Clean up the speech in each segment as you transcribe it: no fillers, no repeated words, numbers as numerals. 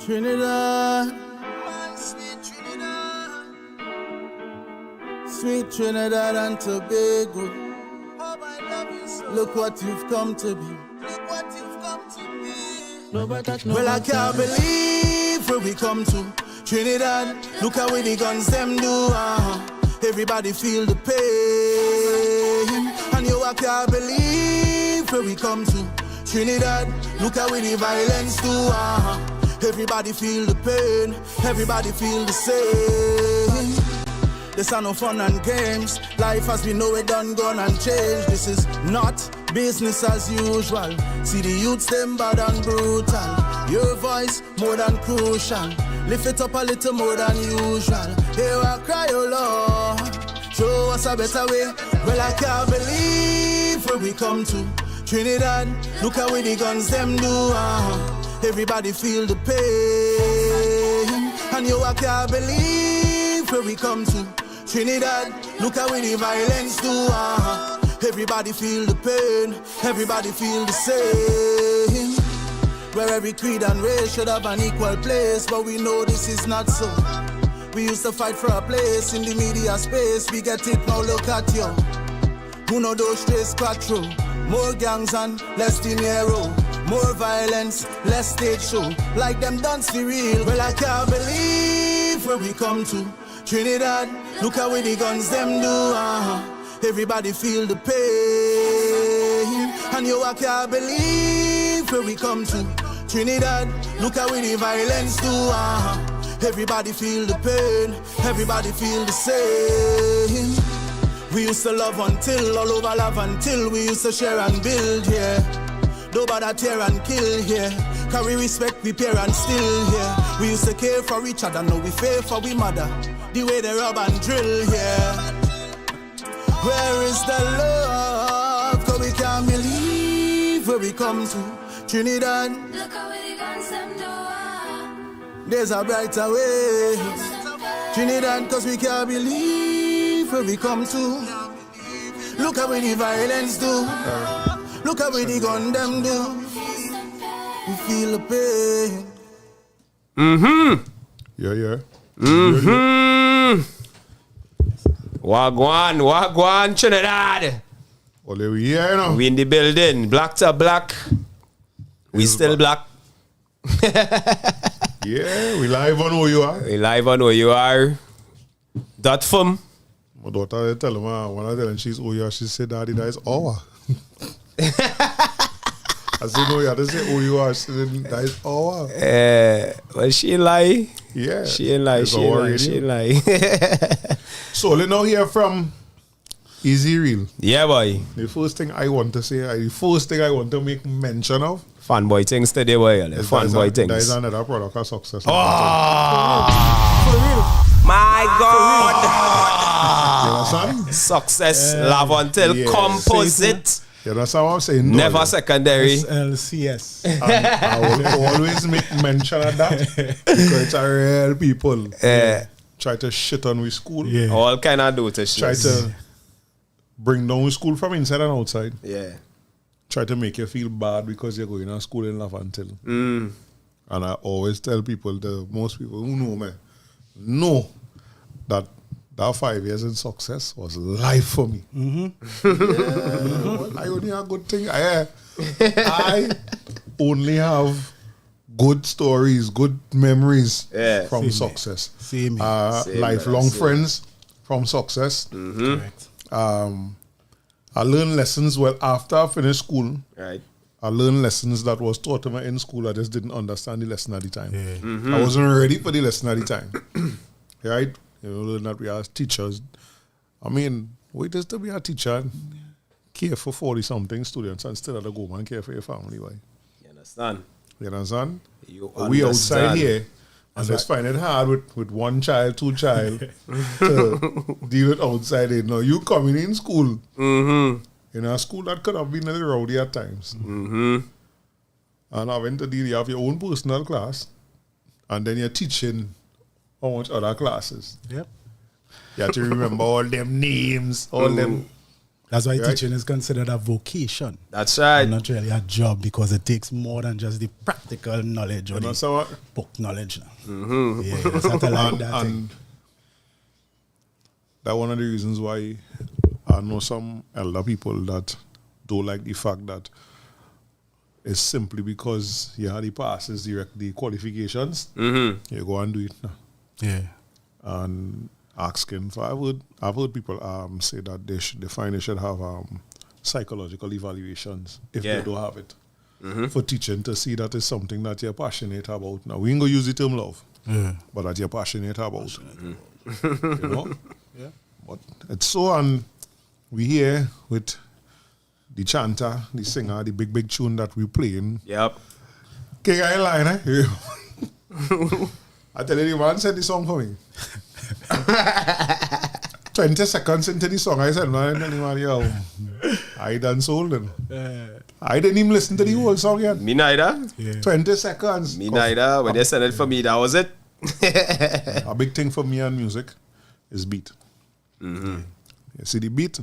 Trinidad, sweet Trinidad and Tobago. Look what you've come to be. Well, I can't believe where we come to. Trinidad, look how the guns them do. Everybody feel the pain. And you, I can't believe where we come to. Trinidad, look how the violence do. Everybody feel the pain. Everybody feel the same. This are no fun and games. Life as we know it done, gone and changed. This is not business as usual. See the youths them bad and brutal. Your voice more than crucial. Lift it up a little more than usual. Here I cry, oh Lord, show us a better way. Well, I can't believe where we come to. Trinidad, look how the guns them do. Everybody feel the pain. And you, I can't believe where we come to. Trinidad, look how the violence do. Everybody feel the pain. Everybody feel the same. Where every creed and race should have an equal place, but we know this is not so. We used to fight for a place in the media space. We get it now, look at you. Uno, dos, tres, cuatro. More gangs and less dinero. More violence, less stage show. Like them dance the real. Well, I can't believe where we come to. Trinidad, look how the guns them do. Everybody feel the pain. And you, I can't believe where we come to. Trinidad, look how the violence do. Everybody feel the pain. Everybody feel the same. We used to love until, all over love until. We used to share and build, yeah. Nobody tear and kill, yeah. Carry respect, we parents still, yeah. We used to care for each other, now we fear for we mother. The way they rob and drill, yeah. Where is the love? Cause we can't believe where we come to. Trinidad, look how the guns them do. There's a brighter way. Trinidad, cause we can't believe where we come to. Look how the violence do. Look how the gun them do. We feel the pain. Yeah. Wagwan, Trinidad. Ole we here, you know. We in the building. Black to black. We still black. Yeah, we live on who you are. We live on who you are. That fun. My daughter tell him, when I tell her she's who you are, she said, Daddy, that is our. I said, no, you have to say who you are. She said, that is our. Well, she lie. Yeah. She ain't lie. She ain't lie. So, let's now hear from Izzy Real. Yeah, boy. The first thing I want to say, the first thing I want to make mention of. Fanboy things today, boy. Fanboy things. That is another product of success. Oh! My God! You understand? Success, love until composite. You understand what I'm saying? Never secondary. SLCS. I will always make mention of that because it's a real people. Try to shit on with school. Yeah. All kind of do to shit. Try to bring down school from inside and outside. Yeah. Try to make you feel bad because you're going to school in Lavantil. And I always tell people, most people who know me, know that 5 years in success was life for me. Yeah, I only have good thing. I only have good stories, good memories from success. Lifelong friends from success. Correct. I learned lessons after I finished school. Right. I learned lessons that was taught to me in school. I just didn't understand the lesson at the time. I wasn't ready for the lesson at the time. Right? You know, learn that we are teachers. I mean, we just to be a teacher, care for 40-something students and still have to go and care for your family. Why? You understand? You understand? We outside here and just find it hard with one child, two child to deal with outside it. Now, you coming in school, in a school that could have been a little rowdy at times. And having to deal, you have your own personal class and then you're teaching how much other classes. Yep. You have to remember all them names, all them That's why Right. teaching is considered a vocation. That's right. And not really a job, because it takes more than just the practical knowledge or You know, the so what? book knowledge. Now. Yeah, it's not like that thing. And that's one of the reasons why I know some elder people that don't like the fact that it's simply because you had the passes, the qualifications, you go and do it now. Yeah. And asking for, I've heard people say that they find they should have psychological evaluations if Yeah. they don't have it for teaching, to see that it's something that you're passionate about. Now we ain't gonna use the term love, but that you're passionate about. You know, Yeah. but it's so, and we here with the chanter, the singer, the big tune that we playing. Yep. King Line, eh? I tell you, the man said the song for me. 20 seconds into the song, I said, man, yo, I done sold them. I didn't even listen to the whole song yet. Me neither. 20 seconds. Me neither. When they sent it for me, that was it. A big thing for me and music is beat. You see the beat,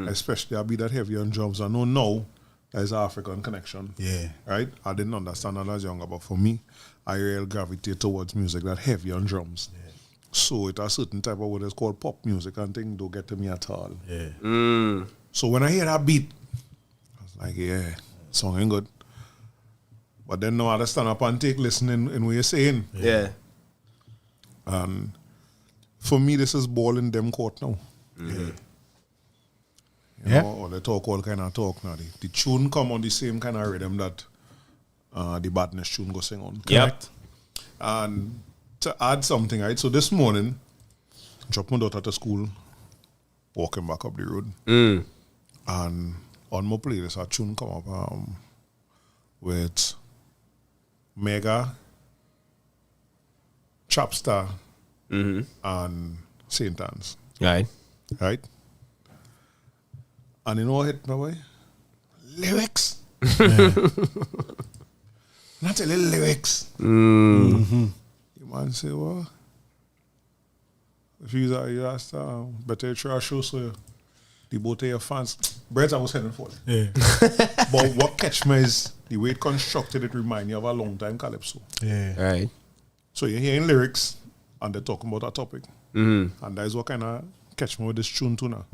especially a beat that heavy on drums. I know now there's an African connection. Yeah. Right? I didn't understand that as younger, but for me, I really gravitate towards music that heavy on drums. Yeah. So it a certain type of what is called pop music and things don't get to me at all. Yeah. So when I hear that beat, I was like, yeah, song ain't good. But then now I stand up and take listening in what you're saying. Yeah. And for me, this is ball in them court now. You know, or they talk all kind of talk now. The tune come on the same kind of rhythm that the badness tune go sing on. Yep. And to add something, right? So this morning, dropped my daughter to school, walking back up the road. And on my playlist, a tune come up with Mega, Chapstar, and St. Anne's. Right. Right? And you know what hit my way? Lyrics. Not a little lyrics. You man say, well, if you asked, better try to show so the both of your fans, breads I was heading for. Yeah. But what catch me is the way it constructed, it remind you of a long time calypso. Yeah. Right. So you're hearing lyrics and they're talking about a topic. And that is what kind of catch me with this tune too now.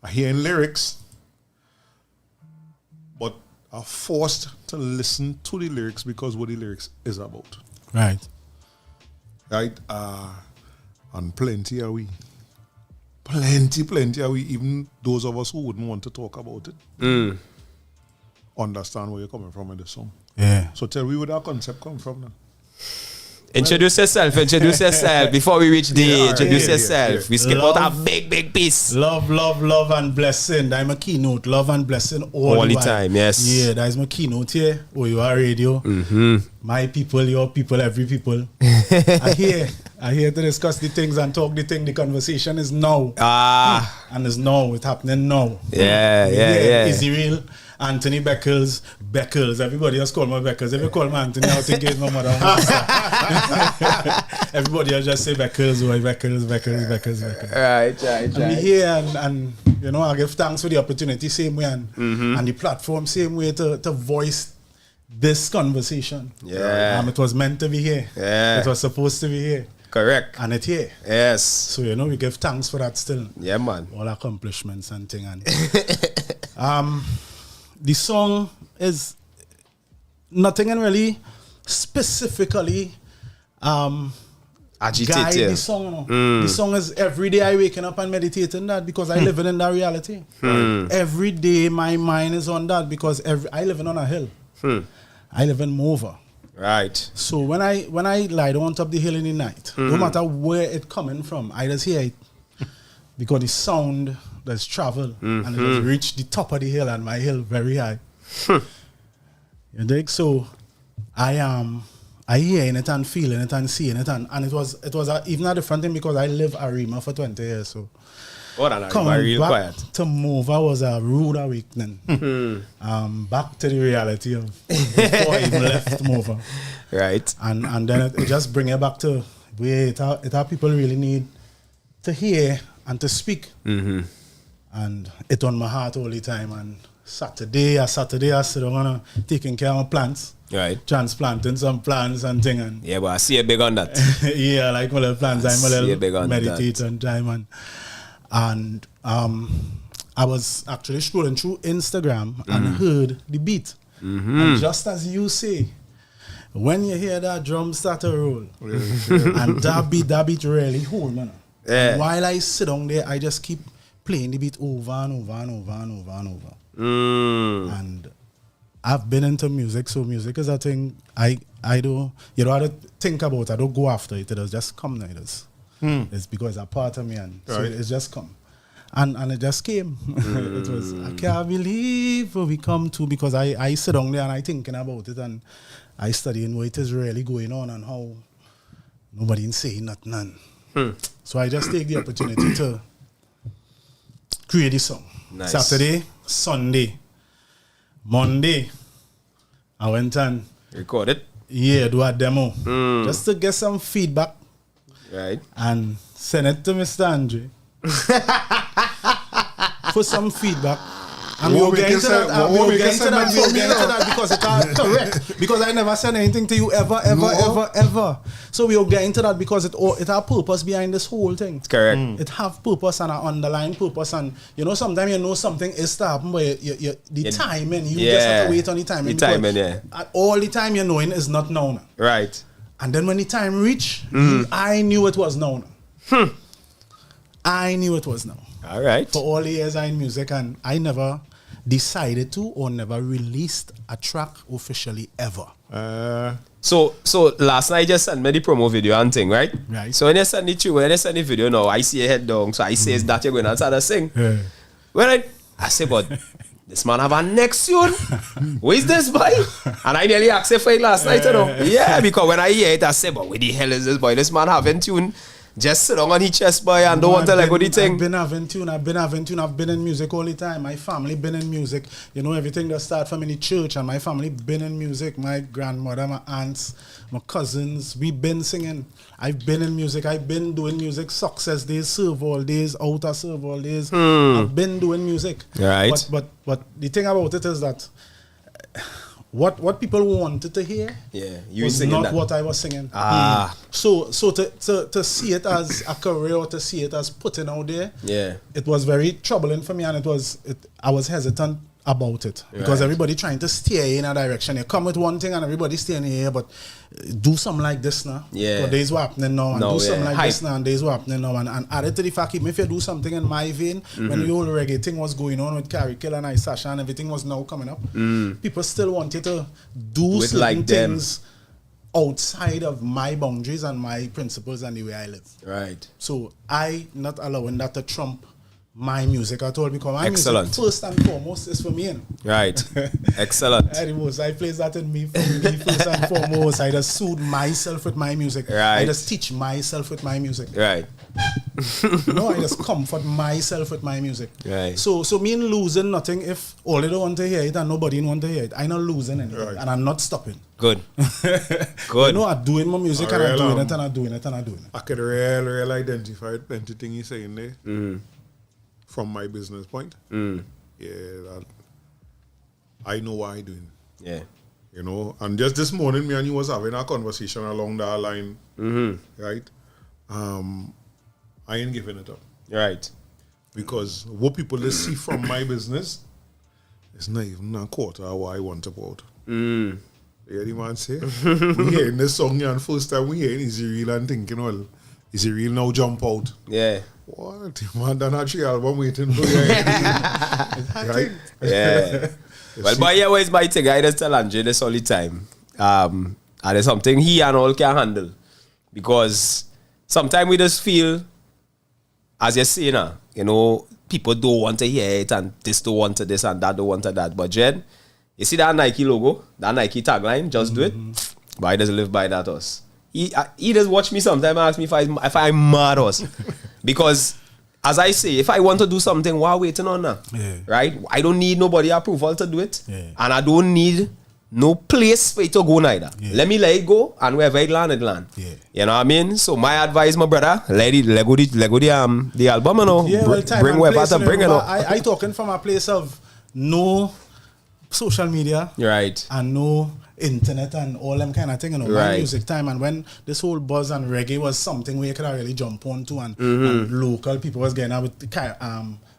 I hearing lyrics, but I'm forced to listen to the lyrics because what the lyrics is about. Right. Right? And plenty are we. Plenty are we. Even those of us who wouldn't want to talk about it. Understand where you're coming from in the song. Yeah. So tell me where that concept come from now. Introduce yourself before we reach the introduce yourself. We skip out a big piece. Love, and blessing. That's my keynote. Love and blessing all the while. time, yes. Yeah, that's my keynote here. Oh, you are radio. My people, your people, every people. I'm here to discuss the things and talk the thing. The conversation is now. And it's now. It's happening now. Yeah. Izzy Real, Anthony Beckles. Everybody else call me Beckles. If you call me Anthony, I think it's my mother. Everybody else just say Beckles. Right. And we here and you know, I give thanks for the opportunity same way and the platform same way to voice this conversation. Yeah. It was meant to be here. Yeah. It was supposed to be here. Correct. And it's here. Yes. So you know, we give thanks for that still. Yeah, man. All accomplishments and thing and the song is nothing and really specifically agitated. guide the song. You know. The song is every day I waking up and meditating that because I live in that reality. Every day my mind is on that because I live on a hill. I live in Mova. Right. So when I lie down on top of the hill in the night, no matter where it coming from, I just hear it because the sound that's travel and it just reach the top of the hill and my hill very high. You dig? So I hearing it and feeling it and seeing it and it was even a different thing because I live Arima for 20 years. So coming real back quiet. to Mova was a rude awakening. Back to the reality of before I even left Mova. Right. And then it just bring it back to where it how people really need to hear and to speak. And it on my heart all the time. And Saturday, I sit down and taking care of my plants. Right. Transplanting some plants and thing. And Yeah, but I see a big on that. yeah, like my little plants. I'm a see a big little on meditate and time. And I was actually scrolling through Instagram and heard the beat. And just as you say, when you hear that drum start to roll, and that beat really hold, man. Yeah. While I sit down there, I just keep playing the beat over and over and over and over and over. And I've been into music, so music is a thing I do. You don't have to think about it. I don't go after it. It does just come now. It's because it's a part of me, and so it's just come. And it just came. It was, I can't believe where we come to, because I sit down there and I thinking about it, and I studying what is really going on and how nobody ain't saying nothing. So I just take the opportunity to create this song. Nice. Saturday, Sunday, Monday, I went and Record it. do a demo just to get some feedback, Right. and send it to Mr. Andre for some feedback. And we'll get into that. We'll get into that because it's correct. Because I never said anything to you ever. So we'll get into that because it has purpose behind this whole thing. It's correct. It have purpose and an underlying purpose. And sometimes you know something is to happen, but the timing, you just have to wait on the timing. The timing, yeah. All the time you're knowing is not known. Right. And then when the time reached, I knew it was known. I knew it was known. All right. For all the years I in music, and I never decided to or never released a track officially ever. So last night you just sent me the promo video and thing, right? Right. So when you send the video now, I see your head down. So I say, is that you're going to start to sing? Yeah. When I say, but this man have a next tune. Where is this boy? And I nearly asked for it last night, Yeah, because when I hear it, I say, but where the hell is this boy? This man having tune. Just sit down on his chest, boy, and don't want to let go the thing. I've been having tune. I've been in music all the time. My family been in music. Everything that start from in the church, and my family been in music. My grandmother, my aunts, my cousins, we been singing. I've been in music. I've been doing music. Success days, serve all days, outer serve all days. I've been doing music. Right. But the thing about it is that what people wanted to hear you was not that. what I was singing. So to see it as a career, or to see it as putting out there, it was very troubling for me, and I was hesitant about it because everybody trying to steer in a direction. You come with one thing and everybody steering here, but do something like this now. Yeah. Days were happening now, and do something like Hype. this now, and days were happening now, and added to the fact, even if you do something in my vein, when the whole reggae thing was going on with Carrie Kill and Sasha and everything was now coming up, people still wanted to do With certain like them. things outside of my boundaries and my principles and the way I live. Right. So I not allowing that to trump my music at all, because my Excellent. music first and foremost is for me. Right. Excellent. I place that in me, for me first and foremost. I just soothe myself with my music. Right. I just teach myself with my music. Right. I just comfort myself with my music. Right. So me in losing nothing if all they don't want to hear it and nobody want to hear it. I'm not losing anything, and I'm not stopping. Good. Good. I'm doing my music and I'm doing it and I'm doing it and I'm doing it. I could real identify plenty thing he's saying there from my business point. I know what I'm doing. Yeah. And just this morning, me and you was having a conversation along that line, right? I ain't giving it up. Right. Because what people they see from my business is not even a quarter of what I want to put out. You hear the man say? We hearing this song and first time we hearing Izzy Real and thinking, well, Izzy Real now jump out. Yeah. What? Man, done a 3 album waiting for you. Right? Yeah. Well, but yeah, where's my thing? I just tell Andre this all the time. And it's something he and all can handle. Because sometimes we just feel, as you say now, people don't want to hear it, and this don't want to this and that don't want to that. But Jed, you see that Nike logo, that Nike tagline, just do it. But he doesn't live by that us. He just watch me sometimes and ask me if I'm mad us. Because, as I say, if I want to do something, why waiting on now? Yeah. Right? I don't need nobody approval to do it. Yeah. And I don't need no place for it to go neither. Yeah. Let it go, and wherever it land, it land. Yeah. You know what I mean? So my advice, my brother, let go the album, you know. Yeah, well, time bring and wherever place, to you know, bring it but up. I talking from a place of no social media Right. and no internet and all them kind of thing, you know, my Right. music time. And when this whole buzz and reggae was something where you could really jump onto, and local people was getting out with the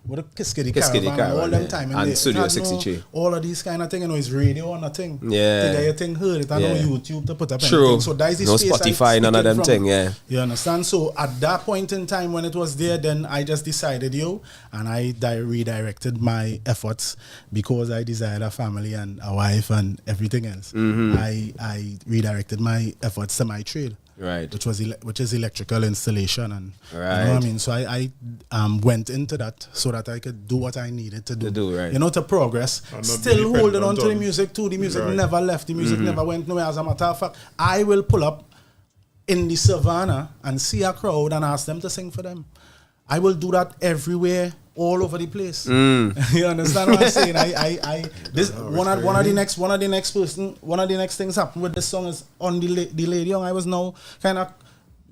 with the Kiskidi Caravan, and all them yeah. time. And they Studio had 63. all of these kind of thing, you know, it's radio or nothing. Yeah. To get your thing heard, it and Yeah. no YouTube to put up True. anything. So that is the No space I Spotify, none of speaking them from. thing, yeah. You understand? So at that point in time when it was there, then I just decided, and I redirected my efforts because I desired a family and a wife and everything else. Mm-hmm. I redirected my efforts to my trade. Right. Which is electrical installation, and you know what I Right. mean. So I went into that so that I could do what I needed to do. Right. You know, to progress. And not Still be holding dependent on to the on- music too. The music Right. never left. The music Mm-hmm. never went nowhere. As a matter of fact, I will pull up in the savannah and see a crowd and ask them to sing for them. I will do that everywhere, all over the place. You understand what I'm saying? One of the next things happened with this song is on the Lady Young. I was now kind of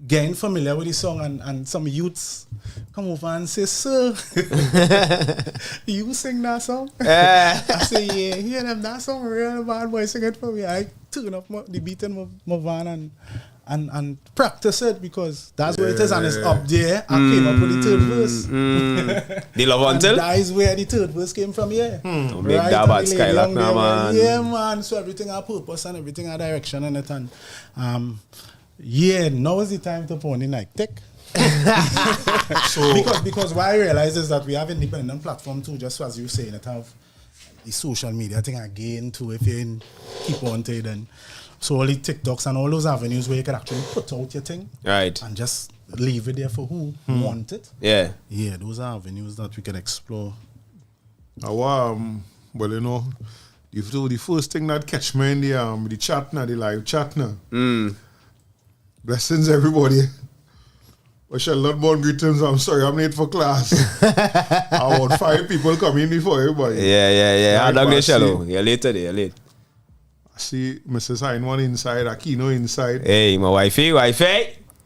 getting familiar with the song, and some youths come over and say, "Sir, you sing that song?" I say, "Yeah, hear them. That song real bad boy, sing it for me." I turn up the beat in my van and practice it because that's where it is, and it's up there. I came up with the third verse. The Love And Until? that is where the third verse came from, yeah. Don't make that bad Skylark now, man. Yeah, man. So everything had purpose and everything had direction in it. And yeah, now is the time to put on the Nike Tech. So because what I realize is that we have independent platform too, just as you saying it have the social media thing again too, if you keep on to it. And so all the TikToks and all those avenues where you can actually put out your thing Right. and just leave it there for who want it. Yeah. Yeah, those are avenues that we can explore. well, you know, the first thing that catch me in the chat now, the live chat now. Blessings, everybody. I shall not born greetings. I'm sorry, I'm late for class. I want 5 people coming before everybody. Yeah. How Right, long but I they shallow? see- You're late today, you're late. I see Mrs. Heinwan inside, Aquino inside, Hey, my wifey.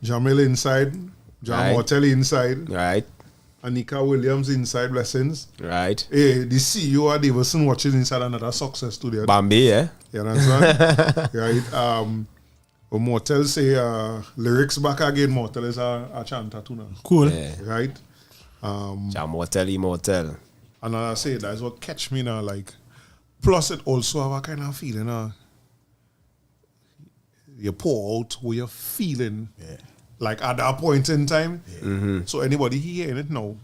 Jamil inside, Jam Right. Hotel inside, Right. Anika Williams inside, blessings. Right. Hey, the CEO of Davison watching inside another success studio. Bambi, yeah. You understand? Right. Mortel say lyrics back again. Mortel is a chanter too now. Cool. Yeah. Right? Jam Immortal. And I say that's what catch me now. Like, plus it also have a kind of feeling. You pour out what you're feeling. Yeah. Like at that point in time. So anybody hearing it now,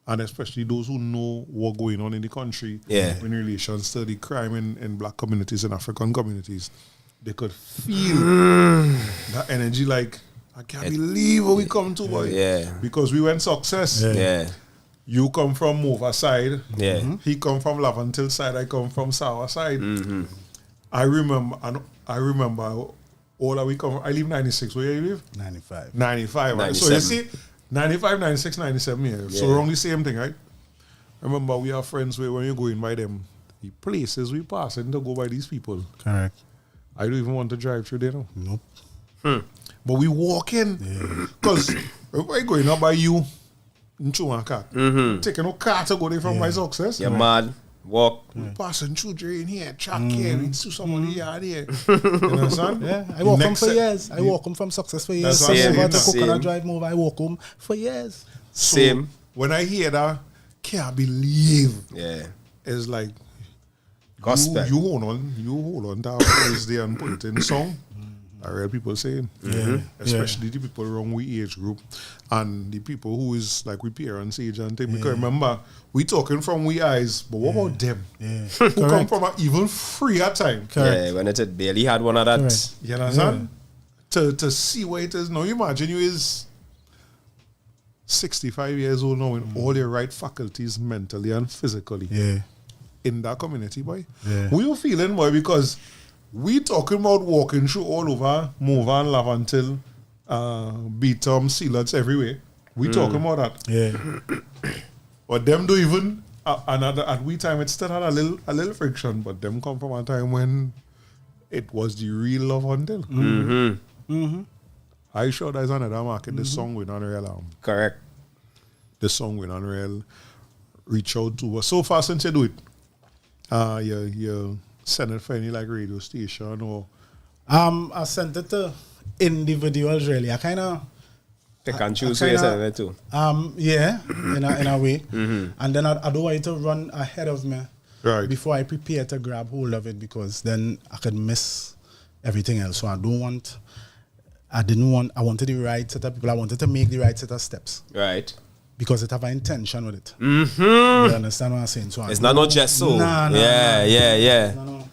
and especially those who know what's going on in the country Yeah. in relations to the crime in black communities and African communities, they could feel that energy. Like, I can't believe what we come to, boy. Yeah. Because we went success. Yeah. You come from Mova side. Yeah. He come from Lavantil side. I come from Sawa side. I remember all that we come from. I live 96. Where you live? 95. 95. Right? So you 97. see, 95, 96, 97 years. So Yeah. we're on the same thing, right? I remember we are friends where when you're going by them, the places we pass and to go by these people. Correct. I don't even want to drive through there now. Nope. But we walk in. Because if I going up by you, in Chumaka, taking a car to go there from my success. You're mad. Walk. Passing through drain here, track here, we see somebody yard here. You understand? Yeah, I walk home Next for se- years. I walk home from success for years. That's what I'm Come over to saying. Coconut Same. Drive move. I walk home for years. So Same. when I hear that, can't believe. Yeah. It's like Gospel. you hold on to our praise there and put it in song. I read people saying, especially the people around we age group and the people who is like we parents age and thing. Because remember, we talking from we eyes, but what about them? Yeah. Who come Correct. from an even freer time? Yeah, when it barely had one of that. Correct. You understand? To see where it is now. You imagine you is 65 years old now in all your right faculties mentally and physically Yeah. in that community, boy. Yeah. Who you feeling, boy? Because we talking about walking through all over Mova and Lavantil, Beatum, Sealants everywhere. We talking about that. Yeah. But them don't even at we time it still had a little friction, but them come from a time when it was the real love until. I sure there's another market. This song with Unreal. Correct. This song with Unreal reach out to us. So far since you do it, you send it for any like radio station or I sent it to individuals really. I kind of pick and choose who you send it to. Yeah, in a way. And then I don't want it to run ahead of me before I prepare to grab hold of it, because then I could miss everything else. So I wanted the right set of people. I wanted to make the right set of steps. Right. Because it have an intention with it. You understand what I'm saying? So it's not just so. Nah. No.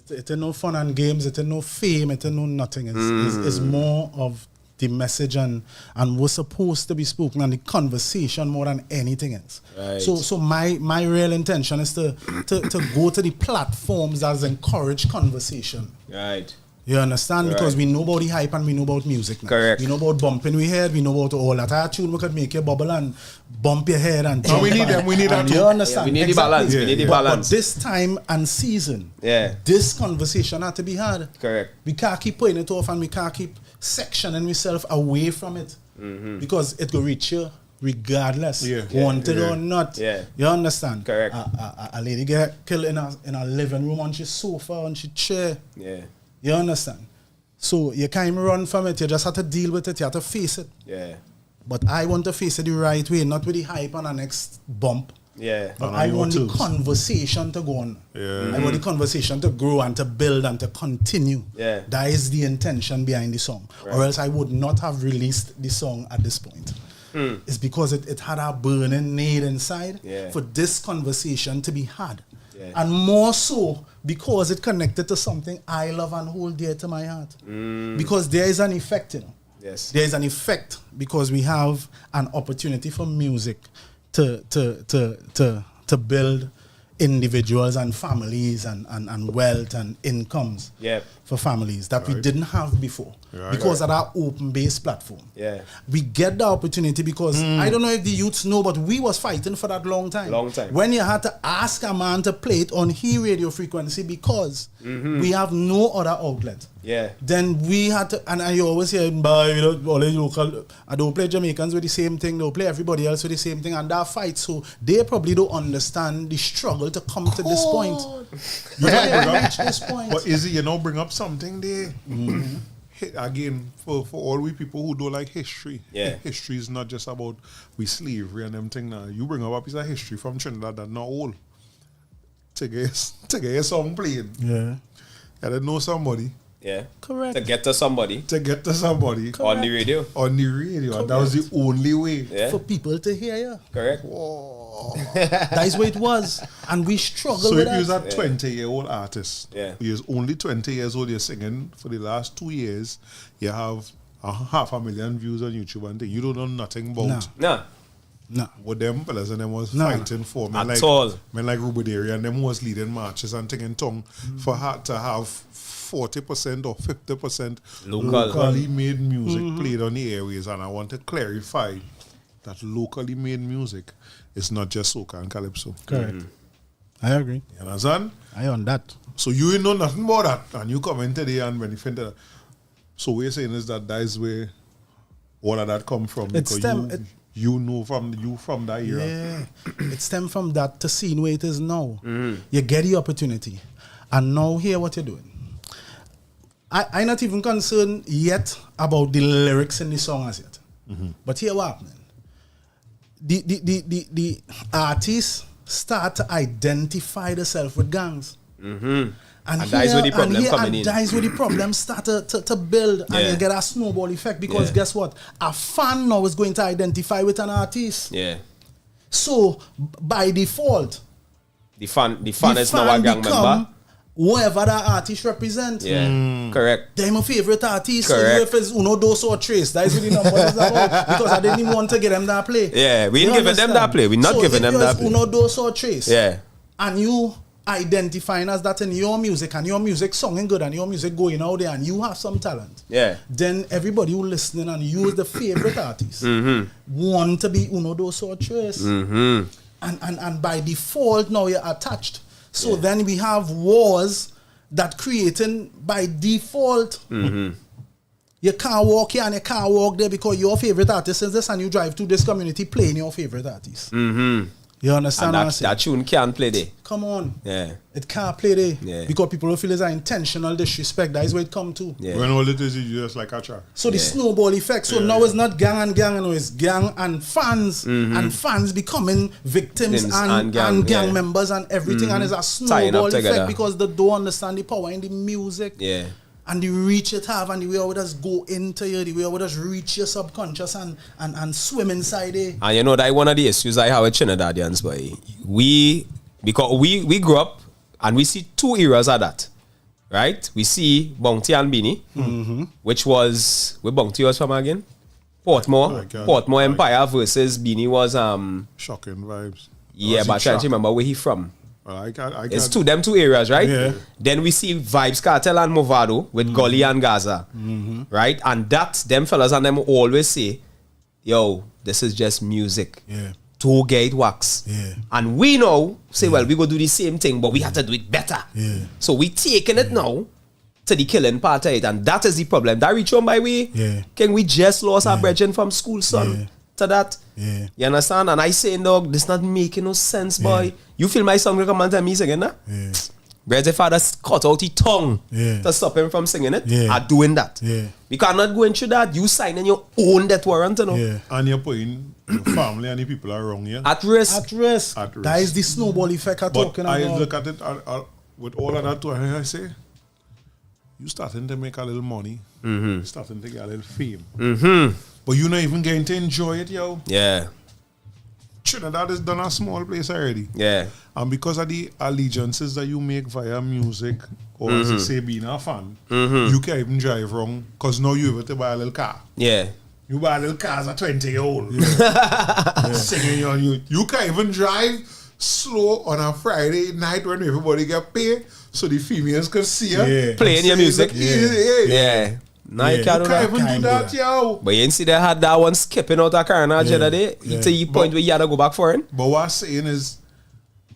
It's no fun and games. It's no fame. It's no nothing. It's more of the message and what's supposed to be spoken and the conversation more than anything else. Right. So my real intention is to go to the platforms that encourage conversation. Right. You understand? Because we know about the hype and we know about music now. Correct. We know about bumping we head, we know about all that. Our tune we could make you bubble and bump your head and we need them, we need that too. You understand? Yeah, we need the balance. We need the balance. But this time and season, this conversation had to be had. Correct. We can't keep putting it off and we can't keep sectioning ourselves away from it. Because it will reach you regardless, wanted or not. You understand? Correct. A lady get killed in a living room on she sofa, on she chair. You understand? So you can't run from it. You just have to deal with it. You have to face it. But I want to face it the right way, not with the hype on the next bump. But I want the conversation to go on. I want the conversation to grow and to build and to continue. That is the intention behind the song. Or else I would not have released the song at this point. It's because it had a burning need inside for this conversation to be had. And more so because it connected to something I love and hold dear to my heart. Because there is an effect, you know. There is an effect because we have an opportunity for music to build individuals and families and wealth and incomes for families that we didn't have before because of our open-based platform. We get the opportunity because I don't know if the youths know, but we was fighting for that long time. When you had to ask a man to play it on his radio frequency because we have no other outlet. Then we had to, and I always hear, always local, I don't play Jamaicans with the same thing, they'll play everybody else with the same thing, and that fight, so they probably don't understand the struggle to come to this point. This point. But Izzy, bring up something there. Again, for all we people who don't like history, history is not just about we slavery and them thing now. You bring up a piece of history from Trinidad that's not old. To get a song played. I didn't know somebody. Correct. To get to somebody. Correct. On the radio. Correct. And that was the only way. For people to hear you. Correct. That is what it was. And we struggle with that. So if you're a 20-year-old artist, you're only 20 years old, you're singing for the last 2 years, you have 500,000 views on YouTube and you don't know nothing about. No. What them fellas and them was fighting for. Men like Rubaderi and them was leading marches and taking tongue for her to have 40% or 50% locally made music played on the airways. And I want to clarify that locally made music is not just soca and calypso. Correct. I agree. You understand? I on that. So you know nothing about that, and you come in today and benefit that. So what you're saying is that is where all of that come from, because you know from that era. Yeah, it stemmed from that to seeing where it is now. You get the opportunity, and now hear what you're doing. I'm not even concerned yet about the lyrics in the song as yet. But here what happening. The artists start to identify themselves with gangs. And that is where the problem coming in. That is where the problem start to build, and you get a snowball effect because guess what? A fan now is going to identify with an artist. So by default, the fan is now a gang member. Whoever that artist represent. Correct. They're my favorite artist. Correct. If it's uno, dos, or trace, that is what the number is about. Because I didn't even want to get them that play. We ain't giving them that play. We're not giving them that play. Uno, dos, or trace. And you identifying as that in your music, and your music songing good, and your music going out there, and you have some talent. Then everybody who listening and use the favorite artist want to be uno, dos, or trace. and by default now you're attached. So then we have wars that creating by default. You can't walk here and you can't walk there because your favorite artist is this, and you drive to this community playing your favorite artist. You understand And what I'm saying? that tune can't play there. Come on. Yeah. It can't play there. Yeah. Because people will feel it's an intentional disrespect. That is where it come to. Yeah. When all it is just like a track. So the snowball effect. So now it's not gang and gang, no, it's gang and fans. And fans becoming victims and gang members and everything. And it's a snowball effect because they don't understand the power in the music. Yeah. And the reach it have, and the way I would just go into you, the way I would just reach your subconscious and swim inside it. And you know that one of the issues I have with Trinidadians, boy. Because we grew up and we see two eras of that. Right? We see Bounty and Beanie, which was where Bounty was from again? Portmore. Portmore Empire versus Beanie was shocking vibes. Yeah, but I can't remember where he from. Well, It's them two areas, right? Yeah. Then we see Vibes Cartel and Movado with Gully and Gaza, right? And that them fellas and them always say, "Yo, this is just music. Yeah. To get it wax." Yeah. And we know say, "Well, we go do the same thing, but we have to do it better." Yeah. So we taking it now to the killing part of it, and that is the problem. That reach on by way. Yeah. Can we just lost our brethren from school, son? Yeah. To that. Yeah. You understand? And I say, dog, this not making no sense, boy. You feel my song will come and tell me again, nah? Yeah. Whereas if I just cut out his tongue to stop him from singing it, I'm doing that. Yeah. We cannot go into that. You signing your own death warrant, you know? Yeah. And you're putting your family and the people around you At risk. At risk. At risk. That is the snowball effect I'm But talking I about. look at it with all of that too, I say, you starting to make a little money, starting to get a little fame. But you're not even getting to enjoy it, yo. Yeah. Trinidad is done a small place already. Yeah. And because of the allegiances that you make via music, or as you say, being a fan, you can't even drive wrong because now you're able to buy a little car. Yeah. You buy a little car as a 20-year-old. Singing on you. You can't even drive slow on a Friday night when everybody get paid so the females can see you. Yeah. Playing your music. Yeah. Now you can't You do that. can't even do that, yo. But you didn't see they had that one skipping out of carnage the other day? Yeah. To the point where you had to go back for it? But what I'm saying is,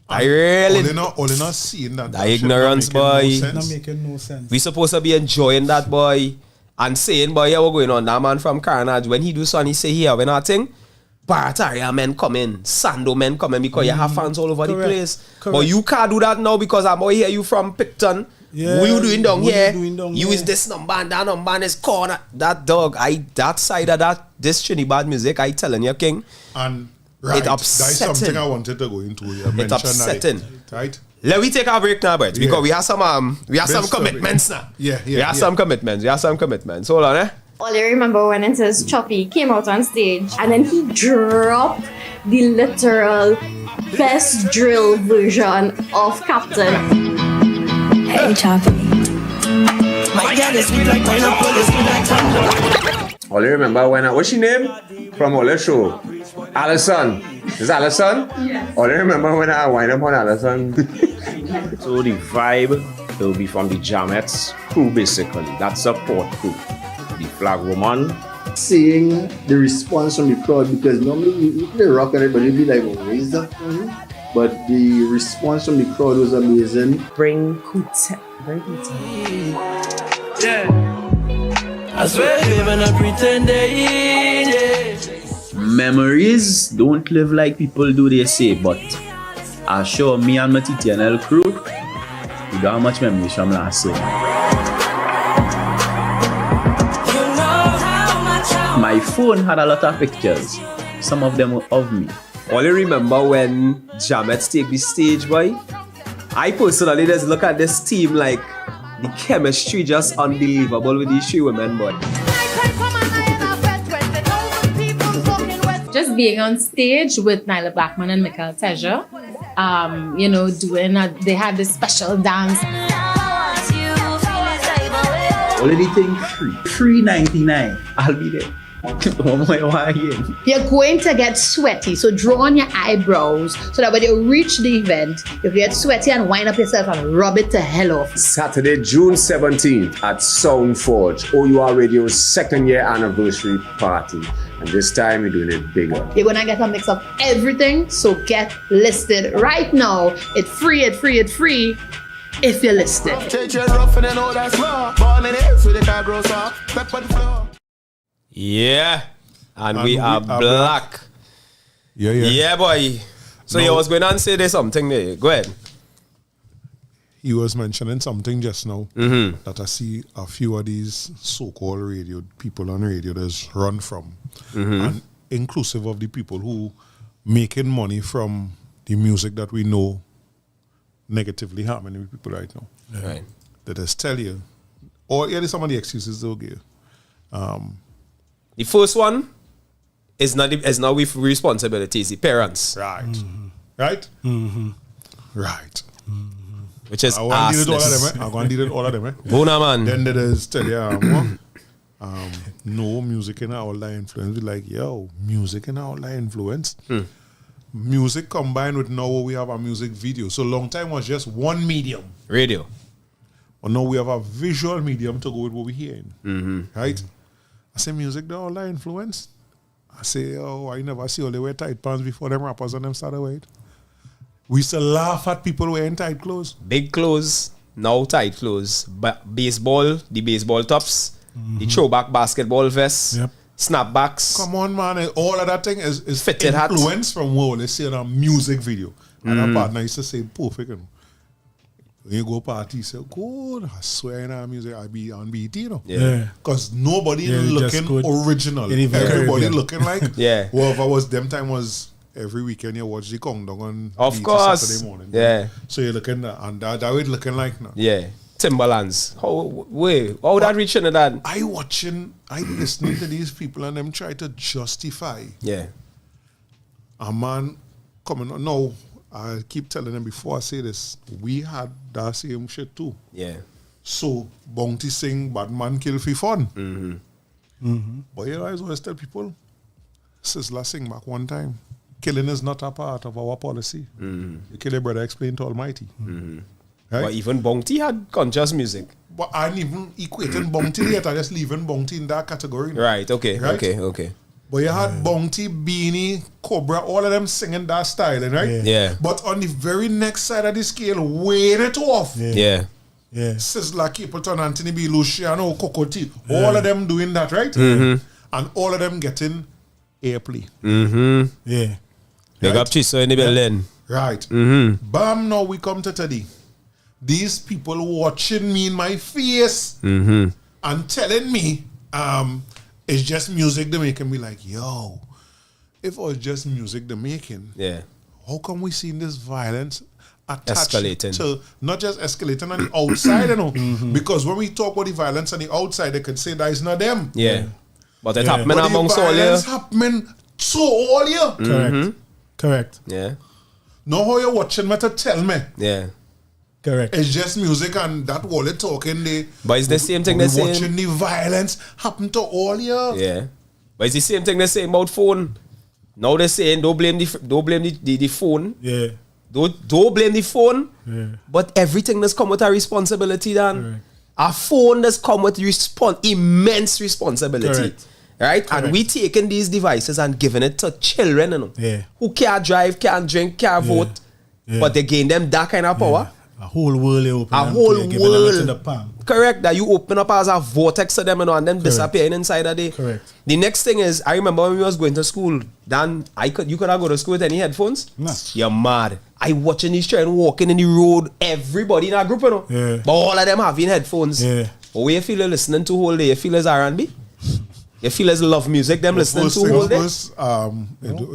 I really... all they're not seeing that. That ignorance, boy. It's not making no sense. We supposed to be enjoying that, boy. And saying, boy, yeah, we're going on. That man from Carnage, when he do so and he say, here, when I think, Barataria men come in, Sando men come in because you have fans all over the place. Correct. But you can't do that now because I'm out here, you from Picton. Yeah, What you doing down what you here? doing down You here? is this number and that number and this corner. That dog, that side of this Trinidad music, I telling you, King. And right, that's upsetting. something I wanted to go into. You mentioned upsetting. that, right? Let me take our break now, Brett, because Yeah. we have some Best commitments now. Yeah, We have some commitments. Hold on, eh? All I remember when it says Choppy came out on stage and then he dropped the literal best drill version of Captain. Hey, Choppy. My girl is sweet like pineapple, is sweet like thunder. All you remember when what's your name? From all the show? Allison. Is Allison? Yes. All you remember when I wind up on Allison? So the vibe will be from the Jamettes crew basically. That's support crew. The flag woman. Seeing the response from the crowd, because normally you play rock and everybody be like, what is that? But the response from the crowd was amazing. Bring Kute. Yeah. I swear living a pretending, yeah. Memories don't live like people do, they say, but I assure me and my TTNL crew, we don't have much memories from last year. My phone had a lot of pictures, some of them were of me. All you remember when Jamettes take the stage, boy? I personally just look at this team like the chemistry just unbelievable with these three women, boy. Just being on stage with Nyla Blackman and Michael Teja, they had this special dance. Only thing free $3.99. I'll be there. Oh my, why again? You're going to get sweaty, so draw on your eyebrows so that when you reach the event, you get sweaty and wind up yourself and rub it to hell off. Saturday, June 17th at Soundforge, OUR Radio's 2nd year anniversary party. And this time we're doing it bigger. You're gonna get a mix of everything, so get listed right now. It's free if you're listed. Yeah. And we are black. Yeah. Yeah, boy. So you was going to say there's something there. Go ahead. He was mentioning something just now that I see a few of these so-called radio people on radio that's run from, and inclusive of the people who making money from the music that we know negatively harming people right now. Yeah. Right. That just tell you, or there's some of the excuses they'll give. The first one is not with responsibilities, the parents. Right. Right? Right. Which is I want to deal with all of them. Bona man. Then there is tell you, no music in our life influence. We're like, yo, music in our life influence. Music combined with now we have a music video. So long time was just one medium. Radio. But now we have a visual medium to go with what we're hearing. Right? I say music the all influence. I say, oh, I never see all they wear tight pants before them rappers and them started wearing. We used to laugh at people wearing tight clothes. Big clothes, now tight clothes. But the baseball tops, the throwback basketball vests, snapbacks. Come on, man. All of that thing is fitted influence from what they say in a music video. And our partner used to say, perfect. When you go party, you say, good. I swear in our music, I be on BET, you know. Yeah. Because nobody looking original. Everybody looking like whoever was them time was every weekend you watch the countdown on of course Saturday morning. Yeah. So you're looking at and that way looking like now. Yeah. Timberlands. How that reach into that? I listening to these people and them try to justify. Yeah. A man coming on. No, I keep telling them before I say this, we had that same shit too. Yeah. So Bounty sing bad man kill for fun. But you know, I always tell people, Sizzler sing back one time. Killing is not a part of our policy. You kill your brother, explain to Almighty. Right? But even Bounty had conscious music. But I'm even equating Bounty yet. I just leaving Bounty in that category. Right, okay. But you had Bounty, Beanie, Cobra, all of them singing that style, right? Yeah. But on the very next side of the scale, weighing it off. Yeah. Sizzler, Capleton, Anthony B. Luciano, Coco T, all of them doing that, right? And all of them getting airplay. Yeah. Big up Chiso in the building. Right. Bam, now we come to today. These people watching me in my face and telling me it's just music they're making. Me like, yo, if it was just music they're making, how come we seeing this violence attached escalating to not just escalating on the outside, you know? Because when we talk about the violence on the outside, they could say that it's not them. Yeah. But it's happening amongst all you. It's happening to all you. Correct. Yeah. Know how you're watching me to tell me. Yeah. Correct. It's just music and that wallet talking. But it's the same thing they're saying. Watching the violence happen to all you. Yeah. But it's the same thing they're saying about phone. Now they're saying don't blame the phone. Yeah. Don't blame the phone. Yeah. But everything that's come with a responsibility, Dan. A phone that's come with immense responsibility. Correct. Right? Correct. And we taking these devices and giving it to children, you know, who can't drive, can't drink, can't vote, but they gain them that kind of power. A whole world you open. A whole world. In the palm. Correct. That you open up as a vortex to them, you know, and then disappearing inside of the. Correct. The next thing is, I remember when we was going to school, Dan, you could not go to school with any headphones. No. You're mad. I watching these children walking in the road, everybody in our group, you know. Yeah. But all of them having headphones. Yeah. But what you feel listening to whole day? You feel as R&B? You feel as love music, them listening to whole day?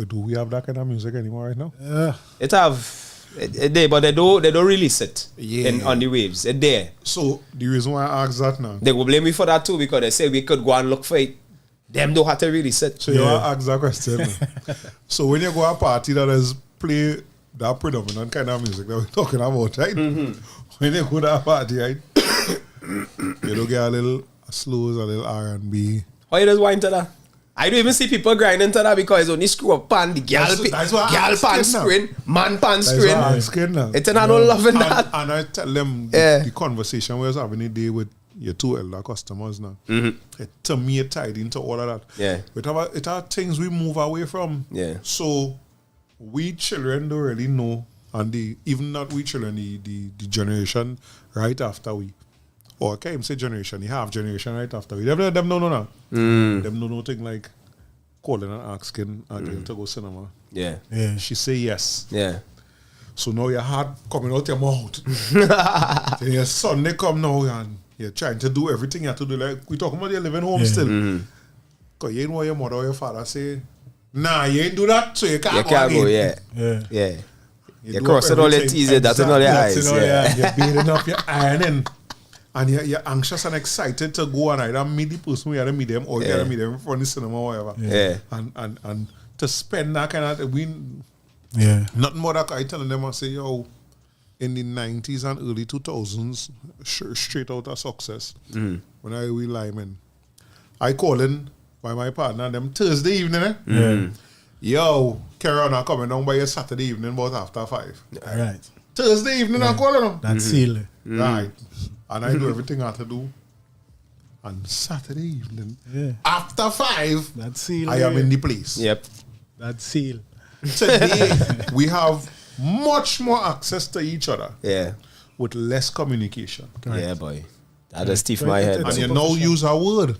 Do we have that kind of music anymore right now? It have. But they don't release it on the waves. It's there. So the reason why I ask that now, they will blame me for that too because they say we could go and look for it. Them don't have to release it. So you want to ask that question. So when you go to a party that is play that predominant kind of music that we're talking about, right? When you go to a party, right? You don't get a little slows, a little R&B. How you just wine to that? I don't even see people grinding to that because it's only screw up pan, the girl pan screen, man pan screen. It's an no loving that. And I tell them the conversation we was having a day with your 2 elder customers now. To me, it tied into all of that. Yeah. It are things we move away from. Yeah. So we children don't really know, and even not we children, the generation right after we. Or I can't even say generation, the half generation right after we. Them no. Them no nothing like calling and asking a girl to go cinema. Yeah. She say yes. Yeah. So now your heart coming out your mouth. Then your Sunday come now and you're trying to do everything you have to do. Like we talking about you living home still. Because you know your mother or your father say, nah, you ain't do that, so you can't go again. Yeah. You're crossing all your T's, that's in all your eyes. You're beating up, you're ironing. And you're anxious and excited to go and either meet the person you have to meet them or you have to meet them in front of the cinema or whatever. And to spend that kind of nothing more that I telling them, I say, yo, in the 90s and early 2000s, straight out of success, when I was Lyman, I call in by my partner them Thursday evening. Yo, Karen, I'm coming down by your Saturday evening about after 5. All right. Thursday evening, I'm calling them. That's seal. Right. And I do everything I have to do. And Saturday evening, after 5, that's seal. I am in the place. Yep. That's seal. Today, we have much more access to each other. Yeah. With less communication. Correct. Yeah, boy. That just stiff my head. And you now use a word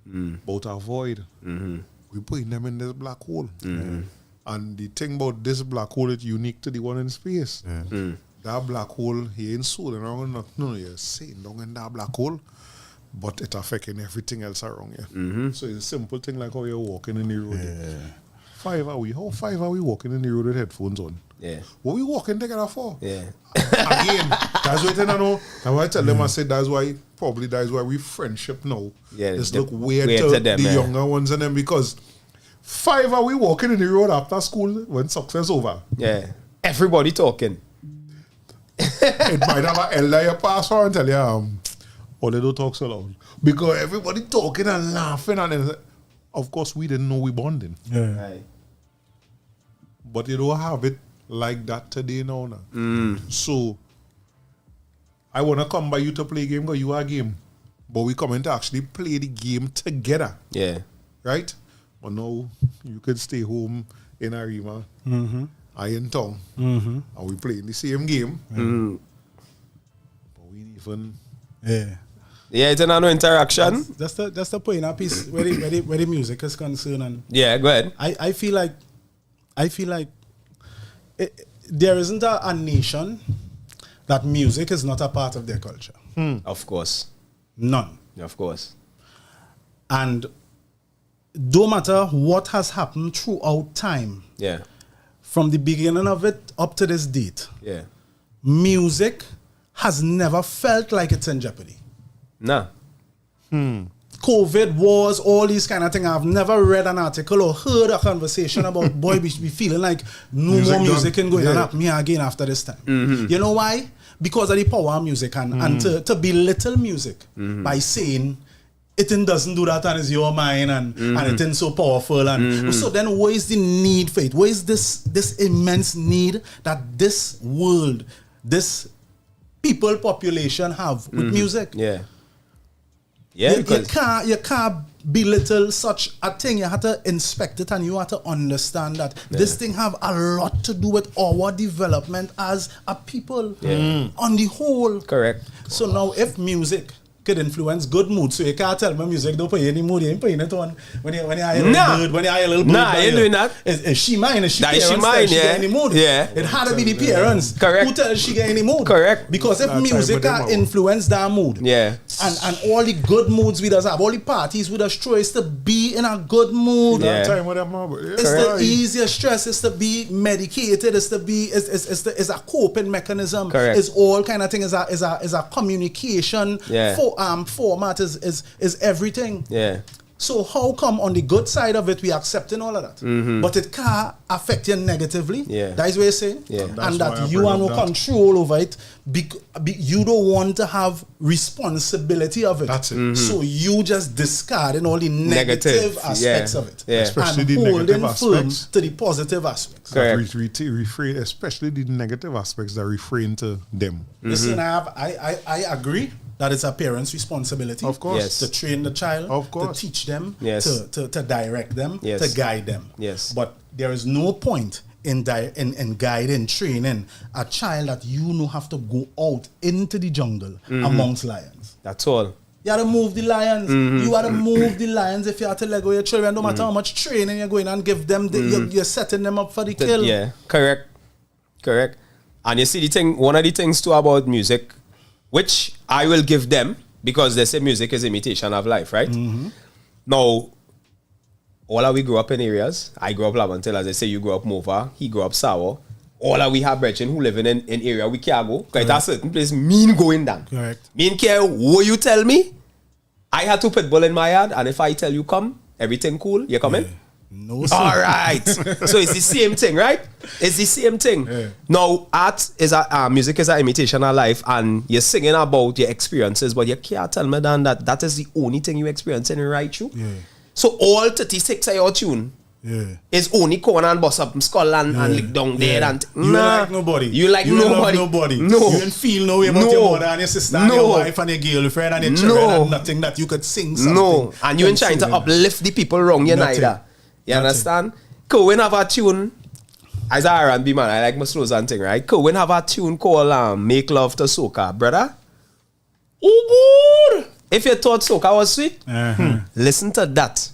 about avoid. We put them in this black hole. And the thing about this black hole is unique to the one in space. That black hole, he ain't sold around. No, you're saying down in that black hole, but it affecting everything else around you. So it's a simple thing like how you're walking in the road. 5 are we? How 5 are we walking in the road with headphones on? Yeah. What we walking together for? Yeah. Again, that's what I know. And I tell them, I said that's why we friendship now. Yeah. It's look weird to them, the younger ones and them because 5 are we walking in the road after school when success over. Yeah. Everybody talking. It might have an elder you pass for and tell you, oh, they don't talk so loud. Because everybody talking and laughing and then, of course we didn't know we bonding. Right. But you don't have it like that today now. So I want to come by you to play a game because you are a game. But we come in to actually play the game together. Yeah. Right? But now you can stay home in Arima. I in town. And we playing the same game. But we ain't even... Yeah, it's another interaction. That's the point of piece where the music is concerned. And yeah, go ahead. I feel like there isn't a nation that music is not a part of their culture. Of course. None. Of course. And no matter what has happened throughout time, from the beginning of it up to this date, music has never felt like it's in jeopardy. Nah. COVID, wars, all these kind of things. I've never read an article or heard a conversation about boy, we should be feeling like no more music can go in and happen here again after this time. You know why? Because of the power of music and to belittle music by saying it doesn't do that and it's your mind and it ain't so powerful. And so then where is the need for it? Where is this immense need that this world, this people population have with music? Yeah. You can't belittle such a thing. You have to inspect it and you have to understand that this thing have a lot to do with our development as a people on the whole. Correct. So now if music could influence good mood, so you can't tell me music don't pay any mood, you ain't paying it on when you hear a little bird, when you hear a little bird. Nah, you ain't doing that. Is she mine? Is she that parents? Is she mine, she get any mood? Yeah. It had to be the parents. Correct. Who tells she get any mood? Correct. Because if music can influence that mood, and all the good moods we does have, all the parties we does throw is to be in a good mood. It's the easiest stress is to be medicated, it's to be it's a coping mechanism. Correct. It's all kind of thing is a communication format is everything. So how come on the good side of it we accepting all of that, but it can't affect you negatively? Yeah. That is what you're saying. Yeah. And That's that why I you bring have no up that. control over it. You don't want to have responsibility of it. That's it. So you just discarding all the negative aspects yeah. of it, Yeah. Especially and the holding negative firm aspects. to the positive aspects. Correct. Refrain, especially the negative aspects that refrain to them. Listen, I agree that it's a parent's responsibility. Of course. Yes. To train the child, Of course. to teach them, Yes. to direct them, Yes. to guide them. Yes. But there is no point in guiding, training a child that you know have to go out into the jungle amongst lions. That's all. You have to move the lions. You have to move the lions if you have to let go your children. No matter how much training you're going and give them, you're setting them up for the kill. Yeah, correct. And you see the thing, one of the things too about music, which I will give them, because they say music is imitation of life, right? Now, all of we grew up in areas. I grew up Lavantel, as I say, you grew up Mova, he grew up Sawa. All of we have brethren who live in area we can't go. Because it's a certain place, mean going down. Correct. Mean care what you tell me. I had to put bull in my yard, and if I tell you come, everything cool, you coming? No, sir. All right. So it's the same thing, right? It's the same thing. Yeah. Now, art is music is an imitation of life, and you're singing about your experiences, but you can't tell me then that is the only thing you experiencing right through. Yeah. So all 36 of your tune is only corner and bust up skull and lick down there. And You like nobody. You like you nobody. Love nobody. No. You don't feel no way about your mother and your sister and your wife and your girlfriend and your children and nothing that you could sing something. No. And you ain't trying to uplift the people wrong, you Nothing. neither. You understand? Cool, when have a tune, as a R&B man, I like my slows and thing, right? Cool, when have a tune called Make Love to Soca, brother? Oh, good. If you thought soca was sweet, listen to that.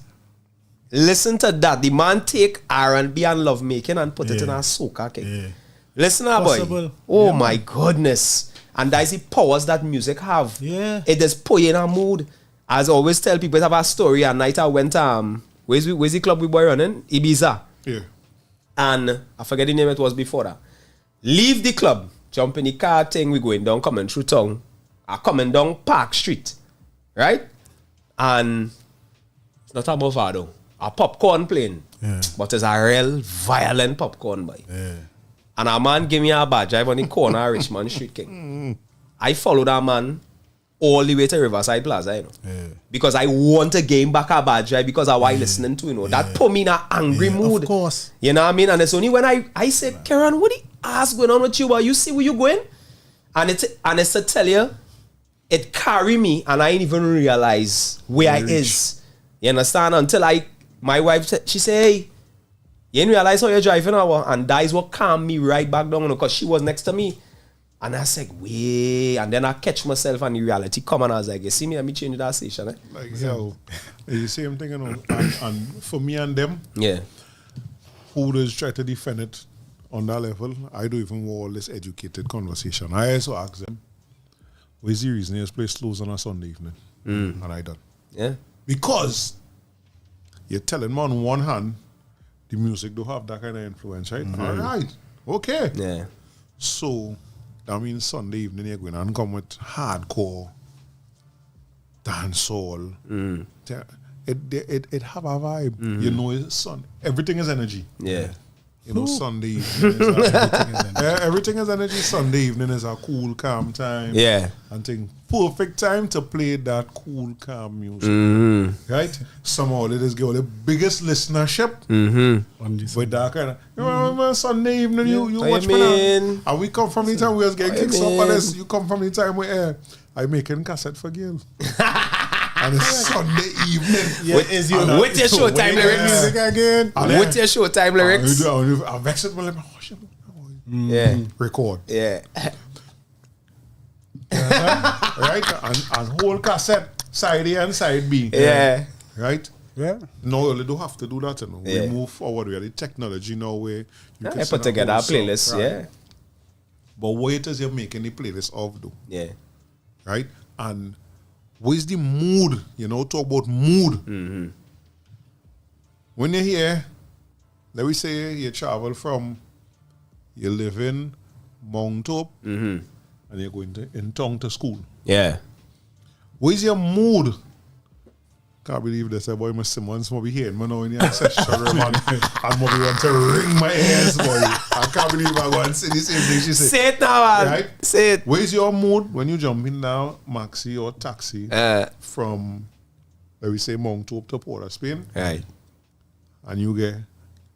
Listen to that. The man take R&B and love making and put it in a soca cake. Yeah. Listen to boy. Oh my goodness. And that's the powers that music have. Yeah. It just put you in a mood. As I always tell people, I have a story. At night I went where's the club we boy running? Ibiza. Yeah. And I forget the name it was before that. Leave the club, jump in the car thing, we going down, coming through town. I coming down Park Street. Right? And it's not a Movado. A popcorn playing. Yeah. But it's a real violent popcorn boy. Yeah. And a man gave me a bad drive on the corner of Richmond Street King. I followed that man all the way to Riverside Plaza, you know. Yeah. Because I want to gain back a bad drive because I was listening to, you know. That put me in an angry mood. Of course. You know what I mean? And it's only when I said, Karen, what the ass going on with you? You see where you going? And it's to tell you, it carry me and I ain't even realize where I is. You understand? Until my wife said, she said, hey, you didn't realize how you're driving now? And that is what calmed me right back down because she was next to me. And I said, wait. And then I catch myself and the reality come and I was like, you see me, let me change that station. Eh? Like, yo, it's the same thing, you know. And for me and them, who does try to defend it on that level, I don't even want all this educated conversation. I also ask them, what's the reason you play slows on a Sunday evening? And I done. Yeah. Because you're telling me on one hand, the music don't have that kind of influence, right? All right. Okay. Yeah. So, that means Sunday evening you're going and come with hardcore dancehall. It have a vibe. You know, everything is energy. Yeah. You know, Sunday evening everything is energy. Sunday evening is a cool, calm time. Yeah. And think perfect time to play that cool, calm music. Right? Somehow let us go the biggest listenership with that kind of you remember Sunday evening you watch me and we come from the time we was getting kicked up on this. You come from the time where I making cassette for girls. And it's Sunday evening. With your Showtime lyrics. Music again. With your Showtime lyrics. I vex it, but Yeah. Record. Yeah. Right? And whole cassette, side A and side B. Yeah. Right? Yeah. No, you don't have to do that. You know. Yeah. We move forward. We have the technology now where you Yeah, can I put together a playlist, yeah. But what it is you're making the playlist of, though. Yeah. Right? And what's the mood? You know, talk about mood. When you're here, let me say you travel from, you live in Mount Hope, and you're going in town to school. Yeah. What is your mood Can't believe this. Boy, Mr. Simmons will be here. Man, now in the ancestral room, and will be want to ring my ears, boy. I can't believe I go and say the same thing she said. Say it now, man. Right? Say it. Where's your mood when you jump in now, maxi or taxi, from, let me say, Moncton to Port of Spain? Right. And you get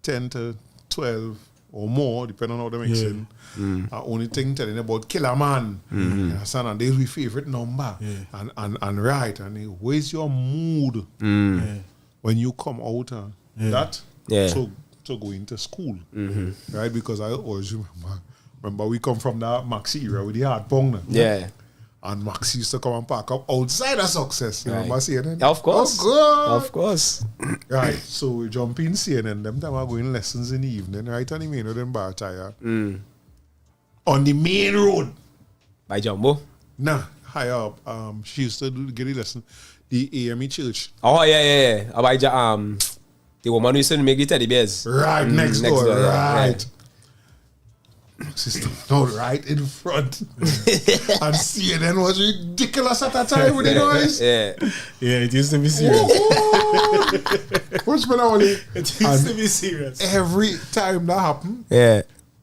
10 to 12 or more, depending on how they're mixing. Only thing telling about Killer Man. You understand? And there's my favorite number. And right. And where's your mood when you come out? That to go into school. Right? Because I always remember we come from that Maxi era with the hard pong. Yeah. And Maxi used to come and pack up outside of Success. You remember CNN? Of course. Oh, of course. Right, so we jump in CNN. Them time I going lessons in the evening, right on the main road in Bar Tire. On the main road. By Jumbo? Nah, higher up. She used to get the lesson. The AME church. Oh, yeah. By the woman who used to make the teddy bears. Right, next door. Right. Yeah. Sister, no, right in front. And CNN was ridiculous at that time with the noise. Yeah, it used to be serious. What's been on it? It used to be serious. Every time that happened,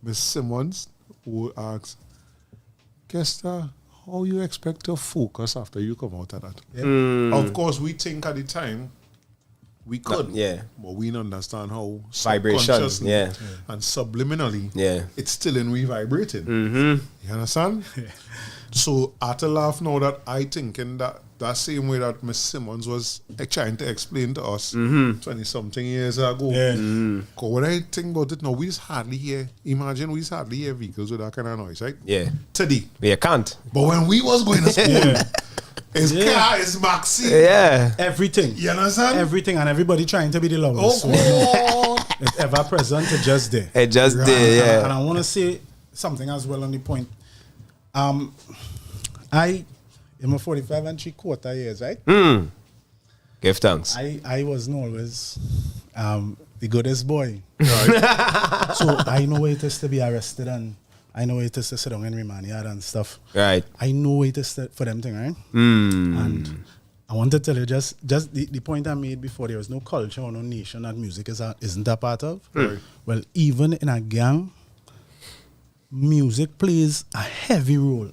Miss Simmons would ask, Kester, how you expect to focus after you come out of that? Of course, we think at the time we could, but we don't understand how vibrations, and subliminally, it's still in we vibrating. You understand? So I to laugh now that I think in that same way that Miss Simmons was trying to explain to us 20-something years ago. Because when I think about it now, we just hardly hear. Imagine we just hardly hear vehicles with that kind of noise, right? Yeah. Today, you can't. But when we was going to school. It's car, it's Maxi. Yeah. Everything. You understand? Everything and everybody trying to be the loudest. It's ever present, it's just there. It just there, yeah. And I want to say something as well on the point. In my 45 and 3/4 years, right? Give thanks. I wasn't always the goodest boy. Right? So I know what it is to be arrested and I know it is to sit down in remand yard and stuff. Right. I know it is for them thing, right? And I want to tell you just the point I made before, there was no culture or no nation that music isn't a part of. Well, even in a gang, music plays a heavy role.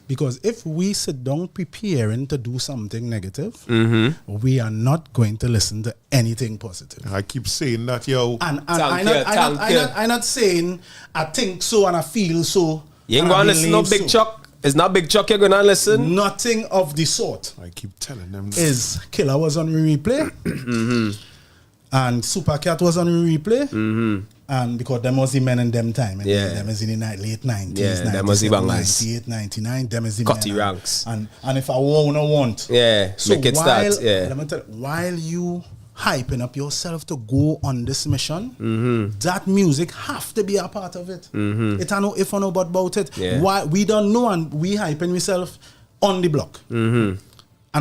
Because if we sit down preparing to do something negative, we are not going to listen to anything positive. I keep saying that, yo. And I'm not saying I think so and I feel so. You ain't going to listen to Big Chuck. It's not Big Chuck you're going to listen. Nothing of the sort. I keep telling them that. Is Killer was on replay. And Supercat was on replay. And because them was the men in them time. And them is in the late 90s. Yeah, them was the bangers. 98, 99. Them is the Cutty men. ranks. And if I want. Yeah, so make it start. Yeah. Let me tell you, while you hyping up yourself to go on this mission, that music have to be a part of it. It I know if I know about it. Yeah. Why we don't know and we hyping ourselves on the block. And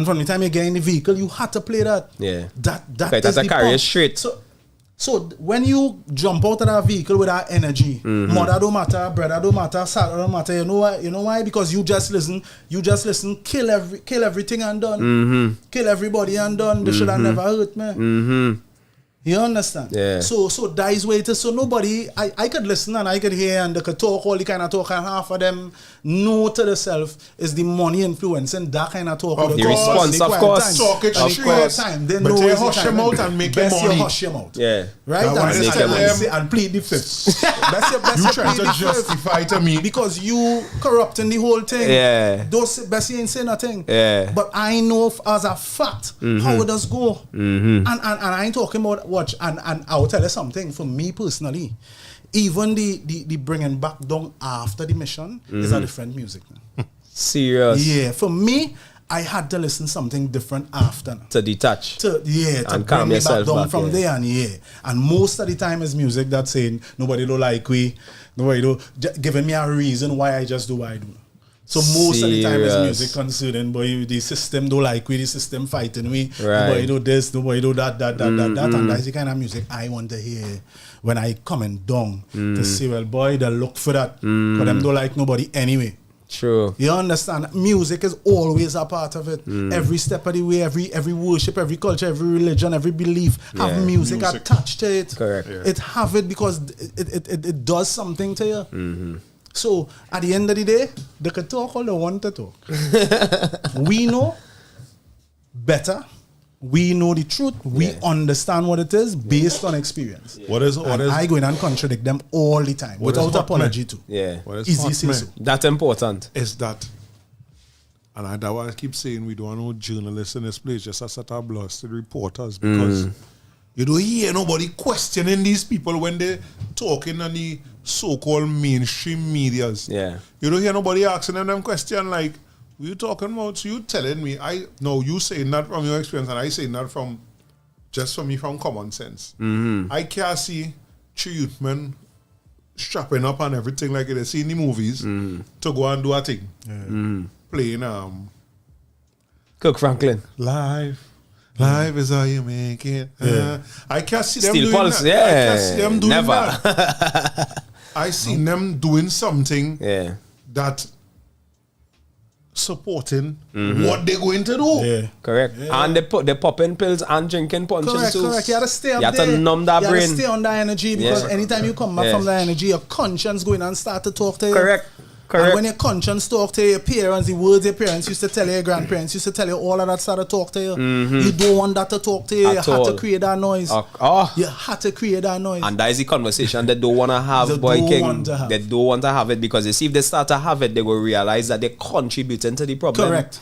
from the time you get in the vehicle, you had to play that. Yeah. That is the carry straight. So when you jump out of that vehicle with that energy, mother don't matter, brother don't matter, father don't matter. You know why? Because you just listen, kill everything and done. Kill everybody and done. They should have never hurt me. You understand? Yeah. So that is where it is. So nobody, I could listen and I could hear and they could talk all the kind of talk, and half of them know to themselves is the money influencing that kind of talk. The response, of course. Talk it straight. They but know you hush your mouth and make your money. You hush your mouth. Yeah. Right? And plead the fifth. You try to justify to me. Because you corrupting the whole thing. Yeah. Those best ain't say nothing. Yeah. But I know as a fact how it does go. And I ain't talking about watch and I'll tell you something for me personally. Even the bringing back down after the mission is a different music. Serious. Yeah. For me, I had to listen something different after. To detach. To calm bring me back down back from there and most of the time is music that's saying nobody don't like we, nobody don't giving me a reason why I just do what I do. So most of the time is music concerning, boy, the system don't like we, the system fighting we, nobody do this, nobody do that, and that's the kind of music I want to hear when I coming down to say, well, boy, they look for that, but them don't like nobody anyway. True. You understand? Music is always a part of it. Every step of the way, every worship, every culture, every religion, every belief have music attached to it. Correct. Yeah. It have it because it does something to you. So at the end of the day, they can talk all they want to talk. We know better. We know the truth. We understand what it is based on experience. What is I go in and contradict them all the time without apology too. Yeah. What is Easy hot, say man, so. That's important. is that, and that's why I keep saying we don't want no journalists in this place, just a set of blasted reporters, because you don't hear nobody questioning these people when they're talking on the so-called mainstream medias. Yeah. You don't hear nobody asking them question like, what you talking about? So you telling me, you saying that from your experience, and I saying that from common sense. I can't see three youth men strapping up and everything like they see in the movies to go and do a thing. Playing Kirk Franklin. Life is how you make it. I can't see them Steel doing Pulse, that. I can't see them doing never. that. I seen them doing something that supporting what they're going to do. Yeah. Correct. Yeah. And they popping pills and drinking punches Correct, too. correct. You have to stay up You have there. to numb that you brain. have to stay on that energy because anytime you come back from that energy, your conscience going and start to talk to you. Correct. And when your conscience talk to your parents, the words your parents used to tell you, your grandparents used to tell you, all of that started to talk to you. You don't want that to talk to you. You had to create that noise. You had to create that noise. And that is the conversation they don't want to have, They boy don't king. want to have. They don't want to have it because they see if they start to have it, they will realize that they're contributing to the problem. Correct.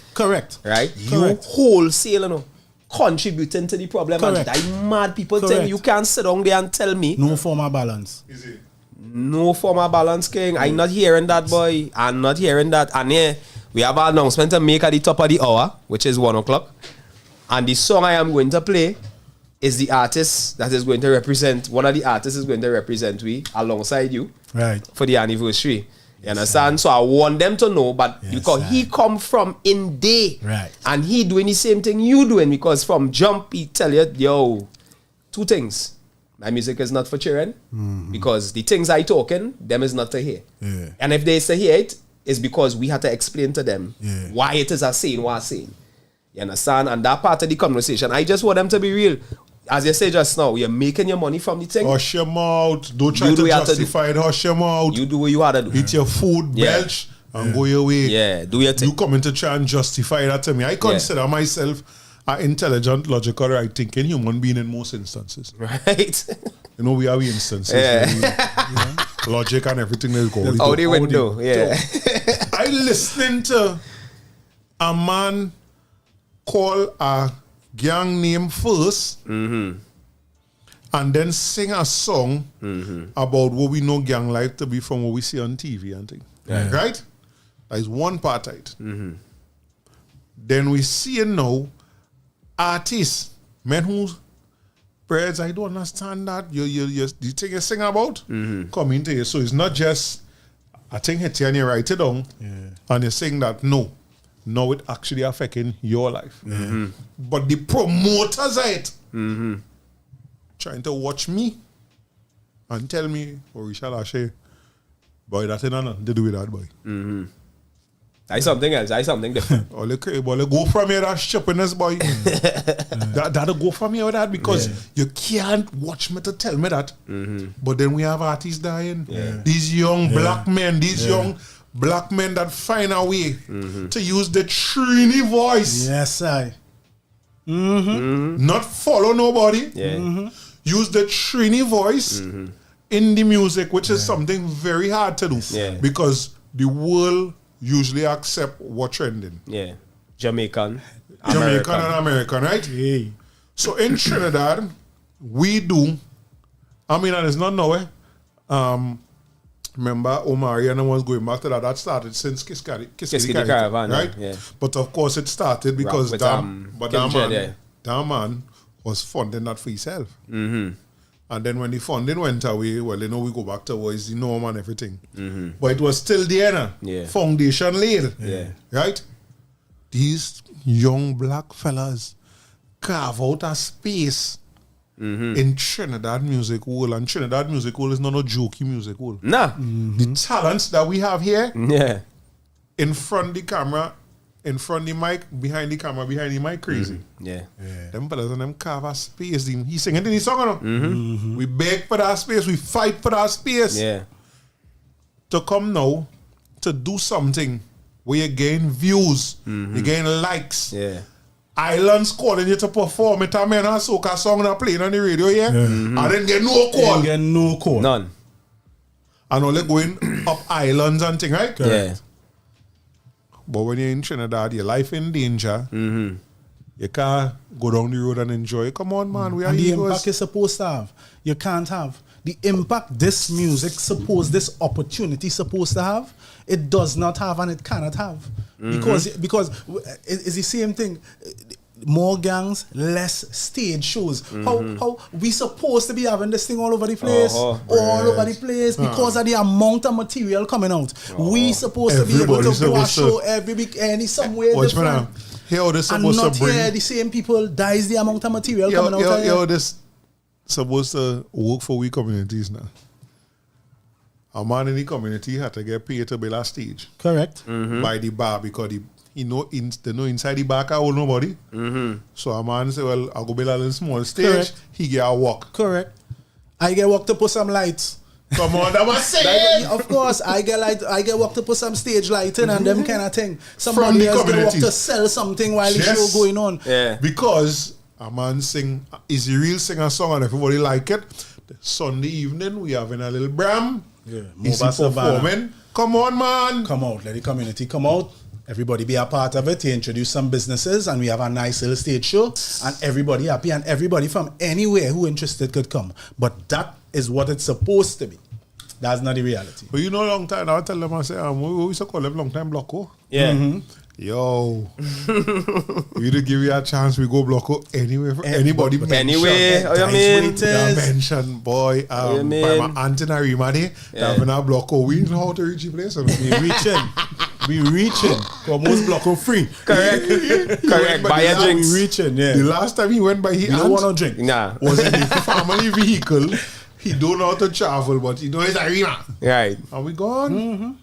Right? Correct. You wholesale, you know, contributing to the problem. Correct. And that mad people tell me you can't sit down there and tell me. No form of balance. Is it? No form of balance, king. I'm not hearing that, boy. I'm not hearing that. And yeah, we have an announcement to make at the top of the hour, which is 1 o'clock. And the song I am going to play is the artist that is going to represent, one of the artists is going to represent we alongside you for the anniversary. You understand? So I want them to know, but because he come from in day, and he doing the same thing you doing, because from jump he tell you, yo, two things. My music is not for children because the things I talking, them is not to hear. And if they say hear it, it's because we had to explain to them why it is a saying, what a saying. You understand? And that part of the conversation, I just want them to be real. As you say just now, you're making your money from the thing. Hush your mouth. Don't try to justify it. Hush your mouth. You do what you had to do. Eat your food, belch, and go your way. Yeah, do your thing. You come in to try and justify that to me. I consider myself an intelligent, logical, right thinking human being in most instances. Right. You know, we have instances. Where logic and everything is going. Out the window. Yeah. I listening to a man call a gang name first and then sing a song about what we know gang life to be from what we see on TV and things. Right? That is one part of it. Then we see now artists, men whose prayers, I don't understand that. The thing you sing about coming to you. So it's not just a thing hit you and you write it down and you're saying that no, it actually affecting your life. But the promoters of it trying to watch me and tell me, Orisha Lashe, boy, that ain't nothing to do with that, boy. That's something else. That's something different. All the go from here, that stupidness, boy. That'll go from here with that because you can't watch me to tell me that. But then we have artists dying. These young black men, black men that find a way to use the Trini voice. Yes, I. Not follow nobody. Use the Trini voice in the music, which is something very hard to do because the world usually accept what trending. Jamaican and American, right? So in Trinidad, we do. I mean, and it's not nowhere. Remember, Omari and I was going back to that. That started since Kiss the Caravan, right? But of course, it started because that man was funding that for himself. And then when the funding went away, well, you know, we go back to what is the norm and everything. But it was still there, foundation laid. Right? These young black fellas carve out a space in Trinidad music world. And Trinidad music world is not a jokey music world. Nah. The talents that we have here, in front the camera, in front the mic, behind the camera, behind the mic, crazy. Yeah. Them fellas and them carve a space. He singing in his song, We beg for that space. We fight for that space. Yeah. To come now, to do something where you gain views, you gain likes. Yeah. Islands calling you to perform it. I mean, a soca song that playing on the radio, I didn't get no call. Didn't get no call. None. And only going up islands and thing, right? Yeah. But when you're in Trinidad, your life in danger. You can't go down the road and enjoy. Come on, man. We are And the egos. impact you're supposed to have, you can't have. The impact this music this opportunity supposed to have, it does not have and it cannot have. Because it's the same thing. More gangs, less stage shows. How we supposed to be having this thing all over the place, all over the place because of the amount of material coming out. We supposed to be able to do a show every weekend somewhere different. Here this And supposed not to bring. here the same people. That is the amount of material coming out. Yo, this supposed to work for we communities now. A man in the community had to get paid to build a stage. Correct. By the bar because they know inside the bar can hold nobody. So a man say, well, I'll go build a little small stage. Correct. He get a walk. Correct. I get work to put some lights. Come on, that was saying. Of course, I get work to put some stage lighting and them kind of thing. From Somebody the else get work communities. to sell something while the show going on. Yeah. Because a man sing, Izzy Real sing a song and everybody like it. The Sunday evening, we having a little bram. Yeah, Izzy performing. Come on, man. Come out, let the community come out. Everybody be a part of it. He introduce some businesses and we have a nice little stage show and everybody happy and everybody from anywhere who interested could come. But that is what it's supposed to be. That's not the reality. But you know, long time, I tell them, I say, we used to call them long time Blocko. Yeah. Yo, we to give you a chance, we go Blocko anywhere for anybody. Anyway, how you mean? Mention, boy, by my aunt in Arimani, having a Blocko. We know how to reach the place. We reaching. Almost Blocko free. Correct. Buy a drinks. We reaching, yeah. The last time he went by, he don't want no drink. Nah. Was in the family vehicle. He don't know how to travel, but he knows Arima. Right. And we gone.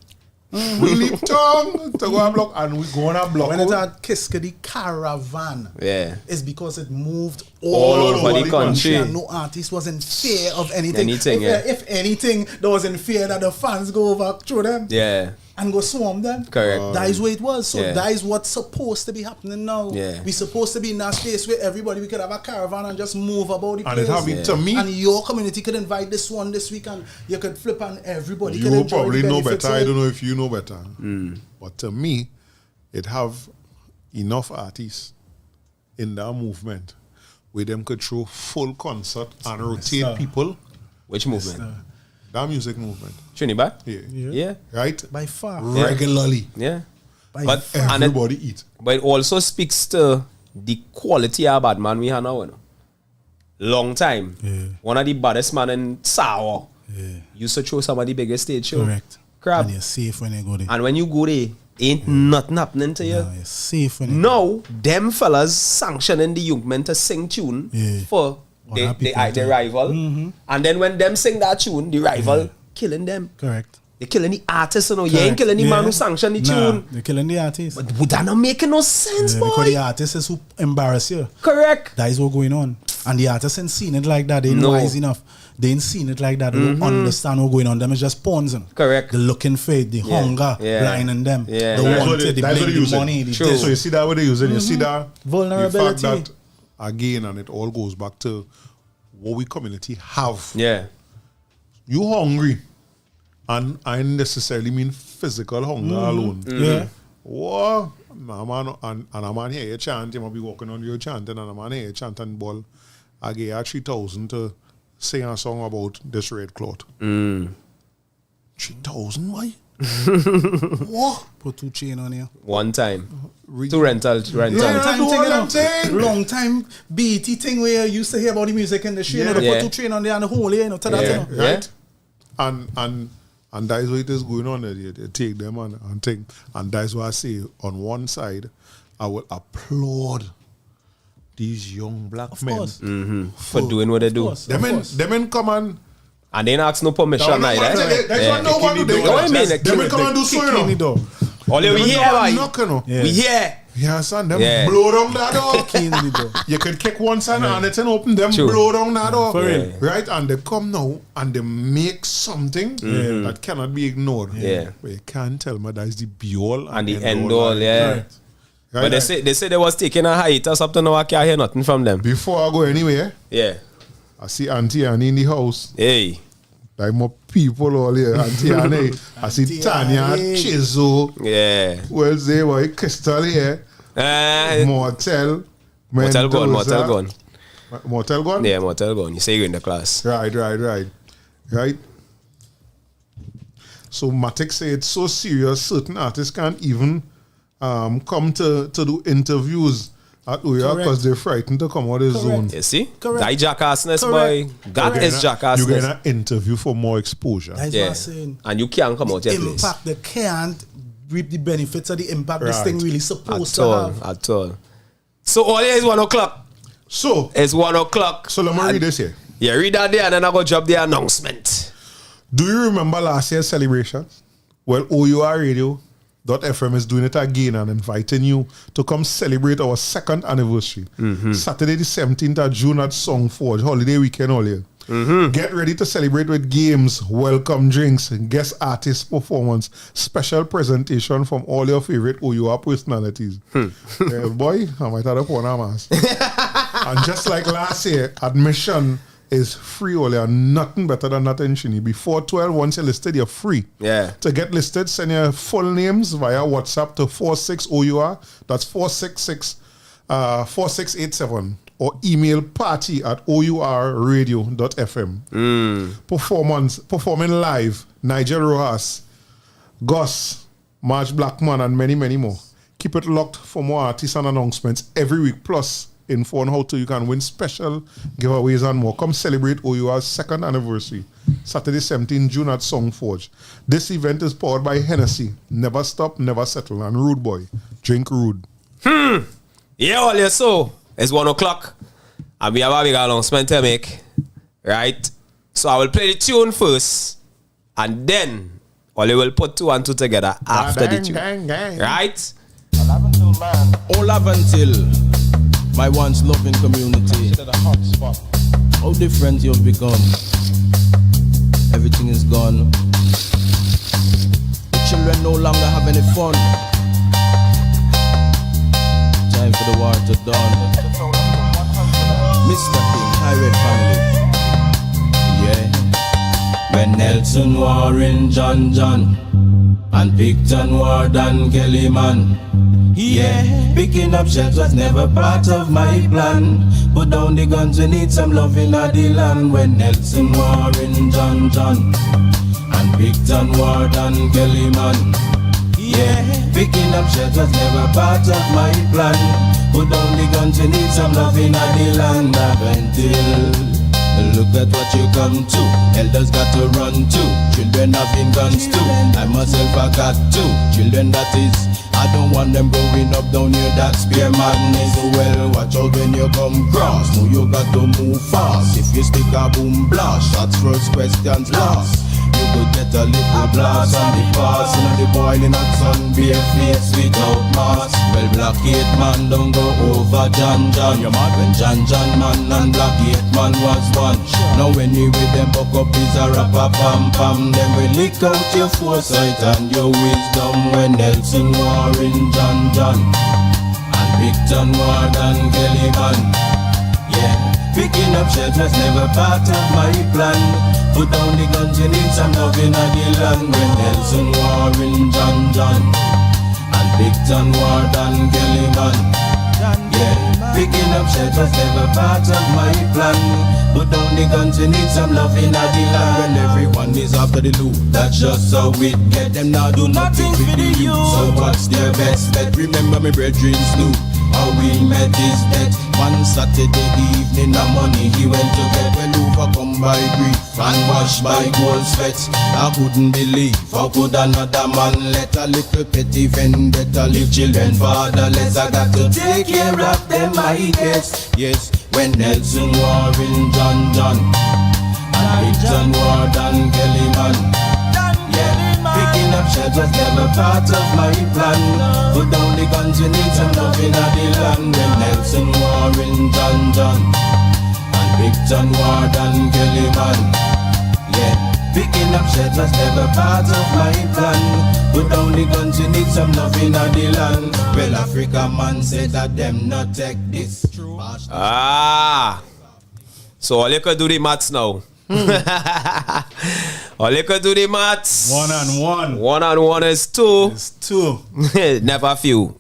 We leave town to go and block, and we go on a block. When it's at Kiskadi Caravan, it's because it moved all over the country. And no artist was in fear of anything. If anything, there was in fear that the fans go over through them. Yeah. And go swarm them. Correct. That is where it was. So that is what's supposed to be happening now. Yeah. We're supposed to be in that space where everybody, we could have a caravan and just move about the place. And it happened to me. And your community could invite this one this week and you could flip and everybody could You enjoy probably the know benefits better. of I don't know if you know better. But to me, it have enough artists in that movement where them could throw full concert and rotate people. Which movement? That music movement. Trinidad? Yeah. Right? By far. Regularly. Yeah. But everybody eat. But it also speaks to the quality of bad man we have now. You know? Long time. Yeah. One of the baddest man in Sour. Used to throw some of the biggest stage show. Correct. Crap. And you're safe when you go there. And when you go there, ain't nothing happening to you. No, you're safe when you No, them fellas sanctioning the young men to sing tune for the rival. And then when them sing that tune, the rival killing them. Correct. They're killing the artist, you know. You ain't killing the man who sanctioned the tune. They're killing the artist. But would that not making no sense, boy? Because the artist is who embarrass you. Correct. That is what's going on. And the artist ain't seen it like that. They ain't wise enough. They ain't seen it like that. They don't understand what's going on. Them is just pawns. Correct. The looking for it, the hunger blinding them. Yeah. The wanted, the bling, the money, the this. So you see that what they using. You see that vulnerability. The fact that again, and it all goes back to what we community have. Yeah. You hungry. And I necessarily mean physical hunger alone. Yeah. Whoa. And a man here chant, you might be walking on your chanting, and a man here chanting ball. I gave you 3,000 to sing a song about this red cloth. 3,000, why? What? Put 2 chain on you. One time. 2 rental. Long time BET thing where you used to hear about the music in the street. You know, they put 2 chain on there and the whole, you know, to that, you know. Right? And that is what is going on there. They take them and take. And that's why I say, on one side, I will applaud these young black men for doing what they do. Them men come and they ain't ask no permission either. That's what no one do. They Them men come and do so, you know. Only we here, boy. Knock, you know. We here. Yeah, son, them blow down that door. Key in the door. You can kick one son and it and open them, True. blow down that door. For real. Right? And they come now and they make something that cannot be ignored. Yeah. But you can't tell me that is the be-all And the end-all, yeah. Right. But they say they was taking a hiatus up to now. I can't hear nothing from them. Before I go anywhere, Yeah. I see Auntie Annie in the house. Hey. Like more people all here. Auntie Annie. I see Tanya, Chizo. Yeah. Well, they were Crystal here. Mortel. Mortel gone. Mortel gone. Mortel gone? Yeah, Mortel gone. You say you're in the class. Right. So Matic say it's so serious, certain artists can't even come to do interviews at Uya because they're frightened to come out of the zone. You see? Correct. That jackassness, boy. That is jackassness. You're going to interview for more exposure. That's what I'm saying. And you can't come out your place. Impact, they can't reap the benefits of the impact this Right. thing really supposed At to all. have. At all. So all here is 1 o'clock. So It's 1 o'clock. So let me read this here. Yeah, read that there and then I go drop the announcement. Do you remember last year's celebration? Well, OUR Radio.FM is doing it again and inviting you to come celebrate our 2nd anniversary. Saturday the 17th of June at Song Forge, holiday weekend all year. Get ready to celebrate with games, welcome drinks, guest artist performance, special presentation from all your favorite OUR personalities. Boy, I might have upon a mask. And just like last year, admission is free all year. Nothing better than that in Shini. Before 12, once you're listed, you're free. Yeah. To get listed, send your full names via WhatsApp to 46OUR. That's 4687. Or email party@OURradio.fm. Performing live, Nigel Rojas, Gus, Marge Blackman, and many, many more. Keep it locked for more artists and announcements every week. Plus, info on how you can win special giveaways and more. Come celebrate OUR's 2nd anniversary, Saturday 17 June at Song Forge. This event is powered by Hennessy. Never stop, never settle. And Rude Boy. Drink Rude. Yeah, all you so it's 1 o'clock. And we have a big announcement to make. Right? So I will play the tune first. And then Oli will put 2 and 2 together after the tune. Right? All up until my once loving community. How different you've become. Everything is gone. The children no longer have any fun. Time for the war to dawn. Mr. King, High Red family. Yeah. When Nelson war in John and Picton war Dan Kellyman. Yeah, picking up shells was never part of my plan. Put down the guns, we need some loving at the land. When Nelson war in John and Picton war Dan Kellyman. Yeah, picking up shells was never part of my plan. Put down the guns, we need some loving at the land. Up until look at what you come to. Elders got to run to. Children having guns too. I myself I got two children, that is. I don't want them growing up down here that spear madness. Well, watch out when you come cross. Know you got to move fast. If you stick a boom blast, shots first, questions last. You could get a little blast on the pass. In the boiling hot sun, bare face without mask. Well, Black 8 man don't go over John. You mad when John man and Black 8 man was one. Now when you with them buck up is a rapper pam pam. Then we lick out your foresight and your wisdom. When Nelson war in John and Picton war Dan Kellyman. Yeah, picking up shells was never part of my plan. Put down the guns, you need some loving at the land. When Nelson war in John and Picton war Dan Kellyman. Yeah, picking up shells was never part of my plan. Put down the guns, you need some loving at the land. When everyone is after the loot, that's just how it get. Them now do nothing for the youth. So what's their best bet? Remember me brethren Snoop. How we met is that one Saturday evening, the money he went to get. Well, overcome by grief and washed by gold sweat. I couldn't believe how could another man let a little petty vendetta leave children fatherless. I got to take care of them, I guess. Yes, when Nelson war in John and Picton war Dan Kellyman. Yeah, picking up shells was never part of my plan. Put down the guns, we need some love in the land. When Nelson Warren, John, and Big John Warden, Kelly man. Yeah. Picking up shells was never part of my plan. Put down the guns, you need some love in the land. Well, Africa man said that them not take this. So all you can do the maths now. All you can do the maths. 1 and 1. 1 and 1 is 2. It's 2. Never few.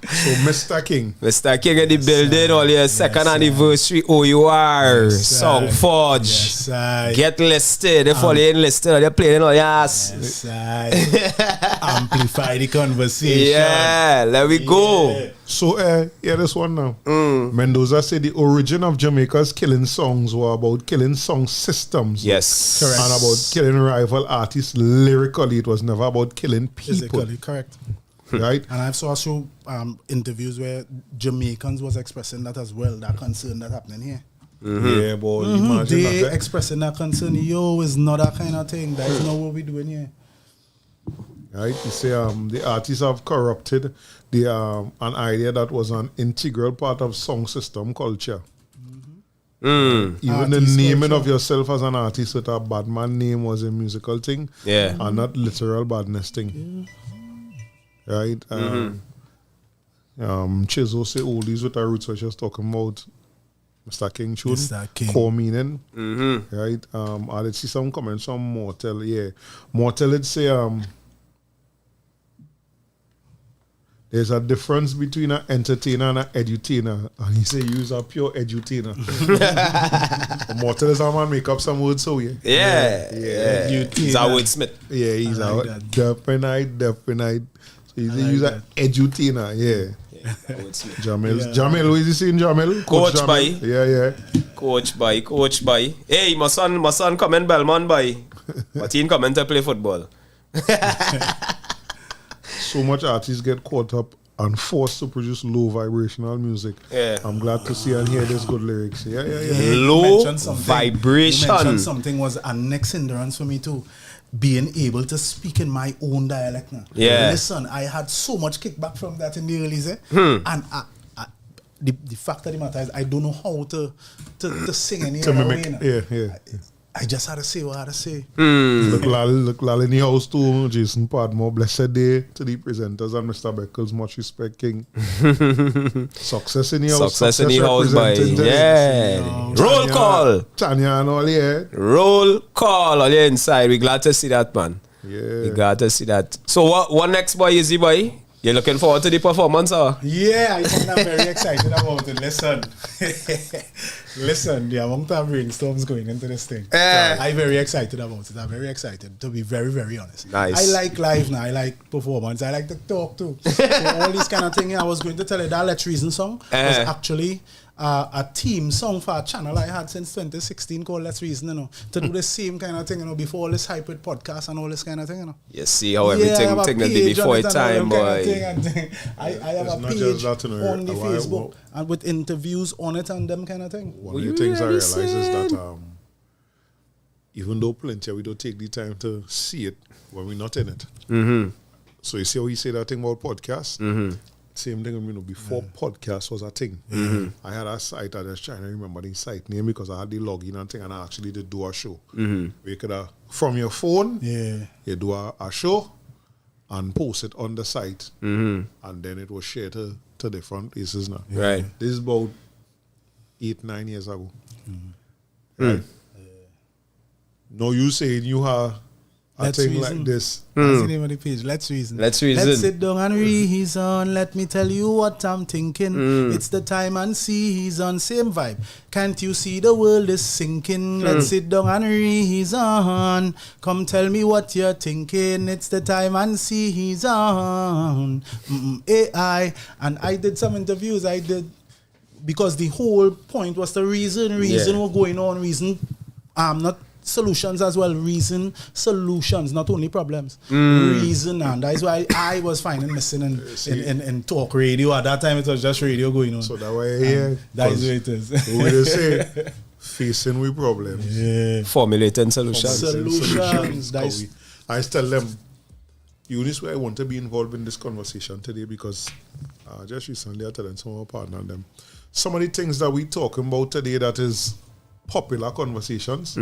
So Mr. King. Mr. King in the building, all your second anniversary OUR, Yes, Song Forge. Yes, I. Get listed. They follow you enlisted, they're playing all your ass. Yes, I. Amplify the conversation. Yeah, let we go. So, this one now. Mendoza said the origin of Jamaica's killing songs were about killing song systems. Yes. Correct. And about killing rival artists lyrically. It was never about killing people. Physically, correct. Right? And I've saw also interviews where Jamaicans was expressing that as well, that concern that happening here. Yeah, but imagine They that. expressing that concern. Yo, it's not that kind of thing. That is not what we're doing here. Right? You say the artists have corrupted the an idea that was an integral part of song system culture. Even the Artist naming culture. of yourself as an artist with a bad man name was a musical thing. Yeah. And not literal badness thing. Right? Chizo say oldies with our roots, which was talking about Mr. King tune. Mr. King. Core meaning. Right? I did see some comments from Mortel. Yeah. Mortel did say there's a difference between an entertainer and an edutainer. And he say use a pure edutainer. Mortel is a man make up some words so yeah. Yeah. He's a wordsmith. Yeah, he's I like a that. definite. So he's like use that. an edutainer, yeah. Jamil. Yeah. Jamil, who is he saying Jamil? Coach Jamil. by. Yeah. Coach by. Hey, my son come in Belmont by. But he ain't coming to play football. So much artists get caught up and forced to produce low vibrational music. Yeah. I'm glad to see and hear this good lyrics. Yeah. Low You mentioned something. vibration. You mentioned something was a next hindrance for me too. Being able to speak in my own dialect now. Yeah. Listen, I had so much kickback from that in the early days. And the fact of the matter is I don't know how to sing any To other mimic. way. You know. Yeah. I just had to say what I had to say. Look lal in the house too, Jason Padmore. Blessed day to the presenters and Mr. Beckles. Much respect, King. Success in the house. Success in the house by. represented. Yeah. Roll call. Tanya and all, yeah. Roll call. All you inside. We glad to see that, man. Yeah. We glad to see that. So what next, boy, Izzy boy? You looking forward to the performance, or? Yeah, I think I'm very excited about it. Listen, the amount of brainstorms going into this thing. I'm very excited about it. I'm very excited, to be very, very honest. Nice. I like live now. I like performance. I like to talk too. So all these kind of things. I was going to tell you that Let's Reason song was actually a theme song for a channel I had since 2016 called Let's Reason, you know, to do the same kind of thing, you know, before all this hype with podcast and all this kind of thing, you know. You see how everything thing that did before its time, boy. I have It's a not page just that, you know, on the Facebook and with interviews on it and them kind of thing. One of the things I realize is that even though plenty, we don't take the time to see it when we're not in it. So you see how he say that thing about podcasts? Same thing, you know, before podcast was a thing. I had a site, I was trying to remember the site name because I had the login and thing, and I actually did do a show. Where you could, from your phone, you do a show and post it on the site. And then it was shared to different places now. Right. This is about 8-9 years ago. Right. Now you saying you have a Let's thing reason. like this. That's the name of the page. Let's reason. Let's reason. Let's sit down and reason. Let me tell you what I'm thinking. It's the time and season. Same vibe. Can't you see the world is sinking? Let's sit down and reason. Come tell me what you're thinking. It's the time and season. AI. And I did some interviews. I did because the whole point was the reason what going on. Reason. Not solutions as well. Reason solutions, not only problems. Reason, and that's why I was finding missing in talk radio. At that time, it was just radio going on. So that way, that is what it is. We just say facing with problems. Formulating solutions. Solutions. I tell them Eunice, why I want to be involved in this conversation today because just recently I telling some of our partner and them some of the things that we talking about today that is popular conversations.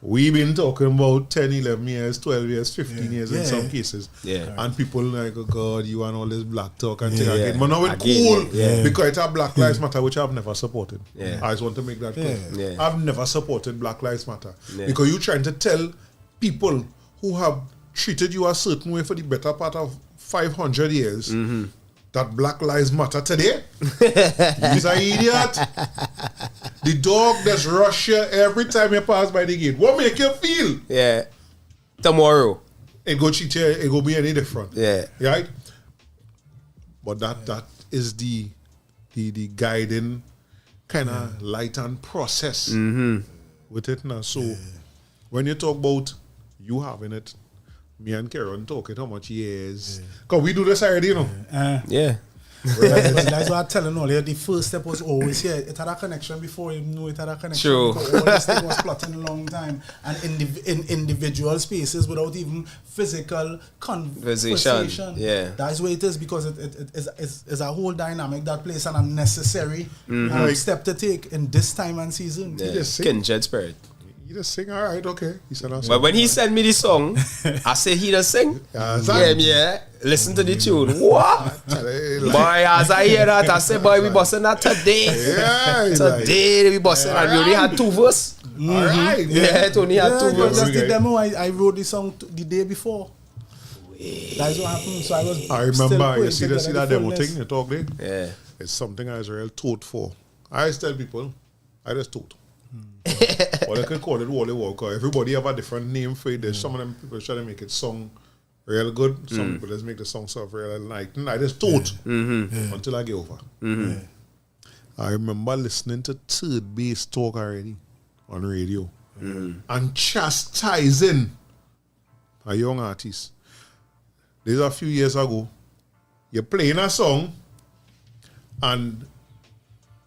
We've been talking about 10, 11 years, 12 years, 15 years in some cases. And people like, oh God, you and all this black talk and thing again. But now it's cool because it's a Black Lives Matter, which I've never supported. I just want to make that clear. I've never supported Black Lives Matter. Because you're trying to tell people who have treated you a certain way for the better part of 500 years that Black Lives Matter today. He's an idiot. The dog that's rush you every time you pass by the gate. What make you feel? Yeah. Tomorrow. It go cheat you, it go be any different. Yeah. Right? But that is the guiding kind of light and process with it now. So when you talk about you having it, me and Karen talking how much years. Because we do this already, you know. That's what I'm telling you. The first step was always here. It had a connection before you knew it had a connection. True. Because all this thing was plotting a long time. And in individual spaces without even physical conversation. Yeah. That's where it is because it is a whole dynamic that plays an unnecessary step to take in this time and season. Kindred spirit. He just sing, all right, okay. He said, but when he sent me the song, I say he does sing. Listen to the tune. What? Boy, as I hear that, I say, boy, we busting that today. Today we busting, and we only had 2 verses. All right. It only had 2 verses. That's the demo. I wrote the song the day before. That's what happened. So I remember, you see that demo thing you talk there? Yeah. It's something Izzy Real taught for. I just tell people, I just taught. Or they can call it Wally Walker. Everybody have a different name for it. There's some of them people try to make it song real good. Some people just make the song sound real like. I just taught until I get over. I remember listening to Third Base talk already on radio and chastising a young artist. There's a few years ago, you're playing a song and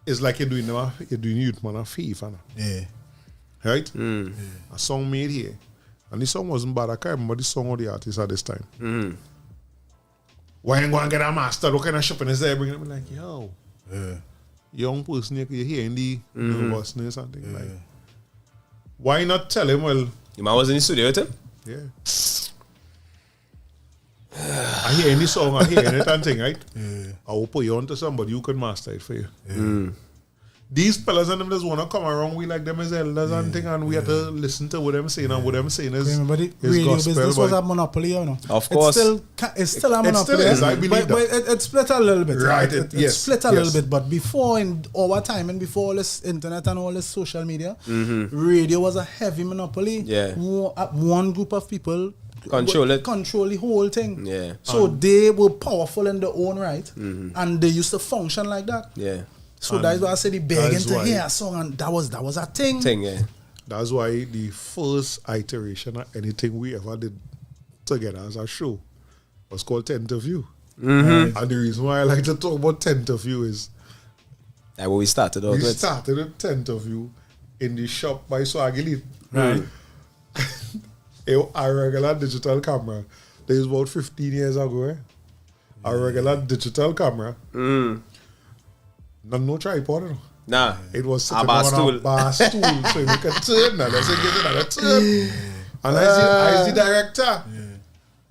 it's like you're doing youth man a favor. Right? A song made here. And the song wasn't bad. I can't remember the song or the artist at this time. Why ain't go and get a master? What kind of shopping is there? Bringing it like, yo. Young person, you're hearing the nervousness and things like. Why not tell him, well. Your man was in the studio with him? Yeah. I hear any song, I hear it and thing, right? I will put you onto somebody who can master it for you. These fellas and them just want to come around, we like them as elders and thing, and we have to listen to what them saying, and what them saying is radio gospel. Business was a monopoly, you know. Of course. It's still a monopoly. It still is, I believe but it split a little bit. Right, it split a little bit, but before, in our time, and before all this internet and all this social media, radio was a heavy monopoly. Yeah. One group of people control the whole thing. Yeah. So they were powerful in their own right, and they used to function like that. Yeah. So that's why I said the begging to hear a song, and that was a thing. That's why the first iteration of anything we ever did together as a show was called Tenterview. And the reason why I like to talk about Tenterview is that what we started out with. We started with Tenterview in the shop by Swaggy. Right. A regular digital camera. This is about 15 years ago. A regular digital camera. No tripod. No. Nah. It was sitting on a bar stool. So you can turn now. Let's get another turn. And I is the director.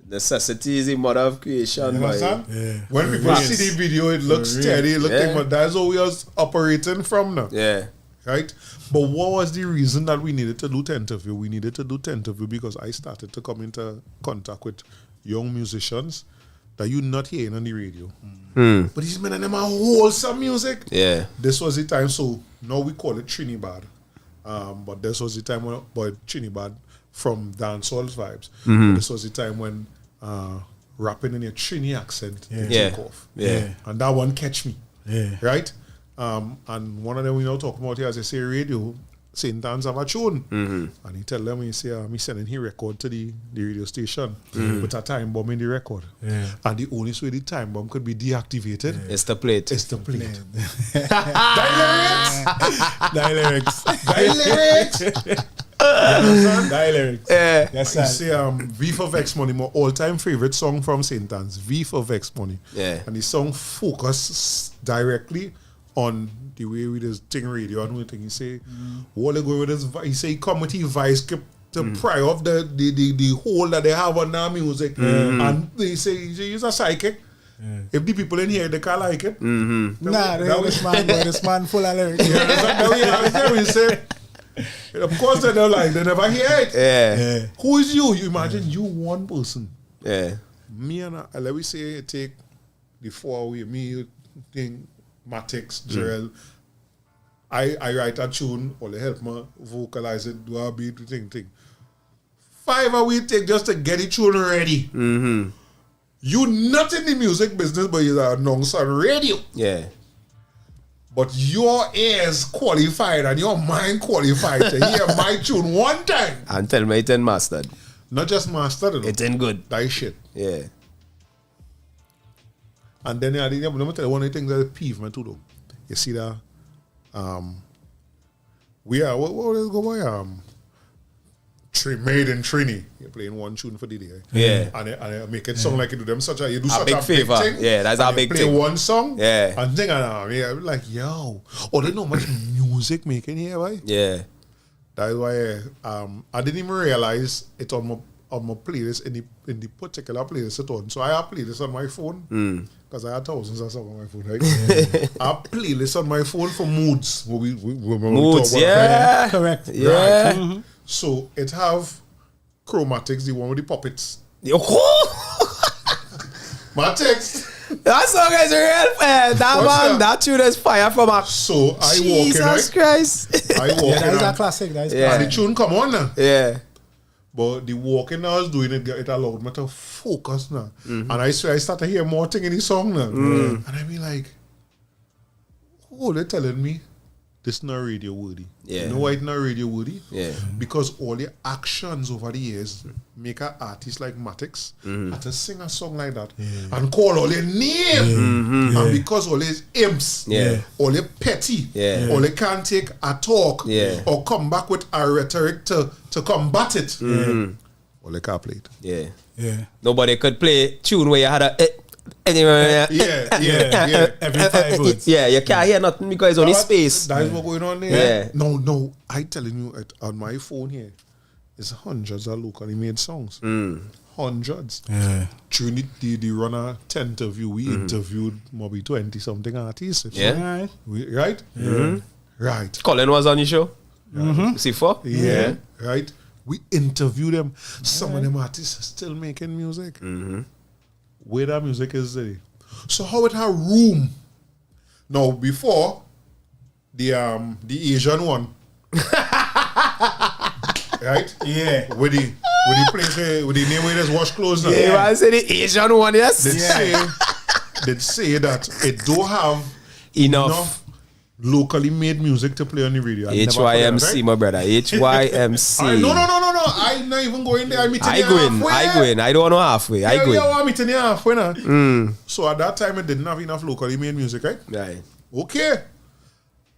Necessity is the mother of creation. You understand? When people see the video, it looks steady. But that's how we was operating from now. Yeah. Right? But what was the reason that we needed to do Tenterview? We needed to do Tenterview because I started to come into contact with young musicians that you're not hearing on the radio. But these men and them are wholesome music. Yeah. This was the time, so now we call it Trinidad. But this was the time when Trinidad from dancehall vibes. This was the time when rapping in a Trini accent took off. Yeah. And that one catch me. Right? And one of them we now talking about here, as I say, radio, St. Anne's have a tune. And he tell them, he say, me sending his record to the radio station with a time bomb in the record. And the only way the time bomb could be deactivated is to play it. It's to play it. Die lyrics. That lyrics. Yeah. Yes, You sir. say V for Vex Money, my all-time favorite song from St. Anne's, V for Vex Money. Yeah. And the song focus directly on the way with his thing radio and everything. He say, what they go with his he say he come with his vice to pry off the hole that they have on their music. And they say he's a psychic. If the people in here they can't like it. Nah, this man full of lyrics. We say, of course they don't like, they never hear it. Yeah. Who is you? You imagine you one person. Yeah. Me and let me say take the four away. Me thing, Matix, Jarrell. I write a tune, or they help me vocalize it, do a beat, thing. 5 hours we take just to get the tune ready. You not in the music business, but you're an announcer on radio. Yeah. But your ears qualified and your mind qualified to hear my tune one time. And tell me it ain't mastered. Not just mastered. It ain't good. That shit. Yeah. And then let me tell you one of the things that peeve me too though. You see that we are what is go by Made in Trini. You're playing one tune for the day. Yeah. And I make it sound like you do them such a you do A such big a favor. big thing. Yeah, that's a big play thing. one song. Yeah. And thing I'm like, yo. Oh, they know much music making here, right? Yeah. That's why I didn't even realize it on my playlist in the particular playlist it on. So I have playlist on my phone because I have thousands of songs on my phone, right? I have playlist on my phone for moods. Moods, yeah. Correct. Yeah. Right. So it have Chromatics, the one with the puppets. Matix. That song is real, man. That tune is fire from a. So I walk in, Jesus Christ. I walk in. That is a classic. That is And the tune come on now. Yeah. But the walking I was doing it allowed me to focus now. And I swear I started to hear more thing in the song now. And I be like, oh, they're telling me this not radio worthy. Yeah. You know why it's not radio worthy? Yeah. Because all the actions over the years make an artist like Matix have to sing a song like that and call all their name. And because all these imps, all they petty, all they can't take a talk or come back with a rhetoric to combat it. All they can't play it. Yeah. Yeah. Nobody could play tune where you had a. Every 5 words. Yeah, you can't hear nothing because it's only space. That's what going on there. Yeah. No, I telling you on my phone here, it's hundreds of locally made songs. Hundreds. Yeah. During the runner 10 interview, we interviewed maybe 20 something artists. Yeah. Right? Right. Colin was on your show. C4? Yeah. Right. We interview them. Some of them artists are still making music. Where that music is today. So how it have room? Now before the Asian one. Right? Yeah. With the place with the name where there's wash clothes now. Yeah, I said the Asian one, yes. They'd say that it don't have enough locally made music to play on the radio. HYMC, right? My brother. HYMC. No. I'm not even going there. I'm meeting I go in. I don't know halfway. I go in. I'm meeting you halfway now. So at that time, it didn't have enough locally made music, right? Right. Okay.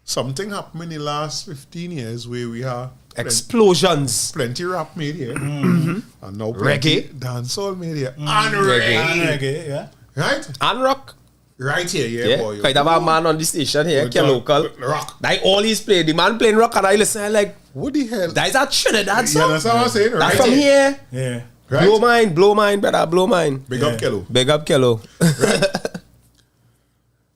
Something happened in the last 15 years where we have explosions. Plenty rap made here. And now plenty dancehall made here. And reggae, yeah. Right? And rock. Right here, boy. Quite have a man on the station here, local. Rock. Like all he's playing. The man playing rock and I listen like, what the hell? That is a Trinidad song. Yeah, that's what I'm saying. Right from here. Yeah. Right? Blow mine, brother, blow mine. Big up Kello. Big up Kello. Right?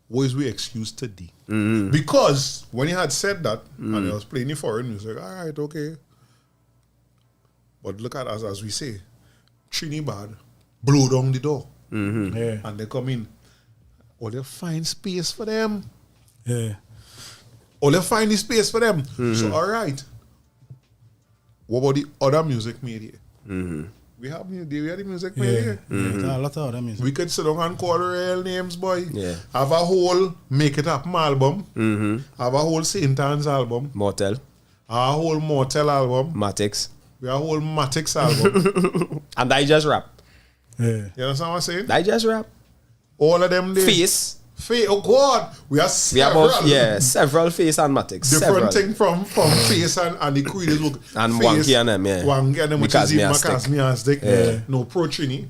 What is we excuse today? Because when he had said that and he was playing the foreign music, all right, okay. But look at us as we say, Trinidad blow down the door. Yeah. And they come in. Or they find space for them. Yeah. Or they find the space for them. So all right. What about the other music made here? We have the music made here. A lot of other music. We could sit down and call real names, boy. Yeah. Have a whole Make It Happen album. Have a whole St. Anne's album. Mortel. A whole Mortel album. Matix. We have a whole Matix album. And I just rap. Yeah. You understand what I'm saying? I just rap. All of them days. Face. Face, oh God, we have several. Several face and matics. Different thing from face and the creators work. And Wanky and them, Wanky and them, which is even Macasmiastic. No, Pro-Trini.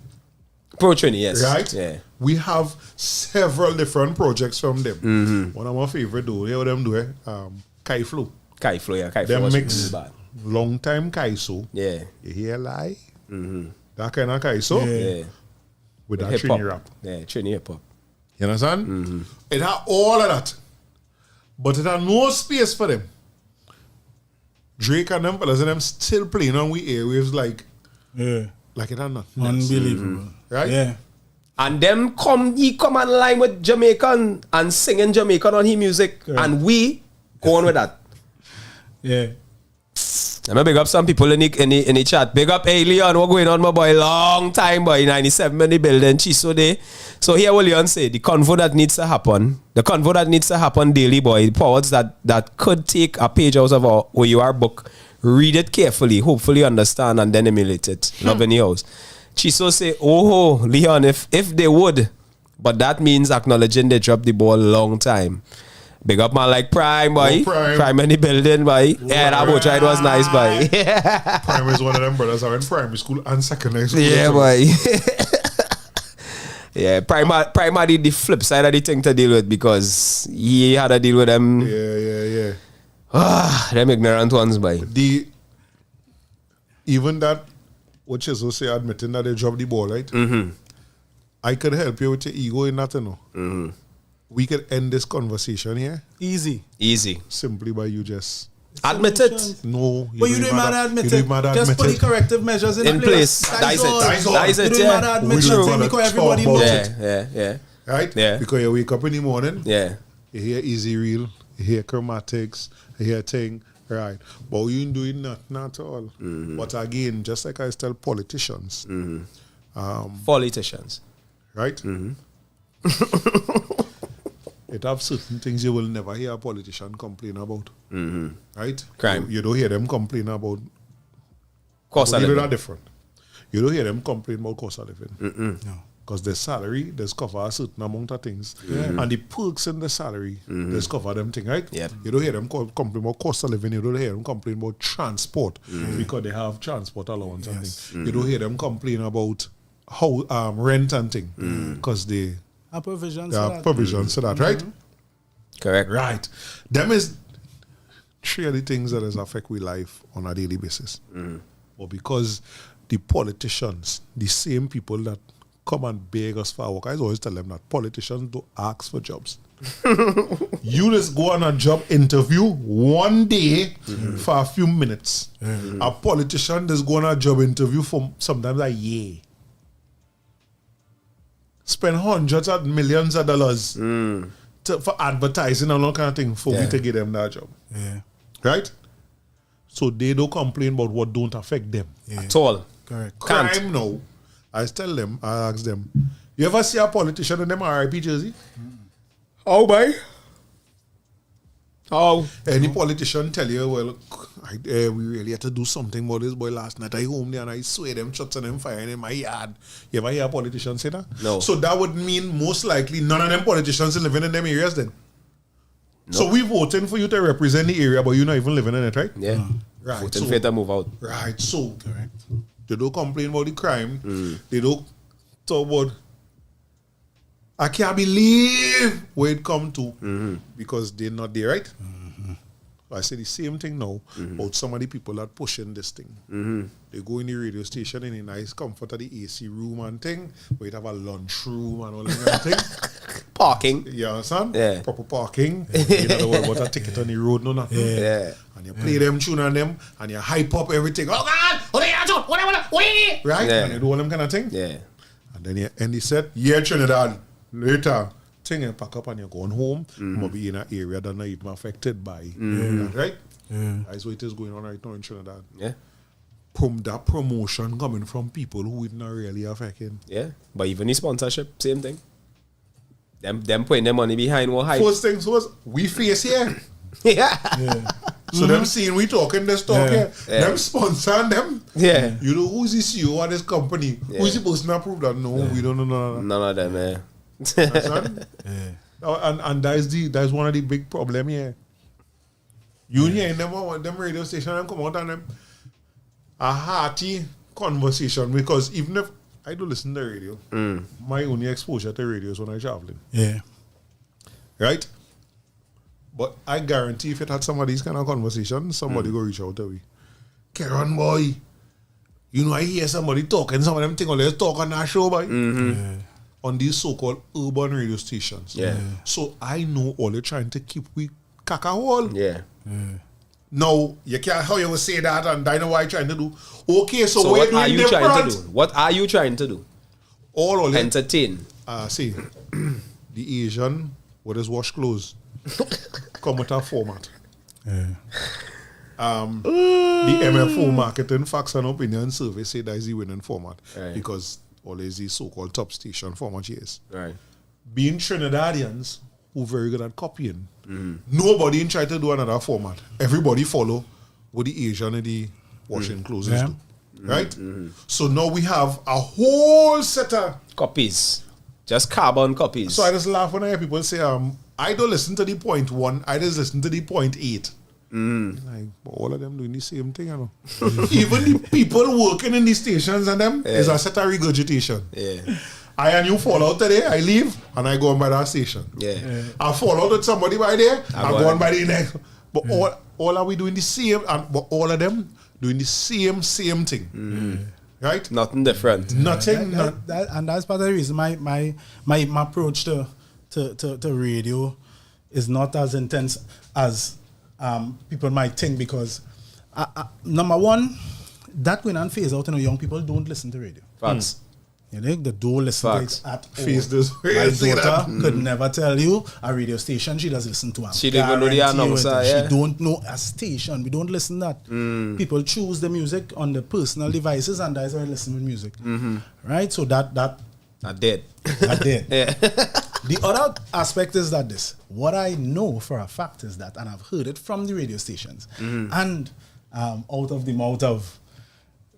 Pro-Trini, yes. Right? Yeah. We have several different projects from them. One of my favorite though, hear what them do, Kai Flow. Kai Flow, yeah. Kai Them Flow mix long time Kaiso. Yeah. You hear lie? That kind of Kaiso. Yeah. With that hip-hop. Trini rap. Yeah, Trini hip-hop. You understand? It had all of that. But it had no space for them. Drake and them fellas and them still playing on we airwaves like it had nothing. Unbelievable. Right? Yeah. And them he come online with Jamaican and singing Jamaican on his music. And we go on with that. Yeah. I'm gonna big up some people in the chat. Big up Leon, what going on, my boy? Long time, boy. 97 in the building. Chiso day. So here what Leon say, the convo that needs to happen. The convo that needs to happen daily, boy. The powers that could take a page out of our OUR book. Read it carefully, hopefully understand and then emulate it. Love in the house. Chiso say, oh Leon, if they would, but that means acknowledging they dropped the ball long time. Big up man like Prime, boy. Prime in the building, boy. Yeah, that boat ride was nice, boy. Prime is one of them brothers. I went primary school and secondary school. Yeah, boy. Yeah, Prime did the flip side of the thing to deal with because he had to deal with them. Yeah. Them ignorant ones, boy. Even that, what you say, admitting that they dropped the ball, right? I could help you with your ego in that, you know. We could end this conversation here. Easy. Simply by you just admit it. No. But you don't matter admit it. Just put the corrective measures in place. Dice it. You don't matter admit it because everybody knows it. Yeah. Right? Yeah. Because you wake up in the morning. Yeah. You hear Izzy Real. You hear chromatics. You hear thing. Right. But you ain't doing nothing at all. But again, just like I tell politicians. Politicians. Right? It have certain things you will never hear a politician complain about. Right? Crime. You don't hear them complain about cost of living. Are different. You don't hear them complain about cost of living. No. Because their salary does cover a certain amount of things. And the perks in the salary does cover them things, right? Yep. You don't hear them complain about cost of living. You don't hear them complain about transport because they have transport allowance and things. You don't hear them complain about how rent and things because they have provisions for that, right? Correct. Right. Them is three of the things that does affect we life on a daily basis. But because the politicians, the same people that come and beg us for work, I always tell them that politicians don't ask for jobs. You just go on a job interview one day for a few minutes. A politician just go on a job interview for sometimes a year. Spend hundreds of millions of dollars for advertising and all kind of thing for we to get them that job. Yeah. Right? So they don't complain about what don't affect them. At all. Correct. Crime now. I tell them, I ask them, you ever see a politician in them RIP jersey? Oh, boy. Oh. Any politician tell you, well, we really had to do something about this boy last night. I home there and I swear them shots and them firing in my yard. You ever hear a politician say that? No. So that would mean most likely none of them politicians are living in them areas then. No. So we voting for you to represent the area, but you're not even living in it, right? Yeah. Right. Voting for you to move out. Right. So they don't complain about the crime. They don't talk about I can't believe where it come to because they're not there, right? I say the same thing now about some of the people that pushing this thing. They go in the radio station in a nice comfort of the AC room and thing, where you have a lunch room and all that kind of thing. Parking. You understand? Yeah. Proper parking. You don't worry about a ticket on the road, no nothing. Yeah. And you play them tune on them and you hype up everything. Oh God! Right? Yeah. And you do all them kind of thing. Yeah. And then you end the set, Trinidad. Later, thing you pack up and you're going home. Maybe in an area that not even affected by that, right? That's what it is going on right now in Trinidad. Yeah. That promotion coming from people who it not really affecting. Yeah. But even the sponsorship, same thing. Them putting their money behind what hype. First things was we face here. Yeah. So them seeing we talking this talk here. Them sponsoring them. Yeah. You know who's the CEO of this company? Who's the person that prove that? No, we don't know. None of them, That's And that's one of the big problem here. You hear them radio station and come out and them a hearty conversation, because even if I do listen to radio, my only exposure to radio is when I'm traveling. Yeah. Right? But I guarantee if it had some of these kind of conversations, somebody go reach out to me. Karen boy, you know I hear somebody talking, some of them think, oh, let's talk on that show, boy. On these so-called urban radio stations. Yeah. So I know all they're trying to keep we caca-hole. Yeah. Now, you can't, how you will say that, and I know what you're trying to do. Okay, so what are you trying to do? What are you trying to do? All entertain. See, the Asian, what is wash clothes, come with a format. The MFO Marketing Facts and Opinion Survey say that is the winning format, because all is the so-called top station format is. Right. Being Trinidadians who very good at copying, nobody in try to do another format. Everybody follow what the Asian and the washing clothes do. Right? So now we have a whole set of copies. Just carbon copies. So I just laugh when I hear people say, I don't listen to the 0.1, I just listen to the 0.8. Like, all of them doing the same thing, you know. Even the people working in the stations and them is a set of regurgitation. Yeah. I and you fall out today, I leave and I go on by that station. I fall out with somebody by there, I go on by the next. But all are we doing the same, but all of them doing the same thing. Right? Nothing different. Nothing. And that's part of the reason my approach to radio is not as intense as people might think, because number one, that going and phase out, young people don't listen to radio. Facts. You know, they don't listen to it at all. Face this way. My daughter could never tell you a radio station she doesn't listen to. She don't even know the announcer. She don't know a station. We don't listen to that. People choose the music on the personal devices, and that's why I listen to music. Right? So that I did. The other aspect is that what I know for a fact is that, and I've heard it from the radio stations, and out of the mouth of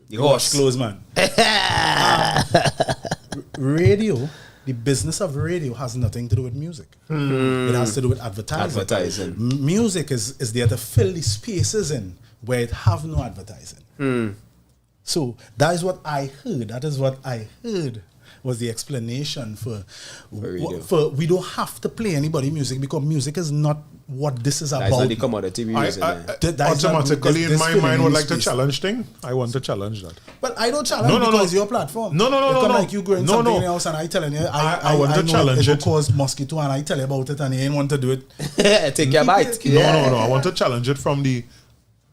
the horse close man. Radio, the business of radio has nothing to do with music. It has to do with advertising. Music is there to fill the spaces in where it have no advertising. So that is what I heard. That is what I heard was the explanation for we don't have to play anybody music, because music is not what this is about. That's not the commodity music. Automatically in my mind would like to challenge thing. I want to challenge that. But I don't challenge because your platform. No. Like you going something else and I telling you I want to challenge it. Cause mosquito and I tell you about it and you ain't want to do it. Take your bite. No. I want to challenge it from the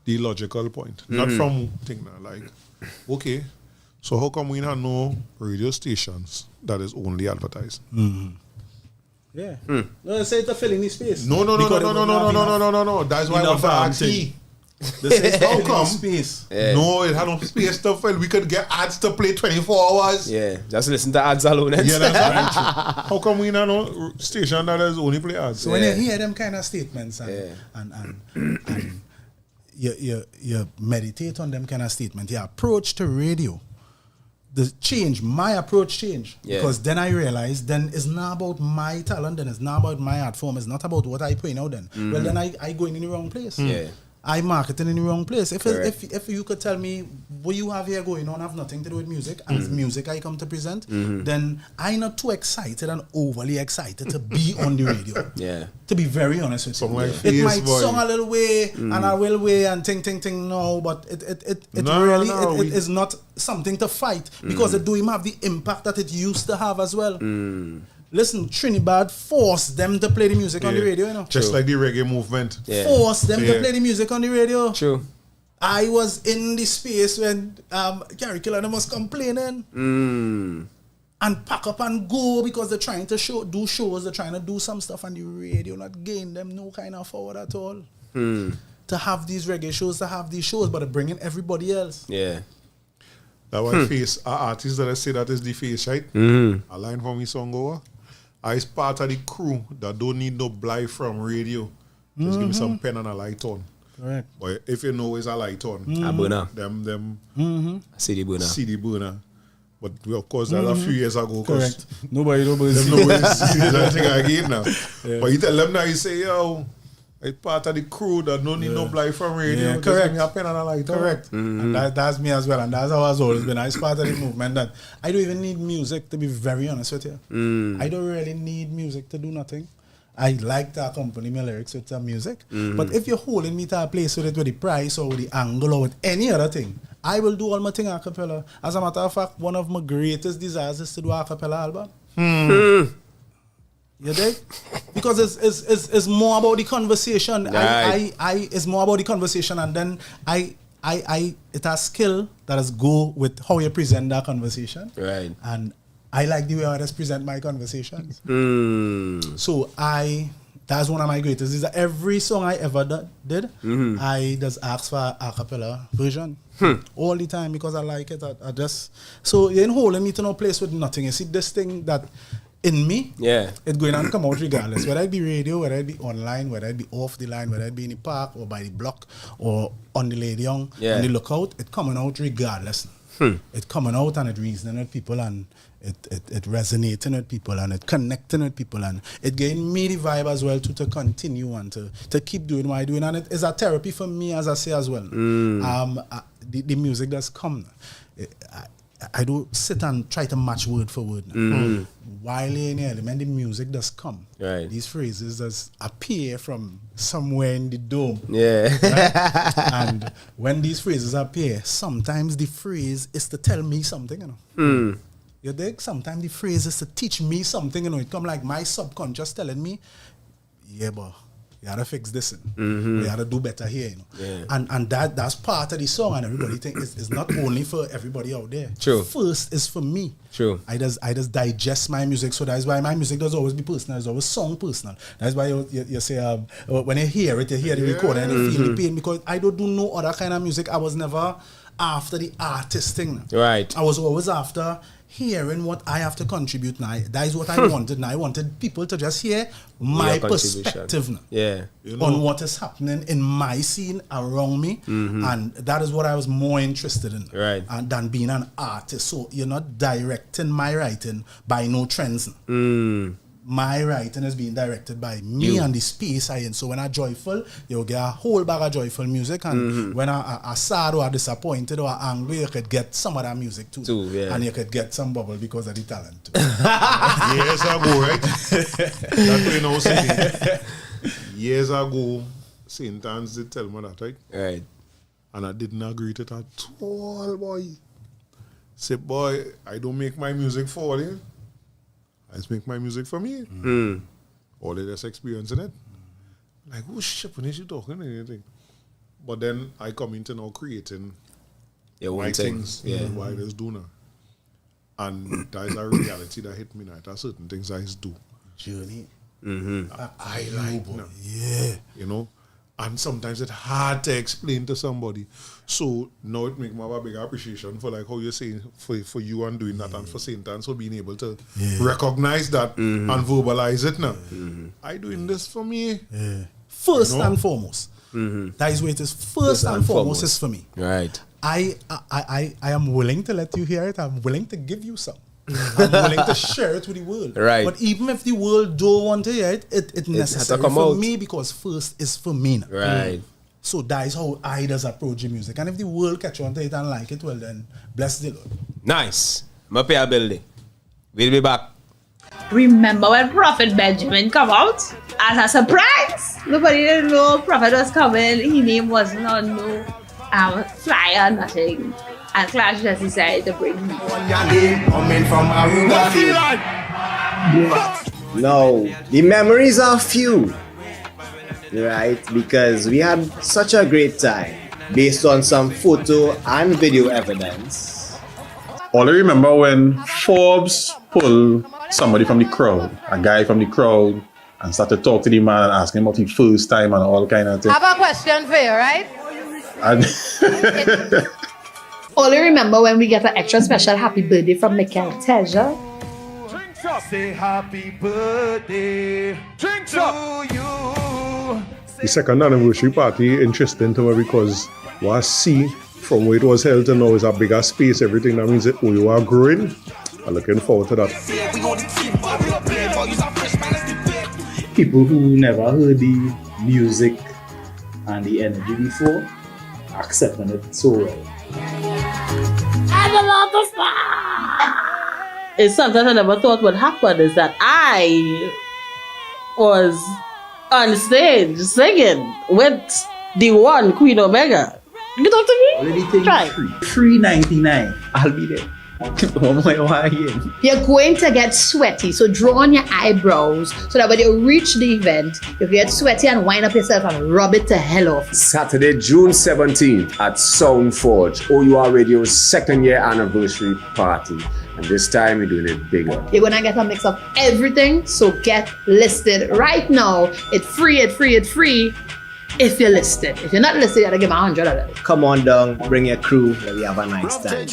logical point, not from thing like, okay, so how come we have no radio stations that is only advertising? Yeah. No, say to fill in the space. No. That's why I want to ask you. How come? Space. Yeah. No, it had no space to fill. We could get ads to play 24 hours. Yeah, just listen to ads alone. Yeah, that's right. How come we have no station that is only play ads? So when you hear them kind of statements and you meditate on them kind of statements, your approach to radio, my approach changed. Because then I realized then it's not about my talent, then it's not about my art form, it's not about what I put out then. Well, then I go in the wrong place. I marketing in the wrong place. If you could tell me what you have here going on have nothing to do with music, and it's music I come to present, then I'm not too excited and overly excited to be on the radio. To be very honest with you. It might sound a little way and I will way and ting, no, but it is not something to fight, because it do him have the impact that it used to have as well. Listen, Trinidad forced them to play the music on the radio, you know. Just like the reggae movement. Forced them to play the music on the radio. True. I was in the space when Gary Killer was complaining. And pack up and go, because they're trying to do shows, they're trying to do some stuff on the radio, not gain them no kind of forward at all. To have these reggae shows, to have these shows, but they're bringing everybody else. That was face. Our artist that I say that is the face, right? A line from me song over. I is part of the crew that don't need no blind from radio. Just give me some pen and a light on. Correct. But if you know it's a light on, a burner. Them CD burner. CD burner. But of course, that's a few years ago. Correct. Nobody sees anything again now. Yeah. But you tell them now, you say, yo, it's part of the crew that don't need no blind from radio. Yeah, Just correct. give me a pen and a lighter. Correct. And that's me as well. And that's how I've always been. I part of the movement that I don't even need music, to be very honest with you. I don't really need music to do nothing. I like to accompany my lyrics with some music. But if you're holding me to a place with it with the price or with the angle or with any other thing, I will do all my thing a cappella. As a matter of fact, one of my greatest desires is to do a cappella album. You dig? Because it's more about the conversation. Right. It's more about the conversation, and then it has skill that has go with how you present that conversation. Right. And I like the way I just present my conversations. So that's one of my greatest. Is that every song I ever did, I just ask for a cappella version all the time because I like it. I just so you ain't holding me to no place with nothing. You see this thing that in me, it's going to come out regardless. Whether it be radio, whether it be online, whether it be off the line, whether it be in the park or by the block or on the Lady Young, on the lookout, it's coming out regardless. It's coming out and it reasoning with people and it resonating with people and it connecting with people and it giving me the vibe as well to continue and to keep doing what I do. And it is a therapy for me, as I say as well. The music that's come. I don't sit and try to match word for word. While in the element, the music does come. Right. These phrases does appear from somewhere in the dome. Yeah. Right? And when these phrases appear, sometimes the phrase is to tell me something, you know. You dig? Sometimes the phrase is to teach me something, you know. It come like my subconscious telling me, yeah, but you gotta fix this, you gotta do better here, you know. Yeah. And that's part of the song, and everybody think it's not only for everybody out there. True. First is for me. True. I just digest my music, so that's why my music does always be personal. It's always song personal. That's why you say when you hear it, you hear the recording and you feel the pain, because I don't do no other kind of music. I was never after the artist thing. Right. I was always after hearing what I have to contribute now. That is what I wanted now. I wanted people to just hear my perspective now, on what is happening in my scene around me. And that is what I was more interested in than being an artist. So you're not directing my writing by no trends. My writing is being directed by me and the space I in. So when I'm joyful, you'll get a whole bag of joyful music. And when I'm sad or disappointed or angry, you could get some of that music too. And you could get some bubble because of the talent too. Years ago, right? That's what you know, saying. Years ago, St. Anne's did tell me that, right? Right. And I didn't agree to it at all, boy. Say, boy, I don't make my music for you. I just make my music for me. All of this experiencing it. Like, oh shit, when is you talking and anything? But then I come into now creating my things, what I just do now. And that is a reality that hit me now. There are certain things I just do. Journey. I like now. Yeah. You know? And sometimes it's hard to explain to somebody. So now it makes me have a big appreciation for like how you're saying for you and doing that and for St. Anne's for being able to recognize that and verbalize it now. I doing this for me. First and foremost. That is what it is. First and foremost is for me. Right. I am willing to let you hear it. I'm willing to give you some. I'm willing to share it with the world. Right. But even if the world don't want to hear it, it's necessary for me because first is for me now. Right. So that is how I does approach the music. And if the world catch on to it and like it, well then, bless the Lord. Nice. I'm pay a building. We'll be back. Remember when Prophet Benjamin come out? As a surprise! Nobody didn't know Prophet was coming. His name wasn't on no flyer, nothing. And Clash just decided to bring him. No, the memories are few, right? Because we had such a great time based on some photo and video evidence. All I remember when Forbes pulled somebody from the crowd, a guy from the crowd, and started to talk to the man and ask him about his first time and all kind of things. I have a question for you, right? And Only remember when we get an extra special happy birthday from Michael Teja. Say happy birthday to you. The second anniversary party interesting to me because what I see from where it was held to now is a bigger space, everything. That means that you are growing. I'm looking forward to that. People who never heard the music and the energy before accepting it so well. It's something I never thought would happen is that I was on stage singing with the one Queen Omega. You talk to me? Already taking $3.99. I'll be there. You're going to get sweaty, so draw on your eyebrows so that when you reach the event, you get sweaty and wind up yourself and rub it to hell off. Saturday, June 17th at Sound Forge, OUR Radio's 2nd year anniversary party. And this time we're doing it bigger. You're gonna get a mix of everything, so get listed right now. It's free. If you're listed. If you're not listed, you gotta give me $100. Come on down, bring your crew, let me have a nice time.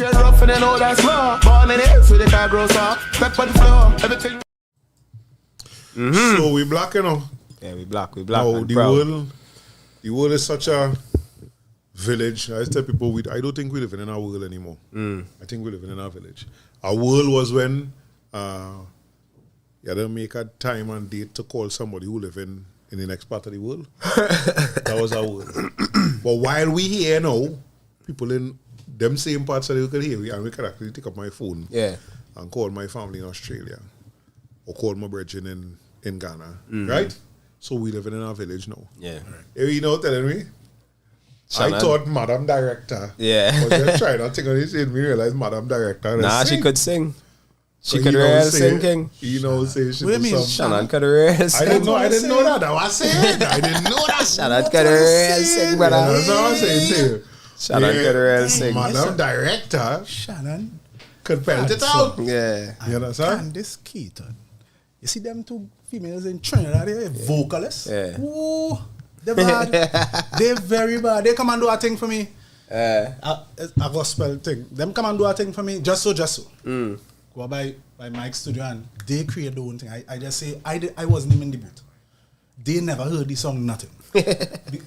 So we black, you know. Yeah, we black. Now, the world is such a village. I tell people, I don't think we're living in our world anymore. I think we're living in our village. Our world was when you had to make a time and date to call somebody who live in the next part of the world. That was our world. But while we here now, people in them same parts of the world can hear me, and we can actually take up my phone and call my family in Australia or call my brethren in Ghana, right? So we living in our village now. Yeah. You know what telling me? Shannon. I thought Madam Director. Yeah. Was just trying to think of this and we realized Madam Director. Nah, she could sing. She could real sing, King. You know, say she what do you mean? Shannon could real sing. I didn't know that. I was saying. I didn't know that. Shannon could real sing, brother. Yeah, that's what I was saying too. Shannon could real sing. Madam Director. Shannon could belt it out. Yeah. You understand? Candice Keaton. You see them two females in Trinidad, they're vocalists. Yeah. Ooh, they're bad. They're very bad. They come and do a thing for me. A gospel thing. Them come and do a thing for me. Just so. Go by Mike's studio and they create the own thing. I just say, I wasn't even in the booth. They never heard the song, nothing.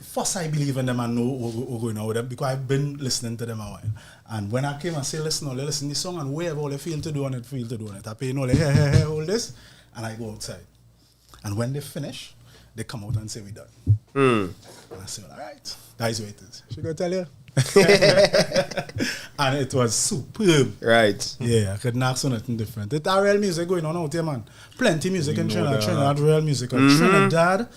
First I believe in them and know what's going on with them because I've been listening to them a while. And when I came and say, listen to the song and wherever all they feel to do on it. I pay all hey, all this. And I go outside. And when they finish, they come out and say, we done. And I say, all right, that is what it is. She gonna tell you? And it was superb. Right. Yeah, I couldn't ask for nothing different. It's real music going on out here, man. Plenty music in Trinidad, real music. Trinidad,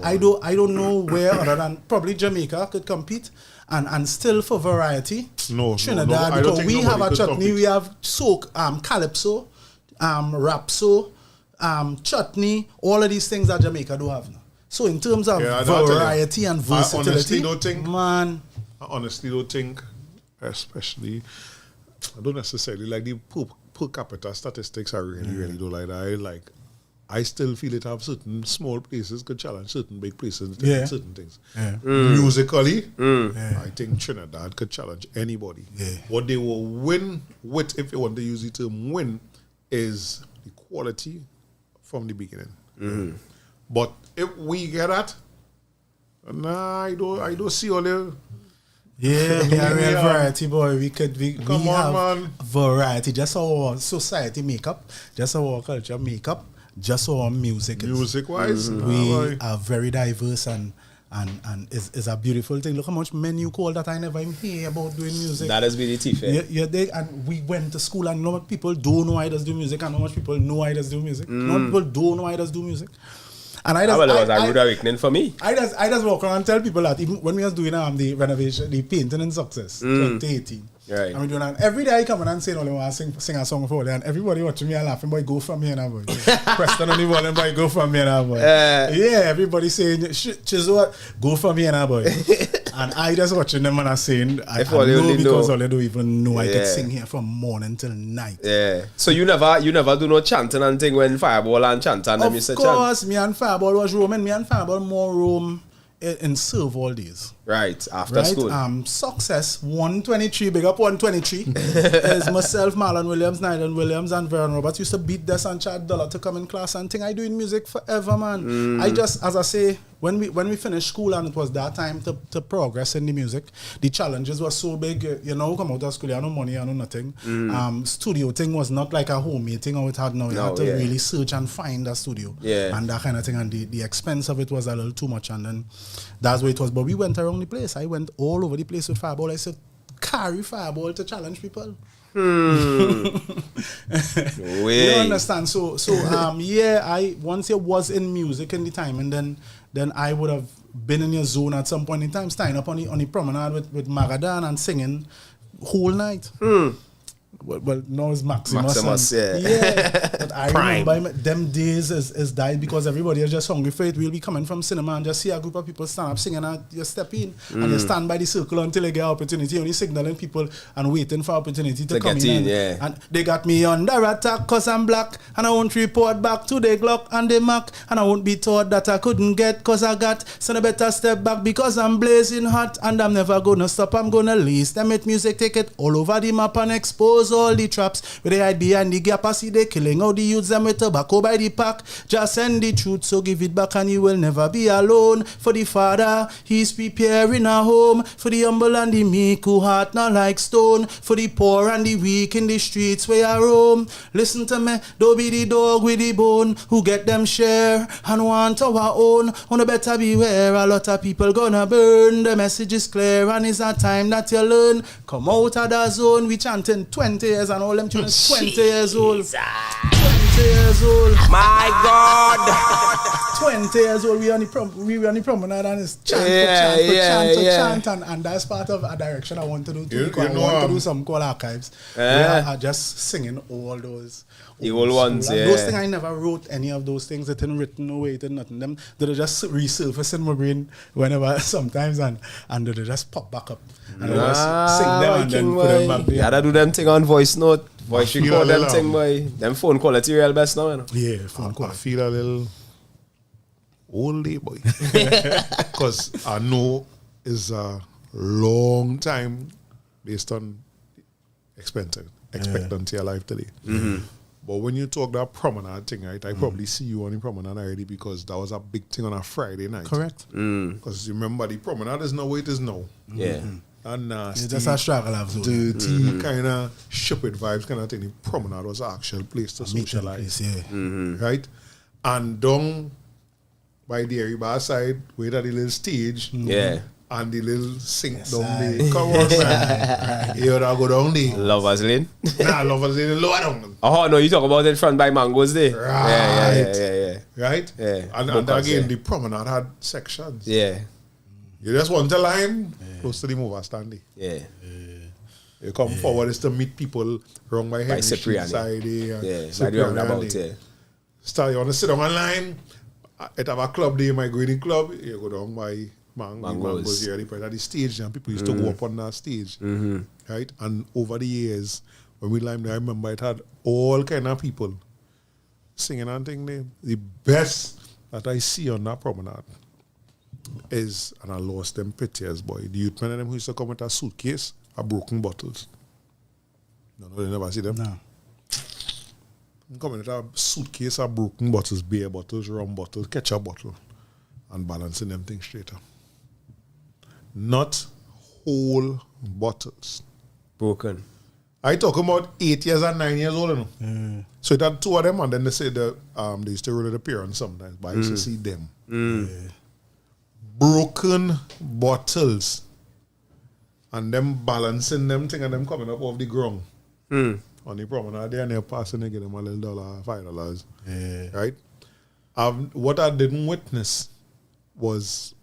I don't know where other than probably Jamaica could compete. And still for variety, Trinidad, because we have a chutney, we have soak, calypso, rapso, chutney, all of these things that Jamaica do have now. So in terms of variety and versatility, I honestly don't think, especially, I don't necessarily like the per capita statistics. I really don't like that. I still feel it have certain small places could challenge certain big places in certain things. Yeah. Musically, I think Trinidad could challenge anybody. Yeah. What they will win with, if you want to use the term win, is the quality from the beginning. But if we get that, nah, I don't see all the. Yeah, we are real variety, boy. We Come on, man. Variety. Just our society makeup, just our culture makeup, just our music. Music-wise, we are very diverse and it's a beautiful thing. Look how much men you call that I never even hear about doing music. That has been the teeth. And we went to school and no people don't know I does do music and how much people know I does do music. No people don't know I does do music. And it was a rude awakening for me. I just walk around and tell people that even when we was doing the renovation, the painting in Success, 2018. Right. And we doing that. Every day I come and say, I want to sing a song for them. And everybody watching me and laughing, boy, go from here now, boy. Preston on the volume, boy, go from here now, boy. Yeah, everybody saying, Chizo, go from here now, boy. And I just watching them and I'm saying, I know because all they don't even know I could sing here from morning till night. Yeah. So you never do no chanting and thing when Fireball and chant and them used to chant? Of course, me and Fireball was roaming. Me and Fireball more roam in serve all days. Right, after school. Success 123, big up 123. is myself, Marlon Williams, Nyland Williams, and Vern Roberts used to beat this and Chad Dollar to come in class and think I doing music forever, man. I just, as I say, when we finished school and it was that time to progress in the music, the challenges were so big. You know, come out of school, you have no money, you have no nothing. Studio thing was not like a homemade thing how it had now. You had to really search and find a studio. Yeah. And that kind of thing. And the expense of it was a little too much. And then that's where it was. But we went around the place. I went all over the place with Fireball. I said, carry Fireball to challenge people. You understand? So I once it was in music in the time, and then I would have been in your zone at some point in time, standing up on the promenade with Magadan and singing whole night. Well, now it's Maximus. But I remember them days is died because everybody is just hungry for it. We'll be coming from cinema and just see a group of people stand up singing and you step in and you stand by the circle until they get opportunity, only signaling people and waiting for opportunity to come in. And they got me under attack cause I'm black and I won't report back to the Glock and the Mac and I won't be taught that I couldn't get cause I got, so I better step back because I'm blazing hot and I'm never gonna stop. I'm gonna lace them with music, take it all over the map and expose all the traps where they hide behind the gap. I see they killing all the youths them with tobacco by the pack. Just send the truth, so give it back and you will never be alone. For the Father, He's preparing a home for the humble and the meek who heart not like stone. For the poor and the weak in the streets where I roam. Listen to me, don't be the dog with the bone who get them share and want our own. On a better beware, a lot of people gonna burn. The message is clear and it's a time that you learn. Come out of the zone, we chanting 20 years and all them children 20 years old. 20 years old. My God. 20 years old. We on the promenade and it's chant and that's part of a direction I want to do too. I want to do some called archives. I just singing all those. The old ones, Those things I never wrote any of those things. It didn't written no way, it didn't nothing. Them they just resurface in my brain whenever sometimes and they just pop back up. And I just sing them and then put them back there. You gotta do them thing on voice note. Voice record them thing, boy. Them phone quality real best now, you know? Yeah, phone quality. I feel a little old day, boy. Because I know it's a long time based on expectancy of life today. But when you talk that promenade thing, right, I probably see you on the promenade already because that was a big thing on a Friday night. Correct. Because remember, the promenade is not what it is now. Yeah. And nasty, it's just a struggle of dirty, kind of stupid vibes kind of thing. The promenade was an actual place to socialize. Right? And down by the Ariba side, where that little stage. And the little sink down there. Come on, man. You gotta go down there. Lovers Lane? Nah, Lovers Lane, lower down. Oh, no, you talk about it front by Mangoes there. Right. Right? Yeah. And again, the promenade had sections. Yeah. You just want a line close to the mover stand there. Yeah. You come forward is to meet people wrong by Henry Street side there. Yeah, side roundabout, yeah. Start, you want to sit on a line, it have a club there, you might go in the club, you go down by Mangoes here, at the stage, and people used to go up on that stage. Right? And over the years, when we lined there, I remember it had all kind of people singing and thing there. The best that I see on that promenade is, and I lost them pictures, boy, the youth men and them who used to come with a suitcase of broken bottles. No, they never see them. No. Come with a suitcase of broken bottles, beer bottles, rum bottles, ketchup bottle, and balancing them things straight up. Not whole bottles. Broken. I talk about 8 years and 9 years old, you know. So it had two of them, and then they say that they used to roll it appear on sometimes, but I used to see them. Broken bottles. And them balancing them thing and them coming up off the ground. On the promenade there and they're passing, they get them a little $5. Right? What I didn't witness was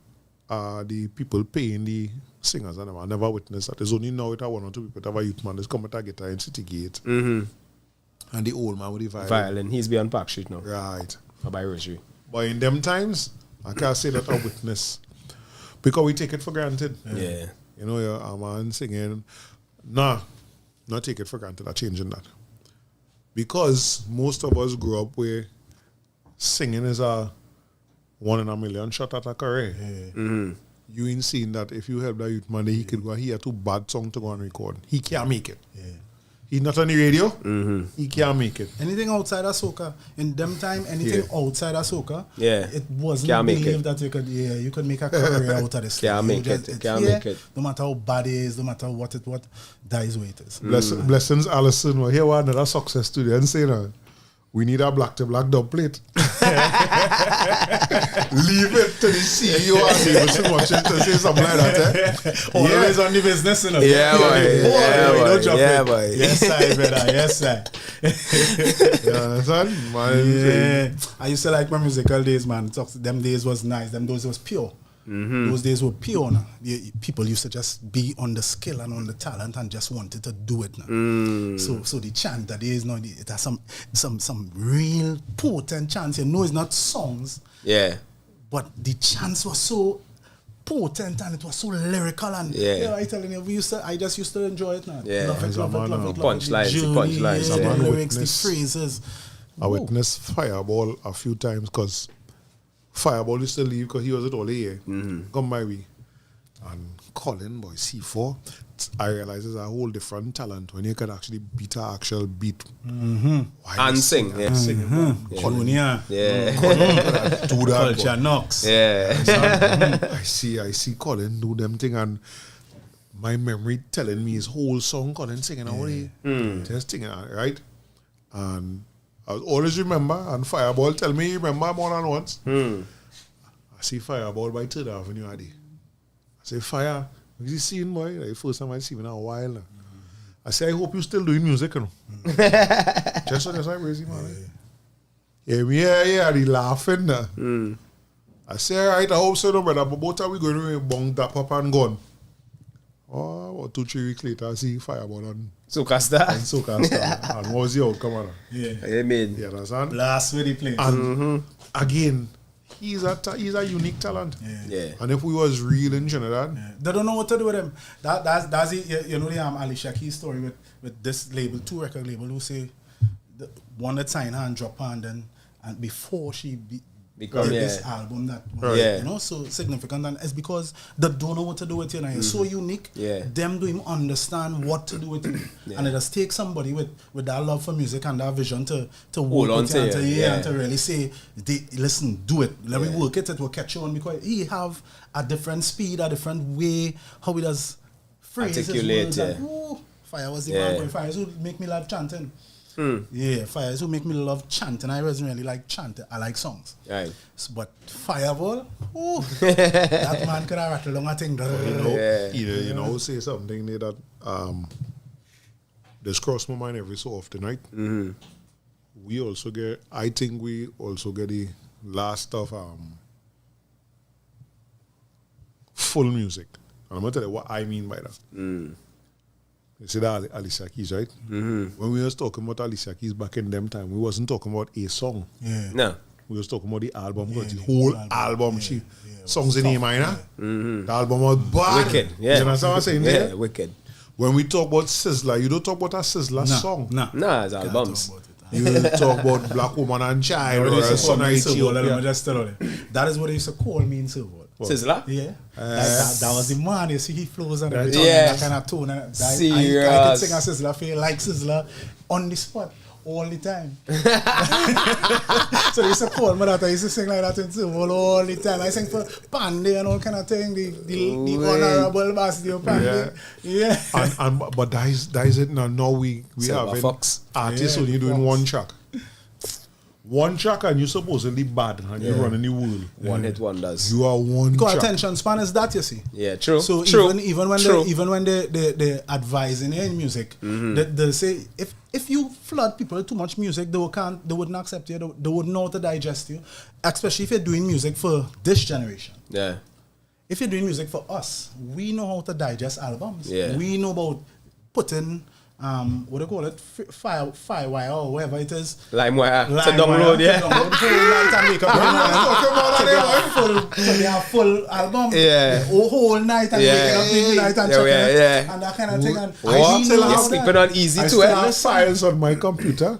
the people paying the singers and them. I never witnessed that. There's only now it one or two people that have a youth man that's come with a guitar in City Gate. And the old man with the violin. He's beyond Park Street now. Right. By Rosary. But in them times, I can't say that I witness. Because we take it for granted. Yeah. You know, you're a man singing. Nah, not take it for granted. I'm changing that. Because most of us grew up where singing is a 1 in a million shot at a career. You ain't seen that if you help that youth man, he could go and hear too bad song to go and record. He can't make it. He's not on the radio. He can't make it. Anything outside of soca, in them time, anything outside of soca, it wasn't Can't make believed it. that you could make a career out of this. Can't make it. Can't make it. No matter how bad it is, no matter what that is what it is. Blessings, Allison. Well, here we another success story. And say now, we need a black to black dub plate. Leave it to the CEO and Davidson watching to say something like that. Always on the business, you know. Yeah, boy. Yeah, boy. Yes, sir, brother. Yes, sir. You understand? Man, Yeah. I used to like my musical days, man. Them days was nice. Them days was pure. Those days were pure. Now. People used to just be on the skill and on the talent and just wanted to do it. Now. So the chant that is now, it has some real potent chants. You know, it's not songs. Yeah. But the chants were so potent and it was so lyrical and I telling you, I just used to enjoy it now. Yeah. Love it. Punchlines, The punchlines. the man. lyrics, the phrases. I witnessed Fireball a few times because Fireball used to leave because he was at all here. Come my way. And Colin, boy, C4, I realized there's a whole different talent when you can actually beat an actual beat. And sing. Yeah. Sing. Junior. Yeah. Do that. Culture knocks. Yeah. I see Colin do them thing and my memory telling me his whole song Colin singing away. Just singing, right? And I always remember, and Fireball tell me he remember more than once. I see Fireball by 3rd Avenue Adi. I say, Fire, is he seeing boy? Like, first time I see him in a while now. I say, I hope you still doing music, you know. Just so that's why crazy, man. Yeah, he laughing now. I say, all right, I hope so, no, brother, but both are we going to bong that up and gone. Oh, about 2-3 weeks later, I see Fireball on Soca Star. And what was the outcome of that? Yeah. Amen. You understand? Blast with the place. And again, he's a unique talent. Yeah. And if we was real in Trinidad, they don't know what to do with him. That's it. You know the Alicia Keys story with this label, 2 record label, who say one that sign her and drop her and before she become this album that you know so significant, and it's because they don't know what to do with it. It's so unique. Them do him understand what to do with it, and it just takes somebody with that love for music and that vision to work with it and to really say, listen, do it. Let me work it. It will catch on because he have a different speed, a different way how he does phrases. Articulate. Fire was the man boy. Fire would make me love chanting. Yeah, Fires who make me love chanting. I wasn't really like chanting. I like songs. Right. But Fireball, that man could have rattled along a thing. You know, say something there that this cross my mind every so often, right? We also get, I think we also get the last of full music. And I'm going to tell you what I mean by that. You see that Alicia Keys, right? When we was talking about Alicia Keys back in them time, we wasn't talking about a song. No. We was talking about the album, the whole album. She songs in A minor. The album was bad. Wicked. You understand what I'm saying? Yeah, wicked. When we talk about Sizzler, you don't talk about a Sizzler song. No, it's albums. You talk about Black Woman and Child or Son of Ethiopia. That is what they used to call me in Silver. Sizzler? Yeah. That was the man. You see, he flows and everything. That kind of tone. I could sing a Sizzler, feel like Sizzler on the spot all the time. So they used to call me that. I used to sing like that in Silver all the time. I sing for Pandy and all kind of thing. The honorable Bastille Pandy. Yeah. But that is it now. Now we have artists only doing one track. One track and you're supposedly bad and you're running the world. One hit wonders. You are one because track. attention span is that, you see. Yeah, true. So even when they advising in music, they say if you flood people with too much music, they wouldn't accept you. They wouldn't know how to digest you, especially if you're doing music for this generation. Yeah. If you're doing music for us, we know how to digest albums. Yeah. We know about putting what do you call it? Firewire or whatever it is. LimeWire. To download, yeah. They have full album. Yeah. Whole night and waking up midnight and checking it. And that kind of thing. And you're sleeping on easy I too. I have files on my computer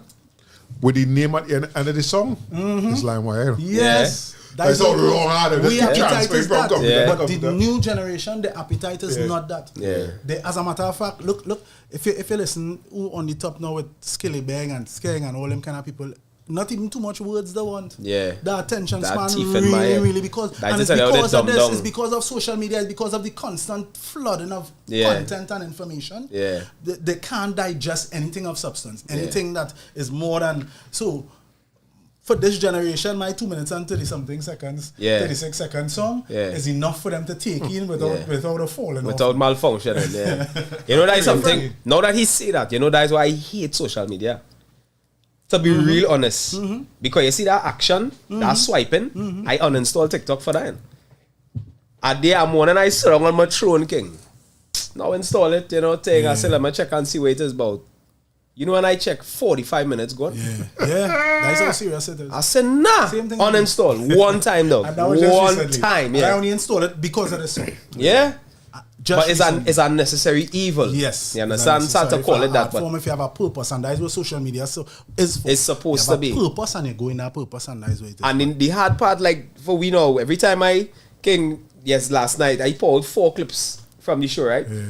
with the name at the end of the song. It's LimeWire. Yes. That's all wrong. We appetite is that. But the computer. new generation, the appetite is not that. Yeah. As a matter of fact, look, if you listen who on the top now with Skilly Bang and Skeng and all them kind of people, not even too much words they want. Yeah. The attention That span teeth in my head. really because That and is it's how they because of dumb this, down. it's because of social media, it's because of the constant flooding of content and information. Yeah. They can't digest anything of substance, anything that is more than so. For this generation, my 2 minutes and 30 something seconds, 36 second song is enough for them to take in without a falling without malfunctioning. You know that is something. Now that he say that, you know that is why I hate social media. To be real honest, because you see that action, that swiping, I uninstall TikTok for that. A day a morning I sit down on my throne, king. Now install it, you know, I say let me check and see what it is about. You know when I check 45 minutes gone? That's how serious it is. I said nah, uninstall one time though. One time, I only install it because of the song. Yeah. But it's a necessary evil. Yes. You understand? Start to call it that. But if you have a purpose, and that is what social media it's supposed to be. Purpose, and you go in that purpose, and that is what it is. And in the hard part, like for we know, every time last night I pulled 4 clips from the show, right? Yeah.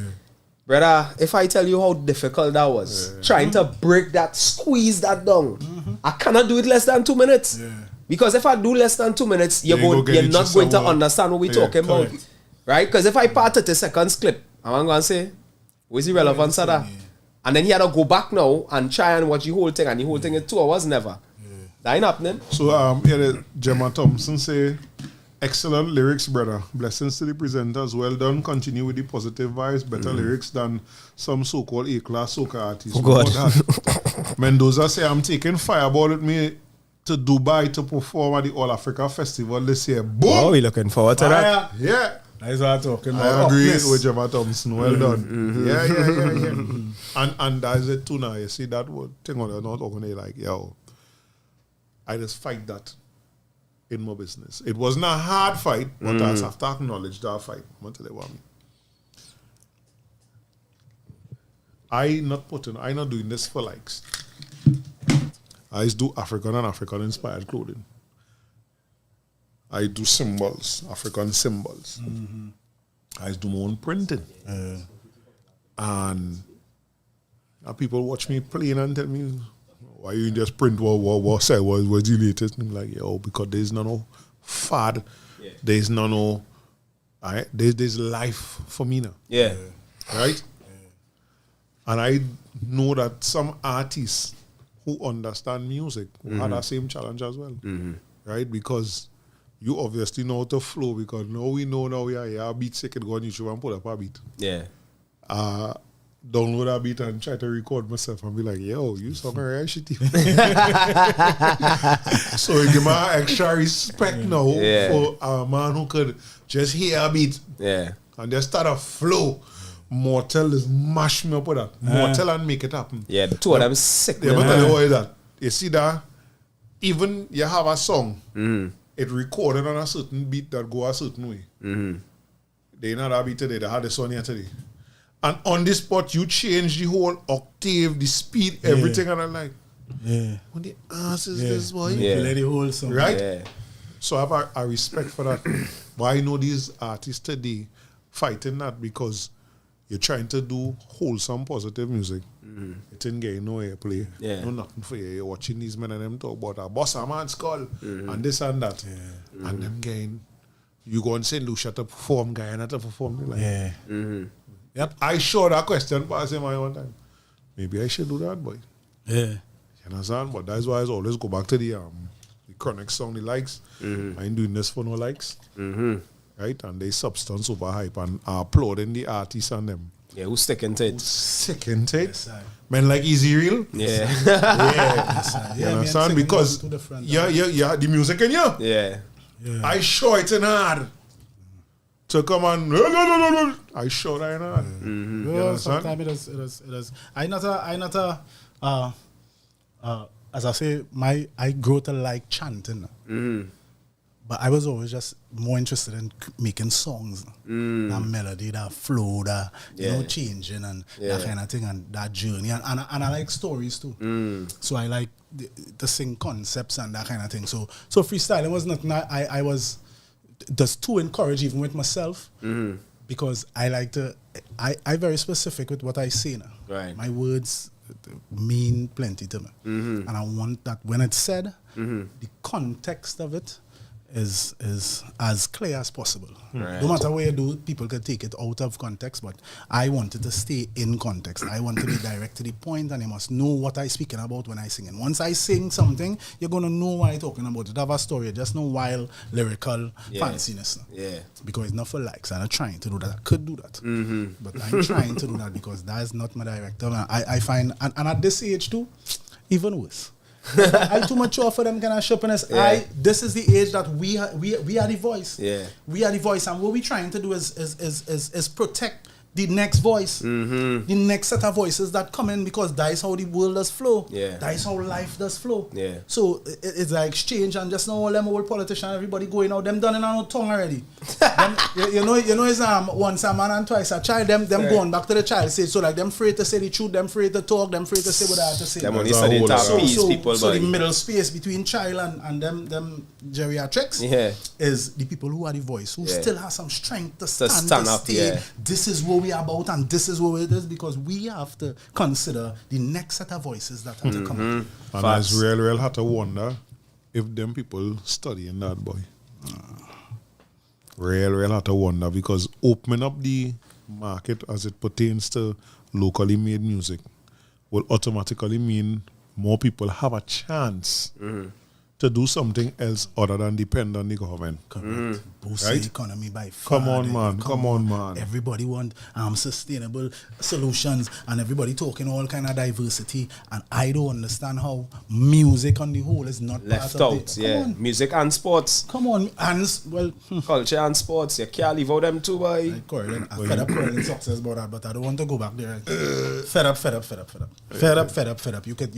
Brother, if I tell you how difficult that was, trying to break that, squeeze that down, I cannot do it less than 2 minutes. Yeah. Because if I do less than 2 minutes, you're not going to understand what we're talking about. Right? Because if I part 30 seconds clip, I'm going to say, what's the relevance of that? And then he had to go back now and try and watch the whole thing, and the whole thing in 2 hours never. That ain't happening. So, Gemma Thompson say, excellent lyrics, brother. Blessings to the presenters. Well done. Continue with the positive vibes. Better lyrics than some so-called A-class soca artists. Oh, God. Mendoza say, I'm taking Fireball with me to Dubai to perform at the All Africa Festival this year. Boom! Oh, we looking forward to that. Yeah. That's what I'm talking about. I agree with Gemma Thompson. Well done. Yeah. And that's it too now. You see that word thing on the not talking like, yo, I just fight that in my business. It wasn't a hard fight, but I have to acknowledge that fight. I'm going to tell you what I mean. I'm not doing this for likes. I just do African and African inspired clothing. I do symbols, African symbols. I do my own printing. And people watch me playing and tell me, why you just print what's the latest? And I'm like, yo, because there's no fad. There's no there's life for me now. Yeah. Right? And I know that some artists who understand music will have that same challenge as well. Right? Because you obviously know how to flow, because now we are here, a beat sick and go on YouTube and pull up a beat. Yeah. Download a beat and try to record myself and be like, yo, you sound very shitty. So you give me extra respect now for a man who could just hear a beat and just start a flow. Mortal is mash me up with that. Mortal and make it happen. Yeah, the two of them sick. Yeah, but tell you what is that. You see that even you have a song, it recorded on a certain beat that go a certain way. They not that beat today, they had the song here today. And on the spot, you change the whole octave, the speed, everything, and I'm like, what the ass is this, boy? Play the whole song. Right? Yeah. So I have a respect for that. But I know these artists today fighting that because you're trying to do wholesome, positive music. It ain't getting no airplay. No nothing for you. You're watching these men and them talk about a boss, a man's call, and this and that. And them getting, you go and St. Lucia to perform, Guyana to perform. Like, Yep. I saw that question pass in my one time. Maybe I should do that, boy. Yeah. You understand? But that's why I always go back to the chronic song, the likes. I ain't doing this for no likes. Right? And they substance over hype and applauding the artists and them. Yeah, who's sticking to it? Sticking to it. Men like Izzy Real. Yeah. You understand? Because the music in you. Yeah. I show it in hard. To come on, no. I sure I know. Yeah, sometimes it is. I not as I say, I grow to like chanting. But I was always just more interested in making songs. That melody, that flow, that you know, changing and that kind of thing, and that journey. And I like stories too. So I like to sing concepts and that kind of thing. So freestyling was nothing. I was just too encouraged even with myself because I like to. I very specific with what I say now. Right. My words mean plenty to me, and I want that when it's said, the context of it is as clear as possible. Right. No matter where you do, people can take it out of context, but I wanted to stay in context. I want to be direct to the point, and you must know what I'm speaking about when I sing. And once I sing something, you're going to know what I'm talking about. It have a story, just no wild lyrical fanciness. Yeah. Because it's not for likes. I'm not trying to do that. I could do that. But I'm trying to do that because that is not my director. I find, and at this age too, even worse. I too mature for them kind of sharpness. This is the age that we are the voice. Yeah. We are the voice, and what we're trying to do is protect the next voice, the next set of voices that come in, because that is how the world does flow. Yeah. That is how life does flow. Yeah. So it's an exchange, and just now all them old politicians, everybody going out, them done in our tongue already. Them, you know, it's once a man and twice a child. Them going back to the child stage. So like them afraid to say the truth, them afraid to talk, them afraid to say what they have to say. Them only study to appease people. So the middle space between child and them geriatrics is the people who are the voice, who still have some strength to stand up. This is what we are about, and this is what it is, because we have to consider the next set of voices that have to come out. And as real had to wonder if them people studying that, boy. Real had to wonder, because opening up the market as it pertains to locally made music will automatically mean more people have a chance to do something else other than depend on the government. Correct. Boost the economy by far. Come on, man. Everybody want sustainable solutions, and everybody talking all kind of diversity, and I don't understand how music on the whole is not left part of out. Yeah, music and sports. Come on, and culture and sports. You can't leave out them too, boy. I'm fed up calling success about that, but I don't want to go back there. Fed up. You could.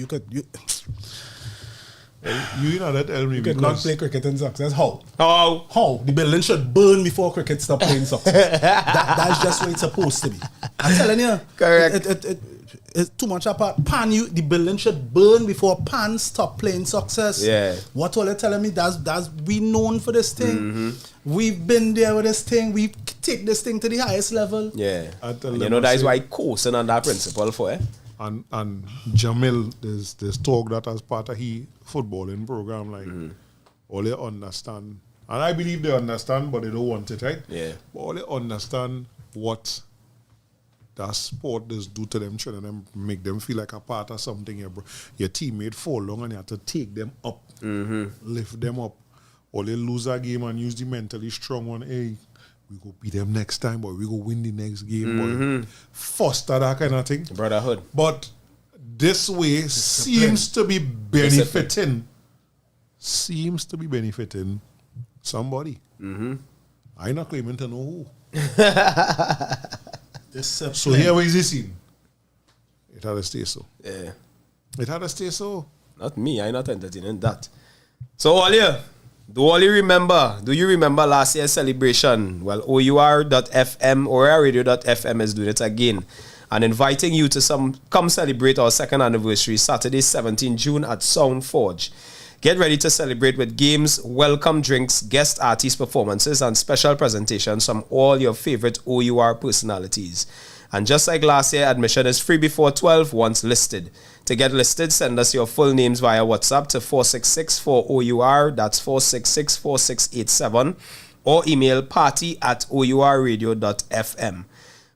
You know that tell me you because could not play cricket in success. How? The building should burn before cricket stop playing success. That's just what it's supposed to be. I'm telling you. Correct. It's too much apart. The building should burn before Pan stop playing success. Yeah. What all you're telling me, that's we known for this thing. We've been there with this thing. We take this thing to the highest level. Yeah. You know, that's why I coasting on that principle for it. And Jamil, there's talk that as part of his footballing program, like all they understand, and I believe they understand, but they don't want it, right? Yeah. But all they understand what that sport does do to them, trying to make them feel like a part of something. Your teammate fall long and you have to take them up, lift them up. Or they lose a game and use the mentally strong one. Hey, we go beat them next time, but we go win the next game, boy. Foster that kind of thing. Brotherhood. But this way seems to be benefiting. Seems to be benefiting somebody. I'm not claiming to know who. So here is this scene. It had to stay so. Yeah. It had to stay so. Not me, I'm not entertaining that. So do you remember last year's celebration? Well, OUR.FM or radio.fm is doing it again and inviting you to come celebrate our second anniversary, Saturday, 17 June at Sound Forge. Get ready to celebrate with games, welcome drinks, guest artist performances, and special presentations from all your favorite OUR personalities. And just like last year, admission is free before 12 once listed. To get listed, send us your full names via WhatsApp to 466-4OUR, that's 466-4687, or email party@OURradio.fm.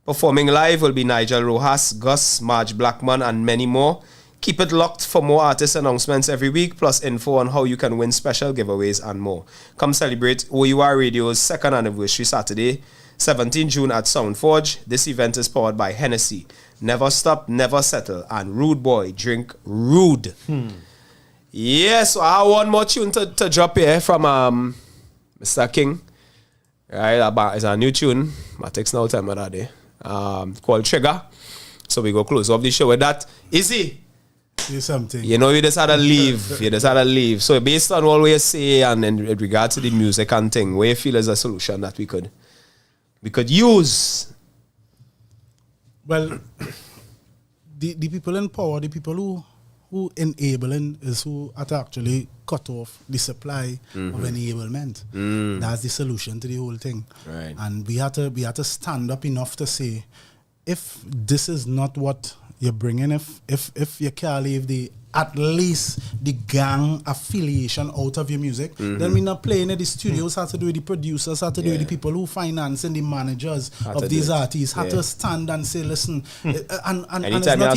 Performing live will be Nigel Rojas, Gus, Marge Blackman, and many more. Keep it locked for more artist announcements every week, plus info on how you can win special giveaways and more. Come celebrate OUR Radio's second anniversary Saturday, 17 June at Sound Forge. This event is powered by Hennessy. Never stop, never settle. And Rude Boy, drink rude. Yeah, so I have one more tune to drop here from Mr. King. Right, it's a new tune. It takes no time of that day. Called Trigger. So we go close off the show with that. Izzy, say something. You know, you just had to leave. You just had to leave. So based on what we say and in regard to the music and thing, what you feel is a solution that we could use? Well, the people in power, the people who enabling is who are to actually cut off the supply of enablement. That's the solution to the whole thing. Right. And we had to stand up enough to say, if this is not what you're bringing, if you can't leave at least the gang affiliation out of your music, then we're not playing it. The studios have to do it, the producers have to do it, the people who finance and the managers of these artists have to stand and say, listen, and it's not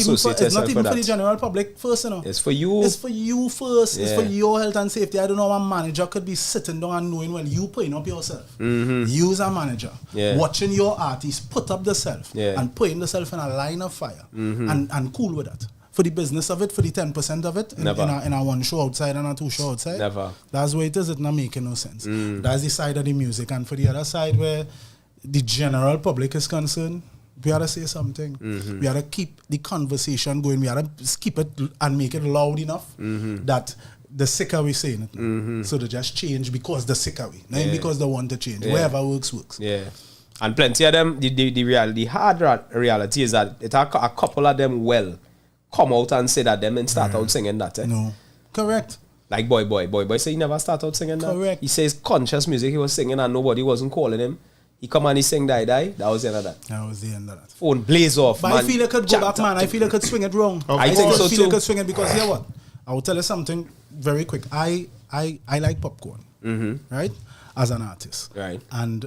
even for the general public first, you know. It's for you. It's for you first. It's for your health and safety. I don't know, a manager could be sitting down and knowing, well, you putting up yourself. Use a manager. Watching your artist put up themselves and putting themselves in a line of fire and cool with that. For the business of it, for the 10% of it, in a one show outside and a two show outside. Never. That's where it is. It's not making no sense. That's the side of the music. And for the other side where the general public is concerned, we have to say something. We have to keep the conversation going. We have to keep it and make it loud enough that the sicker we saying it. So they just change because the sicker we. Not because they want to change. Wherever works. Yeah. And plenty of them, the hard reality is that it are a couple of them come out and say that them and start out singing that. No. Correct. Like Boy say he never start out singing that. Correct. He says conscious music he was singing and nobody wasn't calling him. He come and he sing Die. That was the end of that. That was the end of that. Phone blaze off, but man. I feel I could go back, man. I feel I could swing it wrong. I think so too. I could swing it because, you know what? I will tell you something very quick. I like popcorn, right? As an artist. Right. And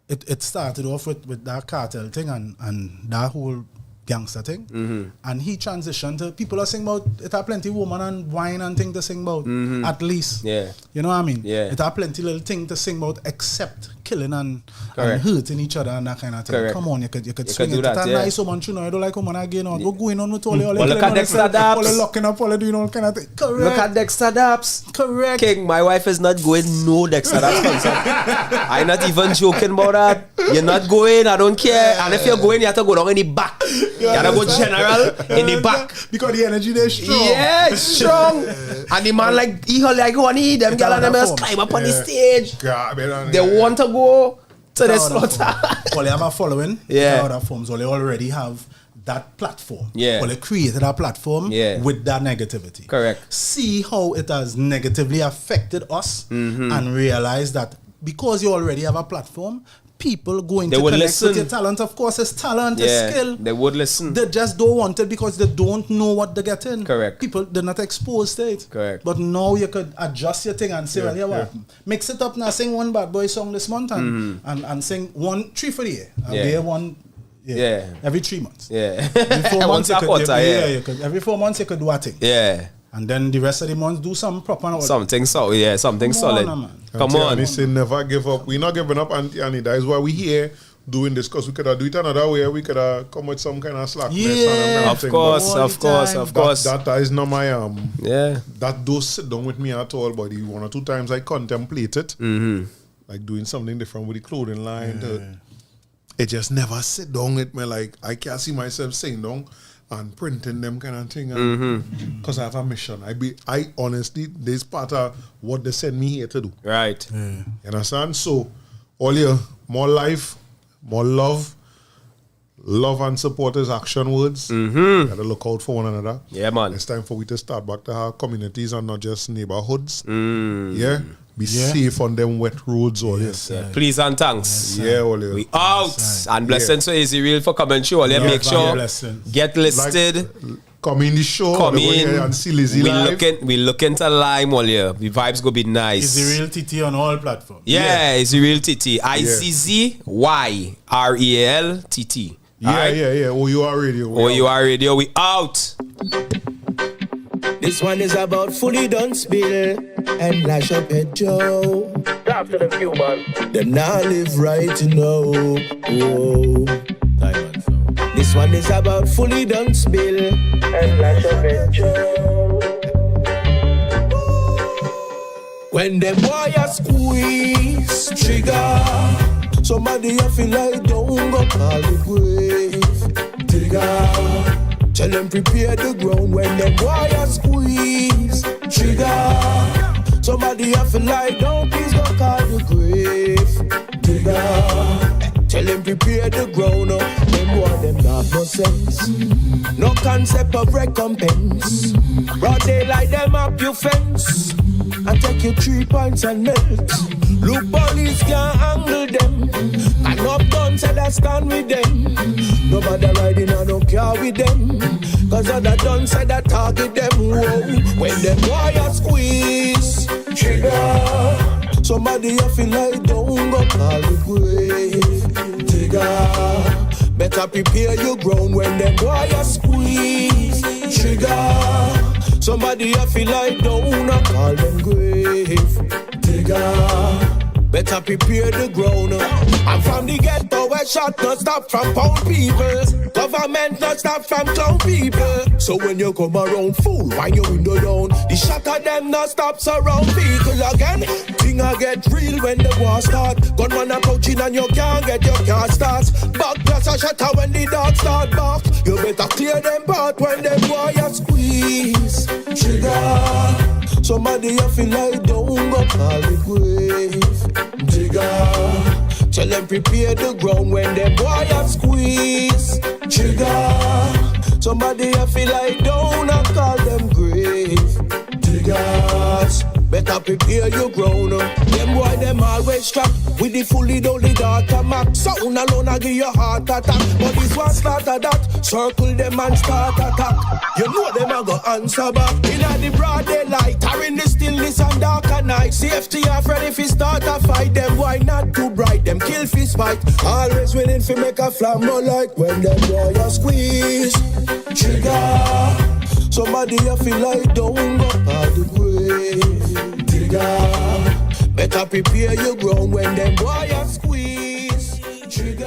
it started off with that cartel thing and that whole gangster thing, and he transitioned to people are singing about it. Are plenty woman and wine and thing to sing about at least. Yeah, you know what I mean. Yeah, it are plenty little thing to sing about except killing and hurting each other and that kind of thing. Correct. Come on, you could swing do it. that. It's Yeah. nice woman, you know. I don't like woman again. Or go going on with all the look at Dexter Daps. all locking up, all doing all kind of thing. Correct. Look at Dexter Daps. Correct. King, my wife is not going no Dexter Daps concert. I'm not even joking about that. You're not going. I don't care. And if you're going, you have to go down in the back. You have to go general in the back because the energy there is strong. Yeah, it's strong. And the man he like honey, them girl and them just climb up on the stage. They want to go to the slaughter. Well, they have a following. Yeah. Other forms. Well, they already have that platform. Yeah. Well, they created a platform with that negativity. Correct. See how it has negatively affected us and realize that because you already have a platform, people going to connect with your talent. Of course, it's talent, it's skill. They would listen. They just don't want it because they don't know what they're getting. Correct. People, they're not exposed to it. Correct. But now you could adjust your thing and say, well, yeah, what? Mix it up now, sing one bad boy song this month and sing 3 for the year. And day one. Yeah. Every 3 months. Yeah. Every 4 months you could, you could. Every 4 months you could do a thing. Yeah. And then the rest of the months do something proper. Something solid. Something solid. Come on. He said never give up. We're not giving up, Auntie Annie. That is why we here doing this, because we could have do it another way. We could have come with some kind of slackness. Of course. That is not my that don't sit down with me at all. But the 1 or 2 times I contemplate it, like doing something different with the clothing line. It just never sit down with me. Like I can't see myself sitting down and printing them kind of thing, because I have a mission. I honestly, this part of what they send me here to do. Right. You understand? So, all your more life, more love and support is action words. Gotta look out for one another. Yeah, man. It's time for we to start back to our communities and not just neighborhoods. Yeah. Be safe on them wet roads, all Please and thanks. We out. And blessings to Izzy Real for coming show. Make sure get listed. Come in the show. Come in and see Lizzy live. We looking to Lime all year. The vibes go be nice. Izzy Real TT on all platforms. Yeah, Izzy Real TT. IZZYREAL TT. Yeah. OUR Radio. We out. This one is about fully done spill and lash up at Joe. After the few man, them now live right, you know. This one is about fully done spill and lash up at Joe. When them wires squeeze trigger, somebody I feel like don't go call the grave. Trigger. Tell them prepare the ground when them wire squeeze. Trigger. Somebody have to lie down, please don't call the grave. Digger. Tell them prepare the ground up. Them want them have no sense. No concept of recompense. Broad daylight them up your fence. And take your 3 points and melt. Look, police can't handle them. And up done said I stand with them. Nobody riding on no car with them. Cause other done said I target them. Whoa. When them wire squeeze. Trigger. Somebody you feel like don't go call the grave. Digger. Better prepare your ground when them wire squeeze. Trigger. Somebody you feel like don't call them grave. Digger. Better prepare the ground. I'm from the ghetto where shot not stop from pound people. Government not stop from clown people. So when you come around, fool, wind your window down. The shot of them not stop surround people again. Thing I get real when the war start. Gunman approaching and you can't get your car starts. Back plus a shatter when the dog start bark. You better clear them part when them wire squeeze. Trigger. Somebody you feel like don't go call the grave. Digger. Tell them prepare the ground when them wire squeeze. Trigger. Somebody you feel like don't call them grave. Diggers. Better prepare your ground. Them boy them always strapped with the fully dolly data map. Sound alone I give you heart attack. But this one start of that. Circle them and start attack. You know them a go answer back. In the broad daylight or in the stillness and darker night. Safety off ready fi start a fight. Them boy not too bright. Them kill fist fight. Always willing fi make a flambo light. When them boy a squeeze. Trigger. Somebody you feel like don't go out the grave. Digger. Better prepare your ground when them wire squeeze. Trigger.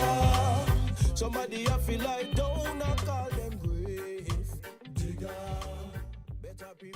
Somebody you feel like don't call them grave. Digger. Better prepare.